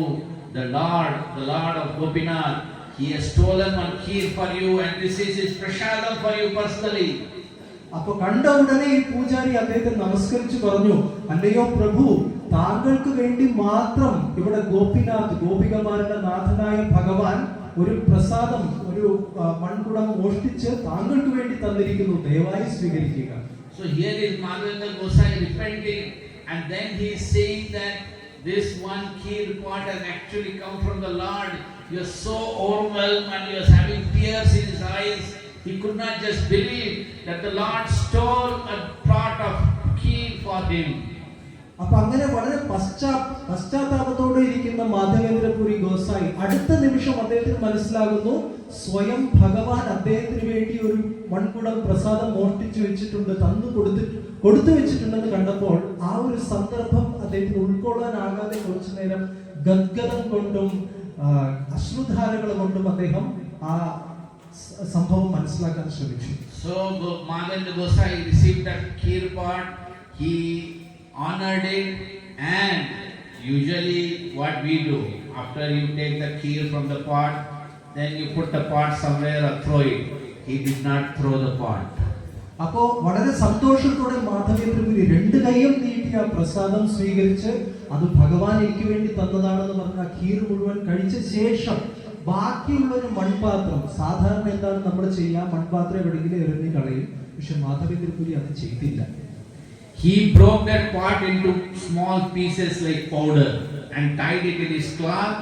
the Lord of Gopinath, he has stolen one kheer for you and this is his prasadam for you personally. അപ്പൊ കണ്ട ഉടനെ ഈ പൂജാരി അദ്ദേഹത്തെ നമസ്കരിച്ചു പറഞ്ഞു, അല്ലയോ പ്രഭു, താങ്കൾക്ക് വേണ്ടി മാത്രം ഇവിടെ ഗോപിനാഥ്, ഗോപികമാരുടെ നാഥനായ ഭഗവാൻ ഒരു പ്രസാദം, ഒരു മൺകുടം മോഷ്ടിച്ച് താങ്കൾക്ക് വേണ്ടി തന്നിരിക്കുന്നു, ദയവായി സ്വീകരിക്കുക. So here is Madhavendra Gosai repenting, and then he is saying that this one kheer pot has actually come from the Lord. He was so overwhelmed and he was having tears in his eyes. He could not just believe that the Lord stole a pot of kheer for him. അപ്പൊ അങ്ങനെ വളരെ പശ്ചാത്താപത്തോടെ ഇരിക്കുന്ന മാധവേന്ദ്രപുരി ഗോസായി അടുത്ത നിമിഷം അദ്ദേഹത്തിന് മനസ്സിലാകുന്നു, സ്വയം ഭഗവാൻ അദ്ദേഹത്തിന് വേണ്ടി ഒരു മൺകുടം പ്രസാദം മോഷ്ടിച്ചു വെച്ചിട്ടുണ്ട്, കൊടുത്തു വെച്ചിട്ടുണ്ടെന്ന് കണ്ടപ്പോൾ ആ ഒരു സന്ദർഭം അദ്ദേഹത്തിന് ഉൾക്കൊള്ളാനാകാതെ കുറച്ചു നേരം ഗദ്ഗതം കൊണ്ടും അശ്രുധാരകൾ കൊണ്ടും അദ്ദേഹം ആ സംഭവം മനസ്സിലാക്കാൻ ശ്രമിച്ചു. So Madhavendra Gosai received that kheer pot, he honored it, and usually what we do, after you take the kheer from the pot, then you put the pot somewhere or throw it. He did not throw the pot. അപ്പോ വളരെ സന്തോഷത്തോടെ മാധവേന്ദ്രപുരി രണ്ട് കൈയും നീട്ടി ആ പ്രസാദം സ്വീകരിച്ച് അത് ഭഗവാൻ എനിക്ക് വേണ്ടി തന്നതാണെന്ന് പറഞ്ഞ ഖീർ മുഴുവൻ കഴിച്ച ശേഷം ബാക്കിയുള്ള ഒരു മൺപാത്രം, സാധാരണ എന്താണ് നമ്മൾ ചെയ്യുക, മൺപാത്രം എവിടെയെങ്കിലും എറിഞ്ഞു കളയും. പക്ഷെ മാധവേന്ദ്രപുരി അത് ചെയ്തില്ല. He broke that pot into small pieces like powder and tied it in his cloth,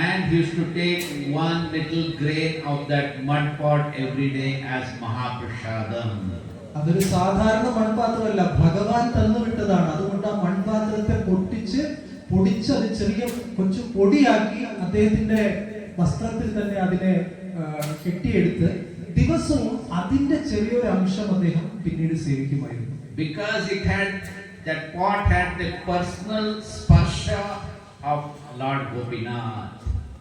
and he used to take one little grain of that mud pot every day as Mahaprasadam. അതൊരു സാധാരണ മൺപാത്രമല്ല, ഭഗവാൻ തന്നുവിട്ടതാണ്. അതുകൊണ്ട് ആ മൺപാത്രത്തെ പൊടിച്ച് അത് ചെറിയ കൊച്ചു പൊടിയാക്കി അദ്ദേഹത്തിന്റെ വസ്ത്രത്തിൽ തന്നെ അതിനെ കെട്ടിയെടുത്ത് ദിവസവും അതിന്റെ ചെറിയൊരു അംശം അദ്ദേഹം പിന്നീട് സേവിക്കുമായിരുന്നു. Because that pot had the personal sparsha of Lord Gopinath.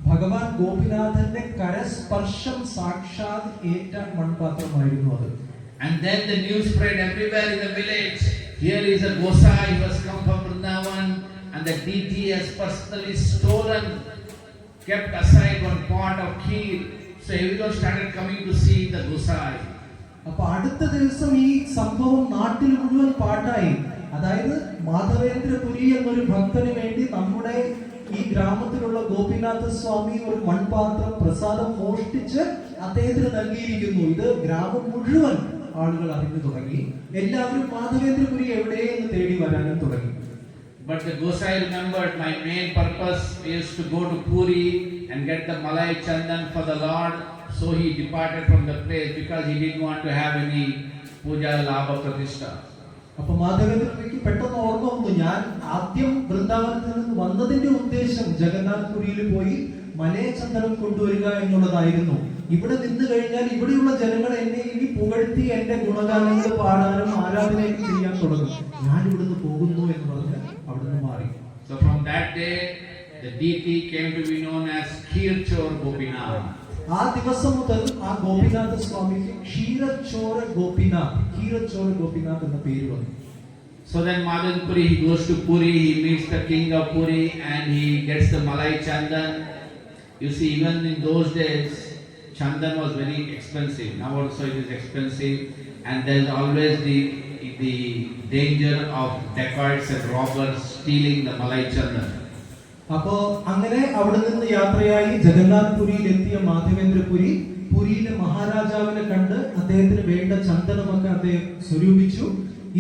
ഭഗവാൻ ഗോപിനാഥന്റെ കരസ്പർശം സാക്ഷാത് ഏറ്റ മൺപാത്രമായിരുന്നു അത്. And then the news spread everywhere in the village. Here is a Gosai who has come from Vrindavan, and the deity has personally stolen, kept aside one pot of kheer. So everyone started coming to see the Gosai. അപ്പൊ അടുത്ത ദിവസം ഈ സംഭവം നാട്ടിൽ മുഴുവൻ പാട്ടായി. അതായത് മാധവേന്ദ്രപുരി എന്നൊരു ഭക്തന് വേണ്ടി നമ്മുടെ ഈ ഗ്രാമത്തിലുള്ള ഗോപിനാഥ സ്വാമി ഒരു മൺപാത്രം പ്രസാദം മോഷ്ടിച്ച് അദ്ദേഹത്തിന് നൽകിയിരിക്കുന്നു. ഇത് ഗ്രാമം മുഴുവൻ ആളുകൾ അറിഞ്ഞു തുടങ്ങി. എല്ലാവരും മാധവേന്ദ്രപുരി എവിടെയെന്ന് തേടി വരാനും തുടങ്ങി. But the Gosai remembered, my main purpose is to go to Puri and get the Malai Chandan for the Lord. So he departed from the place because he didn't want to have any puja labha pratishtha. അപ്പൊ മാധവേന്ദ്രപുരിക്ക് പെട്ടെന്ന് ഓർമ്മ വന്നു, ഞാൻ ആദ്യം വൃന്ദാവനത്തിൽ നിന്ന് വന്നതിന്റെ ഉദ്ദേശം ജഗന്നാഥ് പുരിയിൽ പോയി മലയചന്ദനം കൊണ്ടുവരിക എന്നുള്ളതായിരുന്നു. ഇവിടെ നിന്ന് കഴിഞ്ഞാൽ ഇവിടെയുള്ള ജനങ്ങൾ എന്നെ ഇനി പുകഴ്ത്തി എന്റെ ഗുണഗാനങ്ങൾ പാടാനും ആരാധനയൊക്കെ ചെയ്യാൻ തുടങ്ങും, ഞാൻ ഇവിടുന്ന് പോകുന്നു എന്ന് പറഞ്ഞ് അവിടുന്ന് മാറി. So from that day the deity came to be known as Kheerchor Gopinath. ആ ദിവസം മുതൽ ആ ഗോപിനാഥ സ്വാമിക്ക് ക്ഷീരച്ചോര ഗോപിനാഥ് എന്ന പേര് വന്നു. So then Madhavendra Puri, he goes to Puri, he meets the king of Puri and he gets the Malai Chandan. You see, even in those days Chandan was very expensive. Now also it is expensive, and there is always the danger of dacoits and robbers stealing the Malai Chandan. അപ്പോ അങ്ങനെ അവിടെ നിന്ന് യാത്രയായി ജഗന്നാഥ് പുരിയിൽ എത്തിയ മാധവേന്ദ്രപുരി പുരിയിലെ മഹാരാജാവിനെ കണ്ട് അദ്ദേഹത്തിന് വേണ്ട ചന്ദനമൊക്കെ അദ്ദേഹം സ്വരൂപിച്ചു.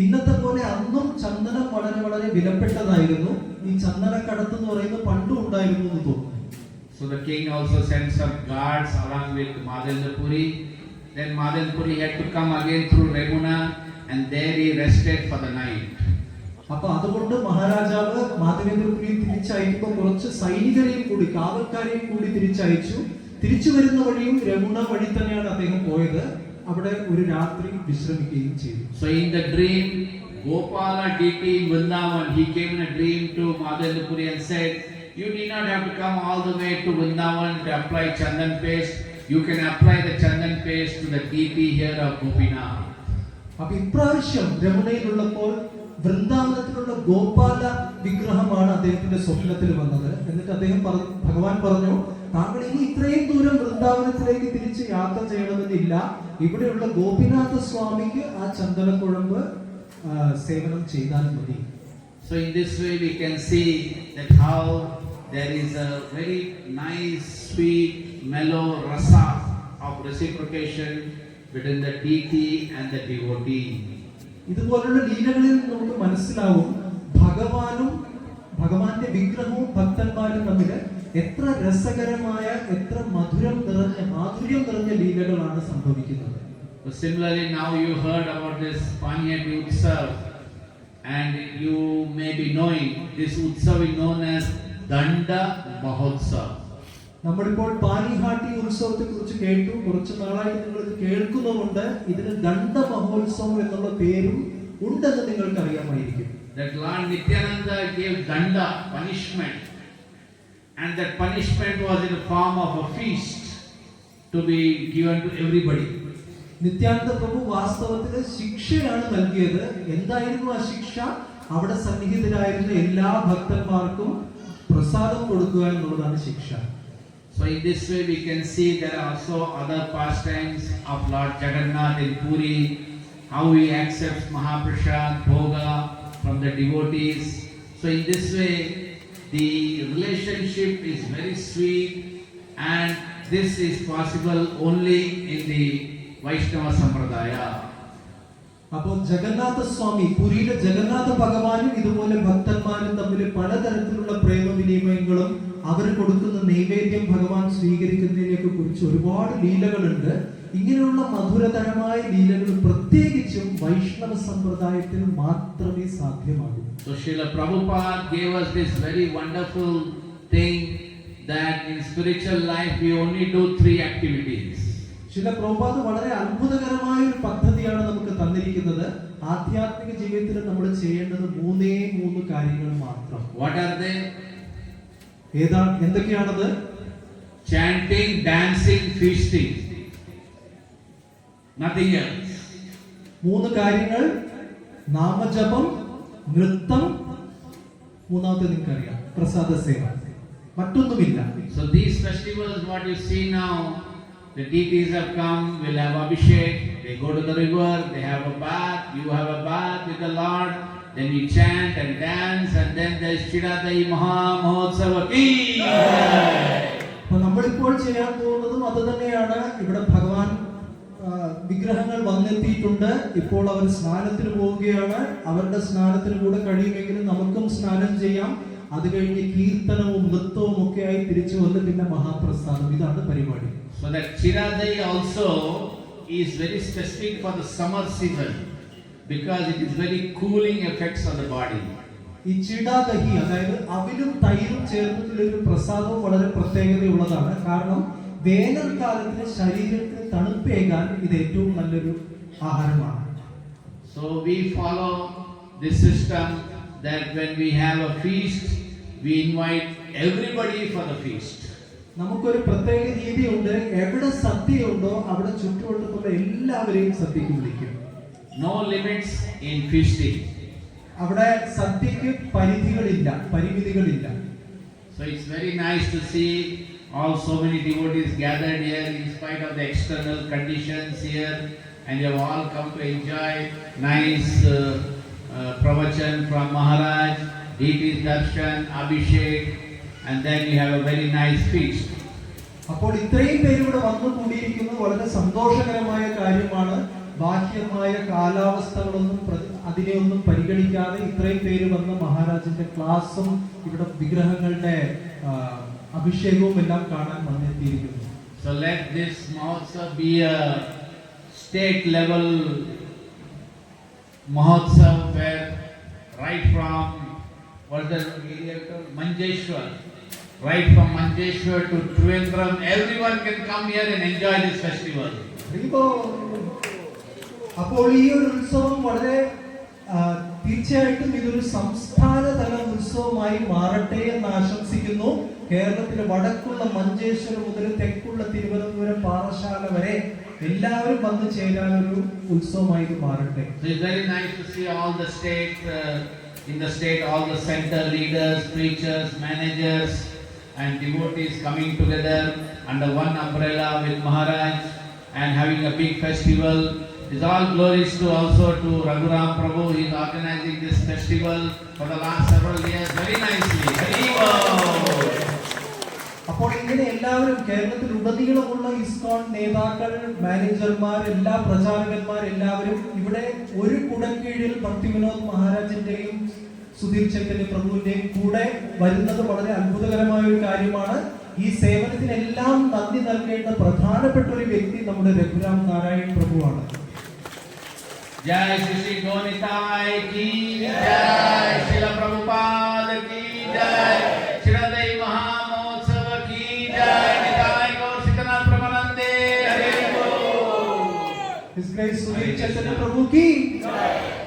ഇന്നത്തെ പോലെ അന്നും ചന്ദനം വളരെ വളരെ വിലപ്പെട്ടതായിരുന്നു. ഈ ചന്ദനക്കടത്ത് എന്ന് പറയുന്നത് പണ്ടും ഉണ്ടായിരുന്നു എന്ന് തോന്നുന്നു. So the king also sent some guards along with Madhendra Puri. Then Madhendra Puri had to come again through Remuna, and there he rested for the night. അപ്പൊ അതുകൊണ്ട് മഹാരാജാവ് മാധവേന്ദ്രപുരി തിരിച്ചയക്കുമ്പോൾ കുറച്ച് സൈനികരെയും കൂടി കാവൽക്കാരെയും കൂടി തിരിച്ചയച്ചു. തിരിച്ചു വരുന്ന വഴിയും രമുണ വഴി തന്നെയാണ് അദ്ദേഹം പോയത്. അവിടെ ഒരു രാത്രി വിശ്രമിക്കുകയും ചെയ്തു. So in the dream, Gopala deity in Vrindavan, he came in a dream to Madhendra Puri and said, you need not have to come all the way to Vrindavan to apply chandan paste. You can apply the chandan paste to the deity here of Gopinath. അപ്പൊ ഇപ്രാവശ്യം രമുണയിലുള്ളപ്പോൾ വൃന്ദാവനത്തിലുള്ള ഗോപാല വിഗ്രഹമാണ് അദ്ദേഹത്തിന്റെ സ്വപ്നത്തിൽ വന്നത്. എന്നിട്ട് അദ്ദേഹം ഭഗവാൻ പറഞ്ഞു, താങ്കൾ ഇനി ഇത്രയും ദൂരം വൃന്ദാവനത്തിലേക്ക് തിരിച്ച് യാത്ര ചെയ്യണമെന്നില്ല. ഇവിടെയുള്ള ഗോപിനാഥ സ്വാമിക്ക് ആ ചന്ദനക്കുഴമ്പ് സേവനം ചെയ്താൽ മതി. So in this way we can see that how there is a very nice, sweet, mellow rasa of reciprocation between the deity and the devotee. ഇതുപോലുള്ള ലീലകളിൽ നമുക്ക് മനസ്സിലാവും ഭഗവാനും ഭഗവാന്റെ വിഗ്രഹവും ഭക്തന്മാരും തമ്മിൽ എത്ര രസകരമായ, എത്ര മാധുര്യം നിറഞ്ഞ ലീലകളാണ് സംഭവിക്കുന്നത്. Similarly, now you heard about this Paniyat Utsav, and you may be knowing this Utsav is known as Danda Mahotsav. നമ്മളിപ്പോൾ പാനിഹാട്ടി ഉത്സവത്തെ കുറിച്ച് കേട്ടു. കുറച്ച് നാളായി നിങ്ങൾ ഇത് കേൾക്കുന്നുമുണ്ട്. ഇതിന് ദണ്ഡ മഹോത്സവം എന്നുള്ള പേരും ഉണ്ടെന്ന് നിങ്ങൾക്ക് അറിയാമായിരിക്കും. That Lord Nityananda gave Danda, punishment, and that punishment was in the form of a feast to be given to everybody. Nityananda പ്രഭു വാസ്തവത്തിൽ ശിക്ഷയാണ് നൽകിയത്. എന്തായിരുന്നു ആ ശിക്ഷ? അവിടെ സന്നിഹിതരായിരുന്ന എല്ലാ ഭക്തന്മാർക്കും പ്രസാദം കൊടുക്കുക എന്നുള്ളതാണ് ശിക്ഷ. So in this way we can see there are also other pastimes of Lord Jagannath in Puri, how he accepts Mahaprasad, Bhoga from the devotees. So in this way the relationship is very sweet, and this is possible only in the Vaishnava Sampradaya. അപ്പോൾ ജഗന്നാഥ സ്വാമി, പുരിയിലെ ജഗന്നാഥ ഭഗവാനും ഇതുപോലെ ഭക്തന്മാരും തമ്മിൽ പലതരത്തിലുള്ള പ്രേമവിനിമയങ്ങളും അവർ കൊടുക്കുന്ന നൈവേദ്യം ഭഗവാൻ സ്വീകരിക്കുന്നതിനെയൊക്കെ കുറിച്ച് ഒരുപാട് ലീലകളുണ്ട്. ഇങ്ങനെയുള്ള മധുരതരമായ ലീലകൾ പ്രത്യേകിച്ചും വൈഷ്ണവ സമ്പ്രദായത്തിൽ മാത്രമേ സാധ്യമാകൂ. So Srila Prabhupada gave us this very wonderful thing that in spiritual life we only do 3 activities. ശില പ്രഭുപാദ് വളരെ അത്ഭുതകരമായ ഒരു പദ്ധതിയാണ് നമുക്ക് തന്നിരിക്കുന്നത്. ആധ്യാത്മിക ജീവിതത്തിൽ നമ്മൾ ചെയ്യേണ്ടത് 3 കാര്യങ്ങൾ മാത്രം. What are they? എന്തൊക്കെയാണത്? Chanting, dancing, feasting. Nothing else. 3 കാര്യങ്ങൾ: നാമജപം, നൃത്തം, മൂന്നാമത്തെ നിങ്ങൾക്കറിയാം, പ്രസാദ സേവ. മറ്റൊന്നുമില്ല. So these festivals what you see now, the deities have come, will have Abhishek, they go to the river, they have a bath, you have a bath with the Lord, then you chant and dance, and then there is Chiradai Maha Mahotsava ki. അപ്പോൾ നമ്മളിപ്പോൾ ചെയ്യാൻ പോകുന്നതും അത് തന്നെയാണ്. ഇവിടെ ഭഗവാൻ വിഗ്രഹങ്ങൾ വന്നെത്തിയിട്ടുണ്ട്. ഇപ്പോൾ അവർ സ്നാനത്തിന് പോവുകയാണ്. അവരുടെ സ്നാനത്തിന് കൂടെ കഴിയുമെങ്കിലും നമുക്കും സ്നാനം ചെയ്യാം. അത് കഴിഞ്ഞ് കീർത്തനവും നൃത്തവും ഒക്കെ ആയി തിരിച്ചു വന്ന് പിന്നെ മഹാപ്രസാദം. ഇതാണ് പരിപാടി. So that Chiradai also is very specific for the summer season, because it is very cooling effects on the body. ഈ ചിടാദഹി, അതായത് അവിലും തൈരും ചേർന്നിട്ടുള്ള ഒരു പ്രസാദവും വളരെ പ്രത്യേകതയുള്ളതാണ്. കാരണം വേനൽക്കാലത്തിന് ശരീരത്തിന് തണുപ്പേകാൻ ഇത് ഏറ്റവും നല്ലൊരു ആഹാരമാണ്. So we follow this system that when we have a feast, we invite everybody for the feast. നമുക്കൊരു പ്രത്യേക രീതിയുണ്ട്. എവിടെ സദ്യയുണ്ടോ അവിടെ ചുറ്റുവട്ടത്തുള്ള എല്ലാവരെയും സദ്യക്ക് വിളിക്കും. No limits in feasting. അവിടെ സദ്യക്ക് പരിമിതികളില്ല. So it's very nice to see all so many devotees gathered here in spite of the external conditions here, and you have all come to enjoy nice pravachan from Maharaj, deities darshan, Abhishek, and then you have a very nice feast. അപ്പോൾ ഇത്രയും പേര് ഇവിടെ വന്നു കൂടിയിരിക്കുന്നത് വളരെ സന്തോഷകരമായ കാര്യമാണ്. ബാഹ്യമായ കാലാവസ്ഥകളൊന്നും അതിനെയൊന്നും പരിഗണിക്കാതെ ഇത്രയും പേര് വന്ന് മഹാരാജിന്റെ ക്ലാസ്സും ഇവിടെ വിഗ്രഹങ്ങളുടെ അഭിഷേകവും എല്ലാം കാണാൻ വന്നെത്തിയിരിക്കുന്നു. So let this Mahotsav be a state level Mahotsav where right from what the area called Manjeshwar, right from Manjeshwar to Trivandrum, everyone can come here and enjoy this festival. അപ്പോൾ ഈ ഒരു ഉത്സവം വളരെ തീർച്ചയായിട്ടും ഇതൊരു സംസ്ഥാനതല ഉത്സവമായി മാറട്ടെ എന്ന് ആശംസിക്കുന്നു. കേരളത്തിലെ വടക്കുള്ള മഞ്ചേശ്വരം മുതൽ തെക്കുള്ള തിരുവനന്തപുരം പാറശാല വരെ എല്ലാവരും വന്നു ചേരാനൊരു ഉത്സവമായി ഇത് മാറട്ടെ. So it's very nice to see all the state in the state, all the center leaders, preachers, managers and devotees coming together under one umbrella with Maharaj and having a big festival. It's all glories to also to Raghuram Prabhu. He is organizing this festival for the last several years very nicely. അപ്പോൾ ഇങ്ങനെ എല്ലാവരും കേരളത്തിൽ ഉടനീളമുള്ള ഇസ്കോൺ നേതാക്കൾ, മാനേജർമാർ, എല്ലാ പ്രചാരകന്മാർ എല്ലാവരും ഇവിടെ ഒരു കുടക്കീഴിൽ ഭക്തി വിനോദ് മഹാരാജിന്റെയും സുധീർ ചൈതന്യ പ്രഭുവിന്റെയും കൂടെ വരുന്നത് വളരെ അത്ഭുതകരമായ ഒരു കാര്യമാണ്. ഈ സേവനത്തിനെല്ലാം നന്ദി നൽകേണ്ട പ്രധാനപ്പെട്ട ഒരു വ്യക്തി നമ്മുടെ രഘുരാം നാരായൺ പ്രഭുവാണ്. जय श्री गोनिताय की जय, श्रील प्रभुपाद की जय, श्रीमद् महामहोत्सव की जय, निताय गौर सीतानाथ प्रभुनंदे हरि बोल. His Grace सुधीर चैतन्य प्रभु की जय.